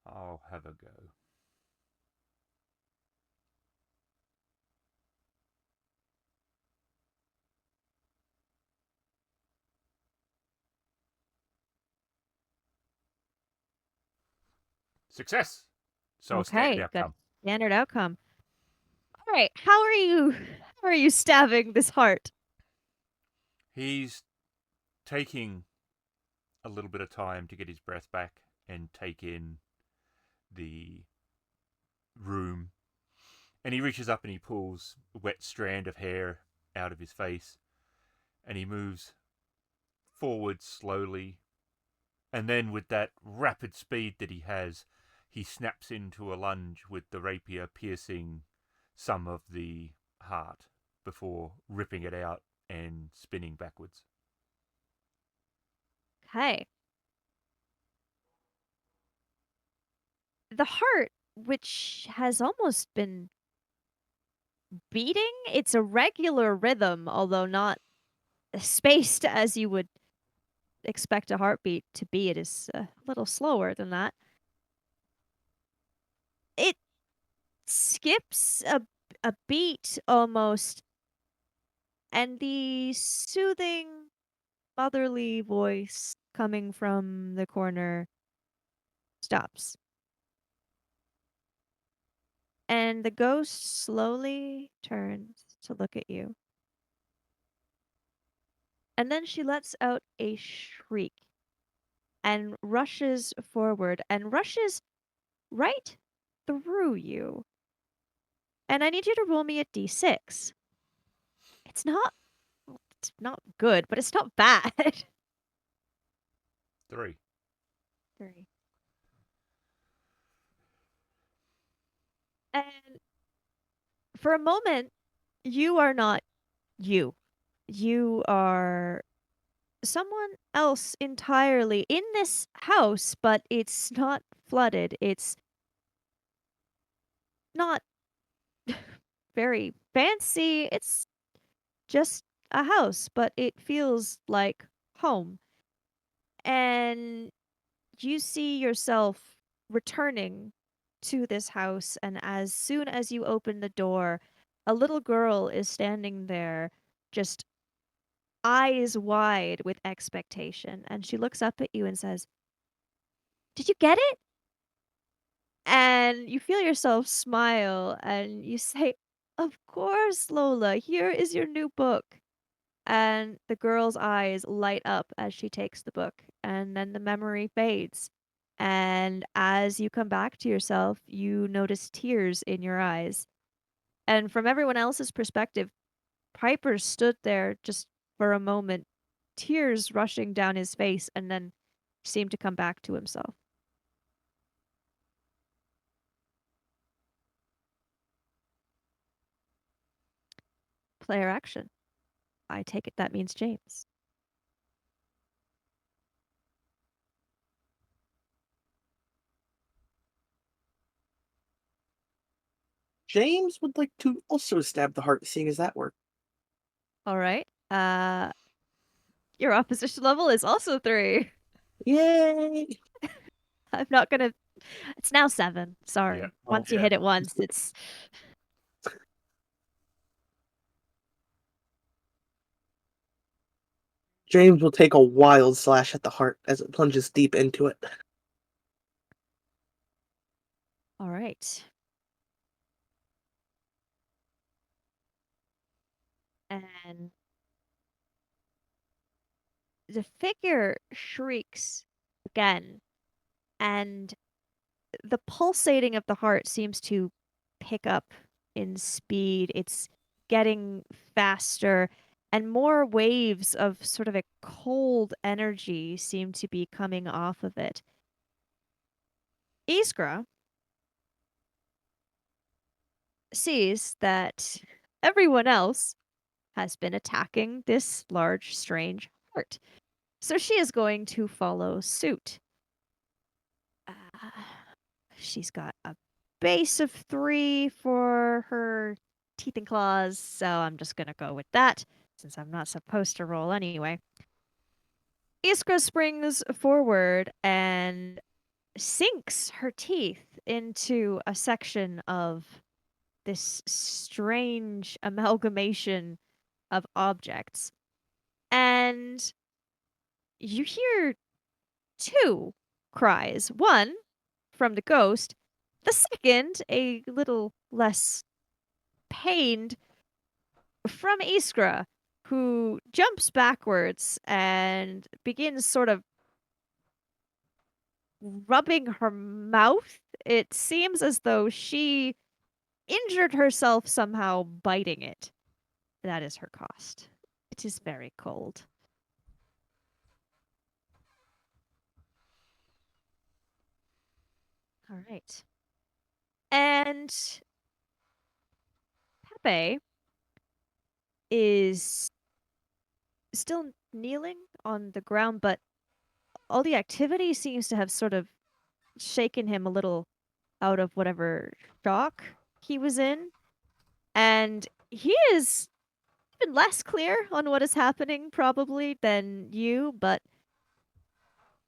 I'll have a go. Success. So a standard Okay, good. outcome. Standard outcome. All right, how are you stabbing this heart? He's taking a little bit of time to get his breath back and take in the room. And he reaches up and he pulls a wet strand of hair out of his face. And he moves forward slowly. And then, with that rapid speed that he has, he snaps into a lunge with the rapier piercing some of the heart before ripping it out and spinning backwards. Okay. The heart, which has almost been beating, it's a regular rhythm, although not spaced as you would expect a heartbeat to be. It is a little slower than that. It skips a beat almost, and the soothing motherly voice coming from the corner stops. And the ghost slowly turns to look at you. And then she lets out a shriek and rushes forward and rushes right through you. And I need you to roll me a d6. It's not it's not good, but it's not bad. 3. 3. And for a moment, you are not you. You are someone else entirely in this house, but it's not flooded. It's not very fancy. It's just a house, but it feels like home. And you see yourself returning to this house, and as soon as you open the door, a little girl is standing there, just eyes wide with expectation. And she looks up at you and says, "Did you get it?" And you feel yourself smile and you say, "Of course, Lola, here is your new book." And the girl's eyes light up as she takes the book, and then the memory fades. And as you come back to yourself, you notice tears in your eyes. And from everyone else's perspective, Piper stood there just for a moment, tears rushing down his face, and then seemed to come back to himself. player action. I take it that means James. James would like to also stab the heart, seeing as that worked. All right. Your opposition level is also 3. Yay! I'm not gonna. It's now 7. Sorry. Yeah. Once you Yeah. hit it once, it's. James will take a wild slash at the heart as it plunges deep into it. All right. And the figure shrieks again, and the pulsating of the heart seems to pick up in speed. It's getting faster, and more waves of sort of a cold energy seem to be coming off of it. Iskra sees that everyone else has been attacking this large, strange heart. So she is going to follow suit. Uh, she's got a base of 3 for her teeth and claws, so I'm just going to go with that since I'm not supposed to roll anyway. Iskra springs forward and sinks her teeth into a section of this strange amalgamation of objects. And you hear 2 cries. One from the ghost, the second, a little less pained, from Iskra, who jumps backwards and begins sort of rubbing her mouth. It seems as though she injured herself somehow biting it. That is her cost. It is very cold. All right. And Pepe is still kneeling on the ground, but all the activity seems to have sort of shaken him a little out of whatever shock he was in. And he is even less clear on what is happening, probably, than you, but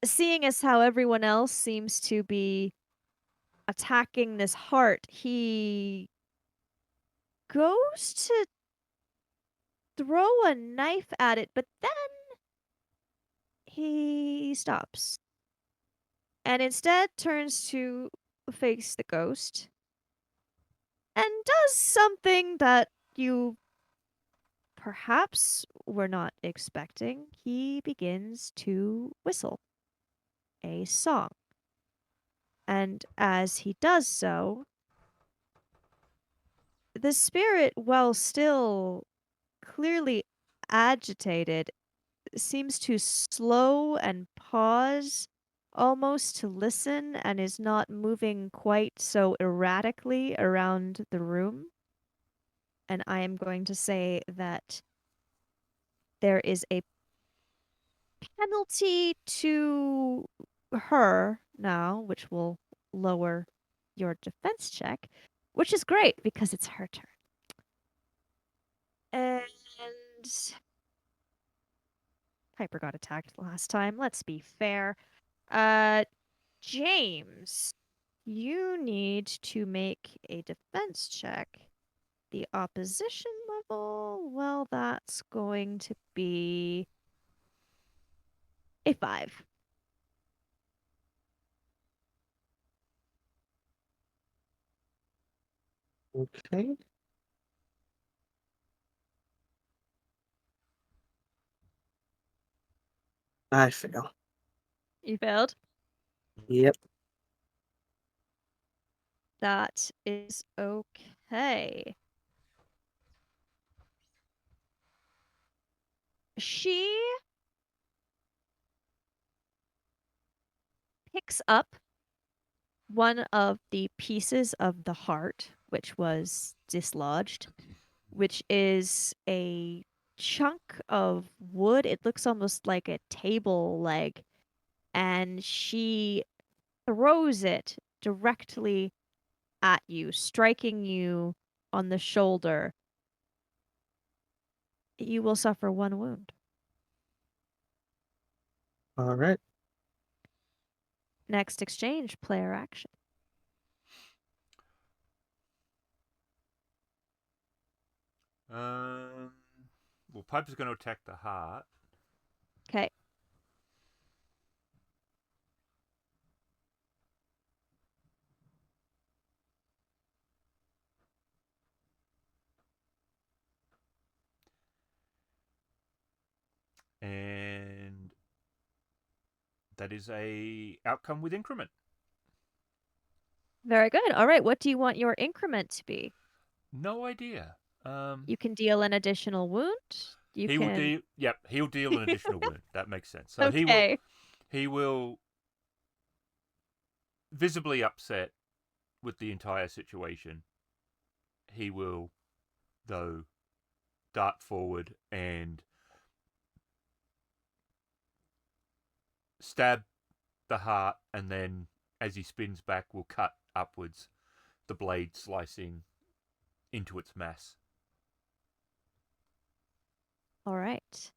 seeing as how everyone else seems to be attacking this heart, he goes to throw a knife at it, but then he stops and instead turns to face the ghost and does something that you perhaps were not expecting. He begins to whistle a song. And as he does so, the spirit, while still clearly agitated, seems to slow and pause almost to listen and is not moving quite so erratically around the room. And I am going to say that there is a penalty to her now, which will lower your defense check, which is great because it's her turn. And Piper got attacked last time. Let's be fair. James, you need to make a defense check. The opposition level, well, that's going to be a 5. Okay. I fail. You failed? Yep. That is okay. She picks up one of the pieces of the heart, which was dislodged, which is a chunk of wood. It looks almost like a table leg, and she throws it directly at you, striking you on the shoulder. You will suffer 1 wound. All right. Next exchange, player action. Well, Piper's going to attack the heart. Okay. And that is a outcome with increment. Very good. All right. What do you want your increment to be? No idea. You can deal an additional wound. You He will can. deal. Yep, he'll deal an additional wound. That makes sense. So Okay. he will visibly upset with the entire situation. He will, though, dart forward and stab the heart, and then as he spins back, will cut upwards, the blade slicing into its mass. All right.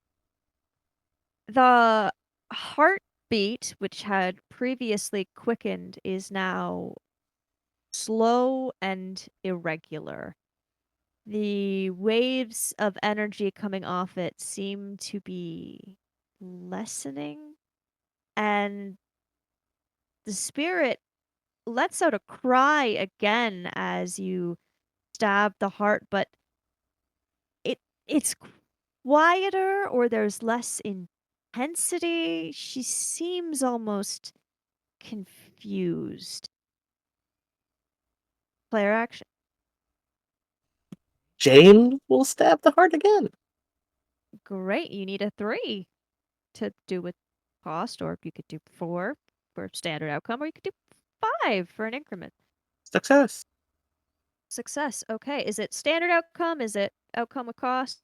The heartbeat, which had previously quickened, is now slow and irregular. The waves of energy coming off it seem to be lessening, and the spirit lets out a cry again as you stab the heart, but it it's quieter, or there's less intensity. She seems almost confused. Player action. James will stab the heart again. Great. You need a 3 to do with cost, or you could do 4 for standard outcome, or you could do 5 for an increment. Success. Success. Okay. Is it standard outcome? Is it outcome with cost?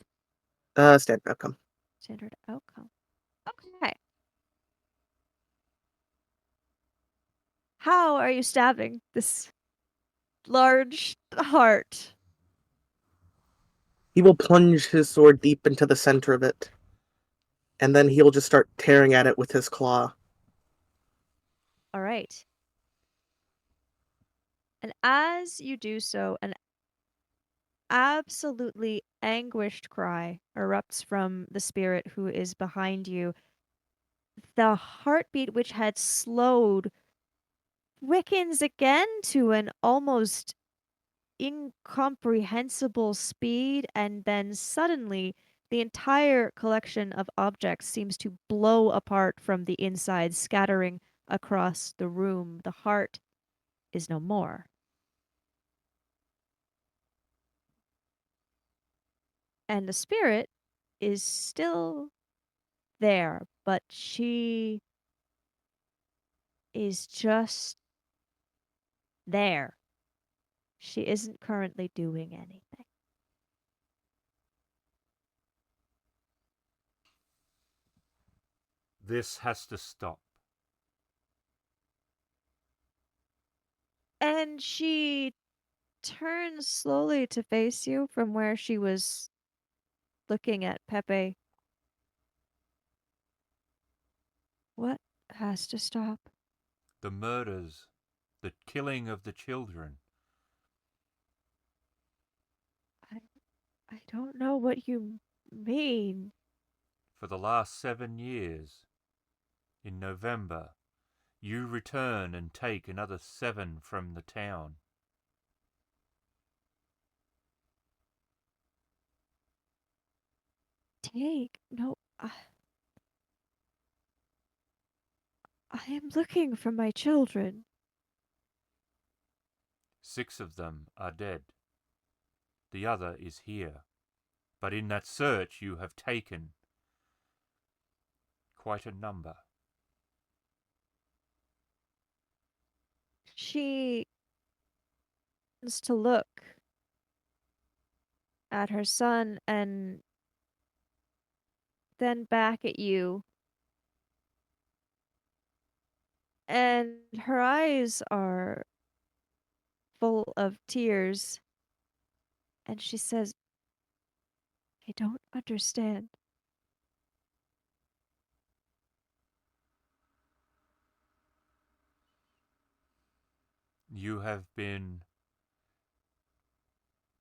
Standard outcome. Standard outcome. Okay. How are you stabbing this large heart? He will plunge his sword deep into the center of it, and then he'll just start tearing at it with his claw. All right. And as you do so, an absolutely anguished cry erupts from the spirit who is behind you. The heartbeat, which had slowed, quickens again to an almost incomprehensible speed, and then suddenly the entire collection of objects seems to blow apart from the inside, scattering across the room. The heart is no more. And the spirit is still there, but she is just there. She isn't currently doing anything. This has to stop. And she turns slowly to face you from where she was looking at Pepe. What has to stop? The murders, the killing of the children. I I don't know what you mean. For the last 7 years, in November, you return and take another 7 from the town. Take no. I am looking for my children. 6 of them are dead. The other is here. But in that search you have taken quite a number. She wants to look at her son and then back at you. And her eyes are full of tears. And she says, I don't understand. You have been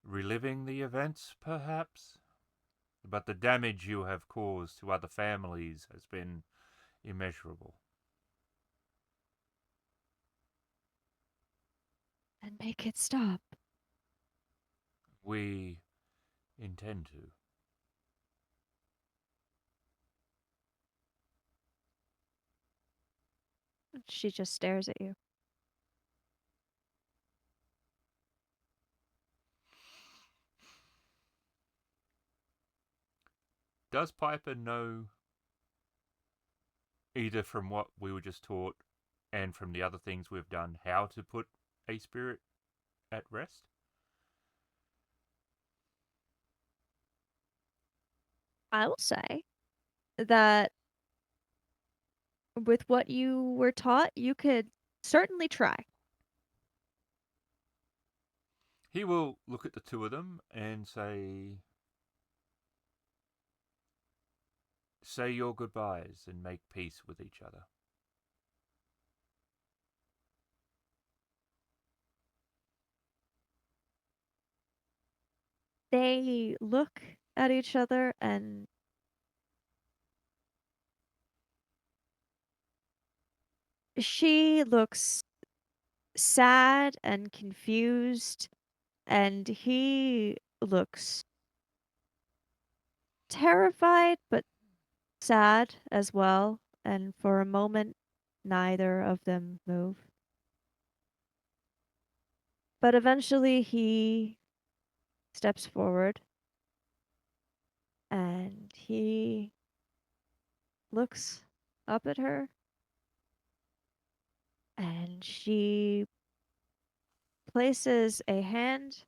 reliving the events, perhaps? But the damage you have caused to other families has been immeasurable. And make it stop. We intend to. She just stares at you. Does Piper know, either from what we were just taught and from the other things we've done, how to put a spirit at rest? I will say that with what you were taught, you could certainly try. He will look at the two of them and say your goodbyes and make peace with each other. They look at each other and she looks sad and confused, and he looks terrified but sad as well. And for a moment, neither of them move. But eventually, he steps forward and he looks up at her, and she places a hand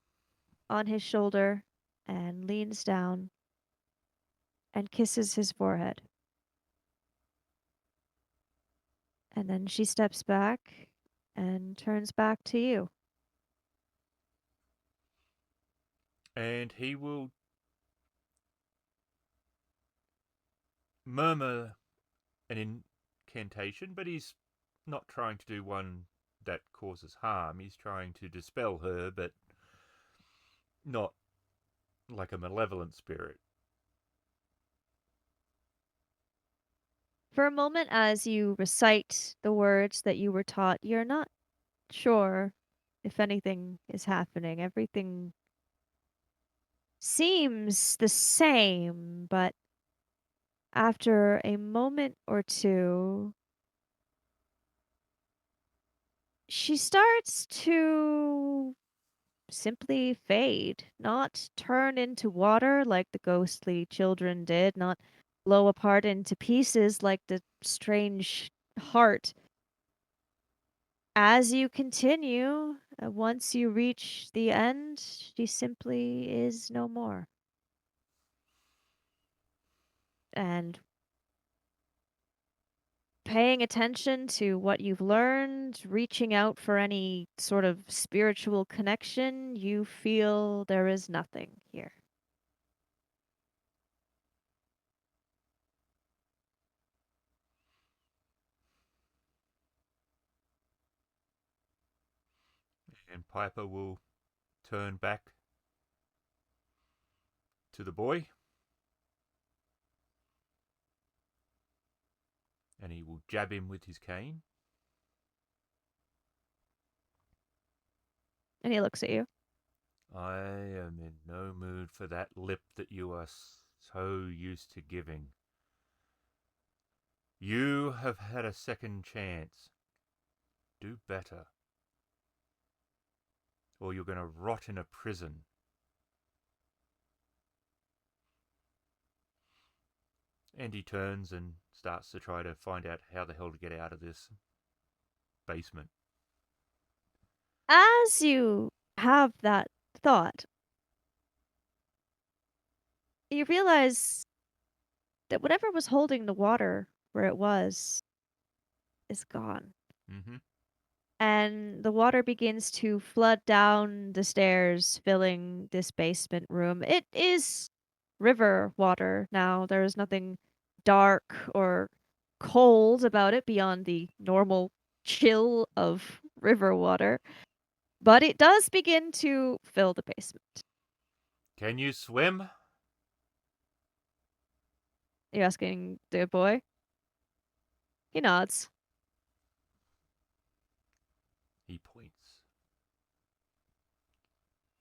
on his shoulder and leans down and kisses his forehead. And then she steps back and turns back to you. And he will murmur an incantation, but he's not trying to do one that causes harm. He's trying to dispel her, but not like a malevolent spirit. For a moment, as you recite the words that you were taught, you're not sure if anything is happening. Everything seems the same, but after a moment or two, she starts to simply fade, not turn into water like the ghostly children did, not blow apart into pieces like the strange heart. As you continue, once you reach the end, she simply is no more. And paying attention to what you've learned, reaching out for any sort of spiritual connection, you feel there is nothing here. And Piper will turn back to the boy and he will jab him with his cane. And he looks at you. I am in no mood for that lip that you are so used to giving. You have had a second chance. Do better, or you're going to rot in a prison. And he turns and starts to try to find out how the hell to get out of this basement. As you have that thought, you realize that whatever was holding the water where it was is gone. Mm-hmm. And the water begins to flood down the stairs, filling this basement room. It is river water now. There is nothing dark or cold about it beyond the normal chill of river water. But it does begin to fill the basement. Can you swim? You asking the boy? He nods. He points.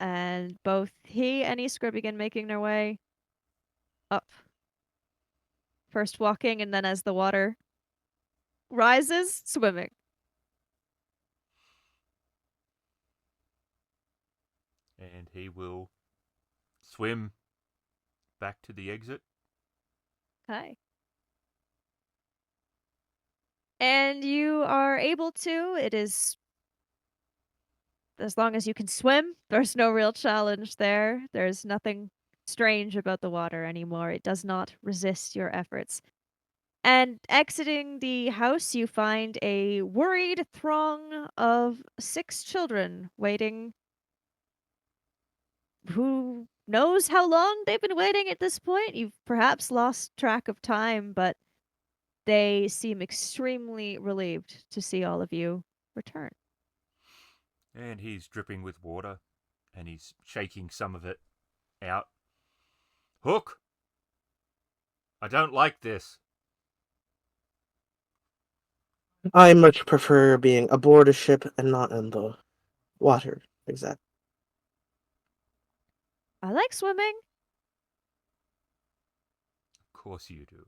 And both he and Iskra begin making their way up. First walking, and then as the water rises, swimming. And he will swim back to the exit. Okay. And you are able to. It is, as long as you can swim, there's no real challenge there. There's nothing strange about the water anymore. It does not resist your efforts. And exiting the house, you find a worried throng of 6 children waiting. Who knows how long they've been waiting at this point? You've perhaps lost track of time, but they seem extremely relieved to see all of you return. And he's dripping with water. And he's shaking some of it out. Hook! I don't like this. I much prefer being aboard a ship and not in the water. Exactly. I like swimming. Of course you do.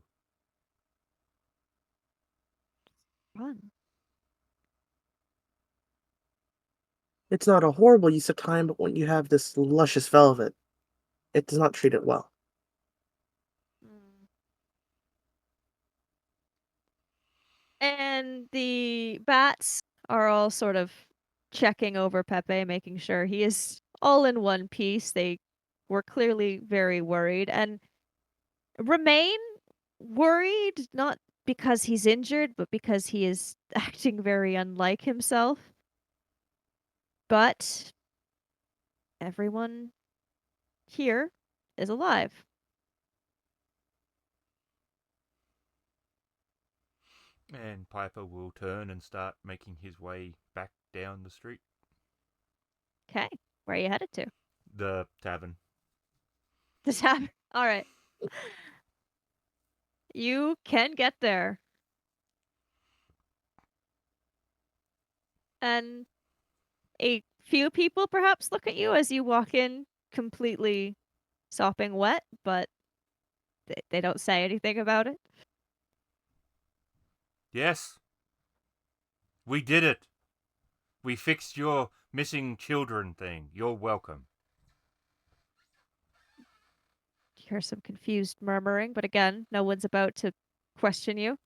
Fun. It's not a horrible use of time, but when you have this luscious velvet, it does not treat it well. Mm. And the bats are all sort of checking over Pepe, making sure he is all in one piece. They were clearly very worried and remain worried, not because he's injured, but because he is acting very unlike himself. But everyone here is alive. And Piper will turn and start making his way back down the street. Okay, where are you headed to? The tavern. The tavern. All right. You can get there. And a few people perhaps look at you as you walk in completely sopping wet, but they don't say anything about it. Yes, we did it. We fixed your missing children thing. You're welcome. You hear some confused murmuring, but again, no one's about to question you.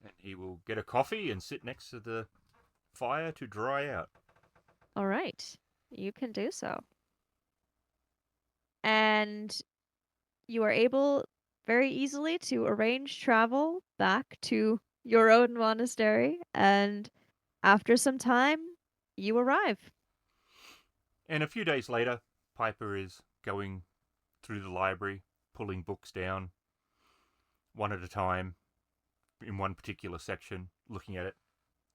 And he will get a coffee and sit next to the fire to dry out. All right, you can do so. And you are able very easily to arrange travel back to your own monastery. And after some time, you arrive. And a few days later, Piper is going through the library, pulling books down one at a time in one particular section, looking at it.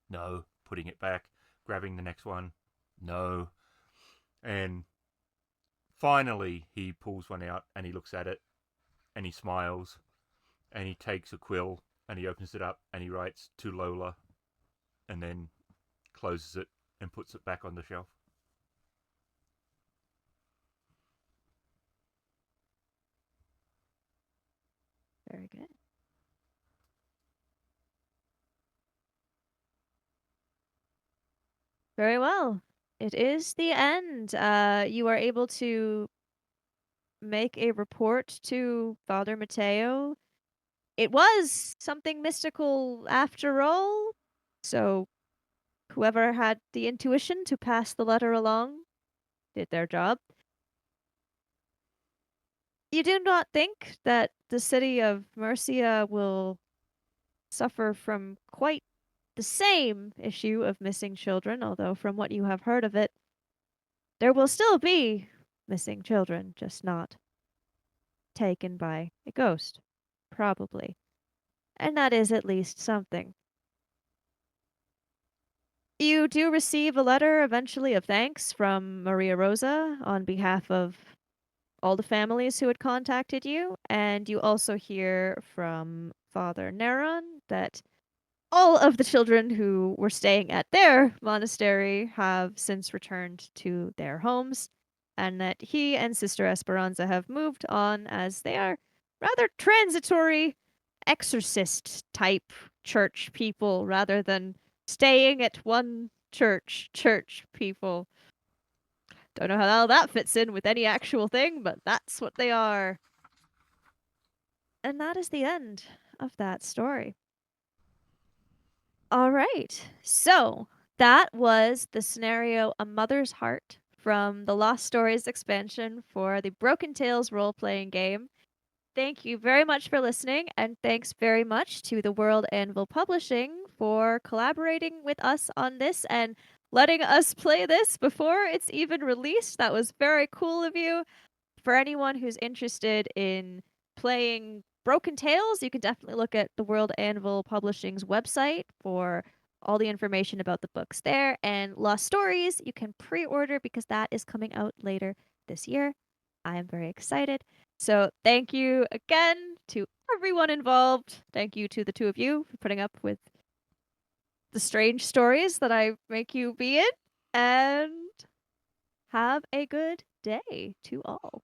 No, putting it back, grabbing the next one. No. And finally, he pulls one out and he looks at it and he smiles and he takes a quill and he opens it up and he writes to Lola and then closes it and puts it back on the shelf. Very good. Very well. It is the end. You are able to make a report to Father Mateo. It was something mystical after all. So whoever had the intuition to pass the letter along did their job. You do not think that the city of Murcia will suffer from quite the same issue of missing children, although from what you have heard of it, there will still be missing children, just not taken by a ghost, probably. And that is at least something. You do receive a letter eventually of thanks from Maria Rosa on behalf of all the families who had contacted you, and you also hear from Father Neron that all of the children who were staying at their monastery have since returned to their homes, and that he and Sister Esperanza have moved on as they are rather transitory exorcist type church people rather than staying at one church people. Don't know how that fits in with any actual thing, but that's what they are. And that is the end of that story. All right. So that was the scenario A Mother's Heart from the Lost Stories expansion for the Broken Tales role playing game. Thank you very much for listening, and thanks very much to the World Anvil Publishing for collaborating with us on this and letting us play this before it's even released. That was very cool of you. For anyone who's interested in playing Broken Tales, you can definitely look at the World Anvil Publishing's website for all the information about the books there. And Lost Stories, you can pre order because that is coming out later this year. I am very excited. So, thank you again to everyone involved. Thank you to the two of you for putting up with the strange stories that I make you be in. And have a good day to all.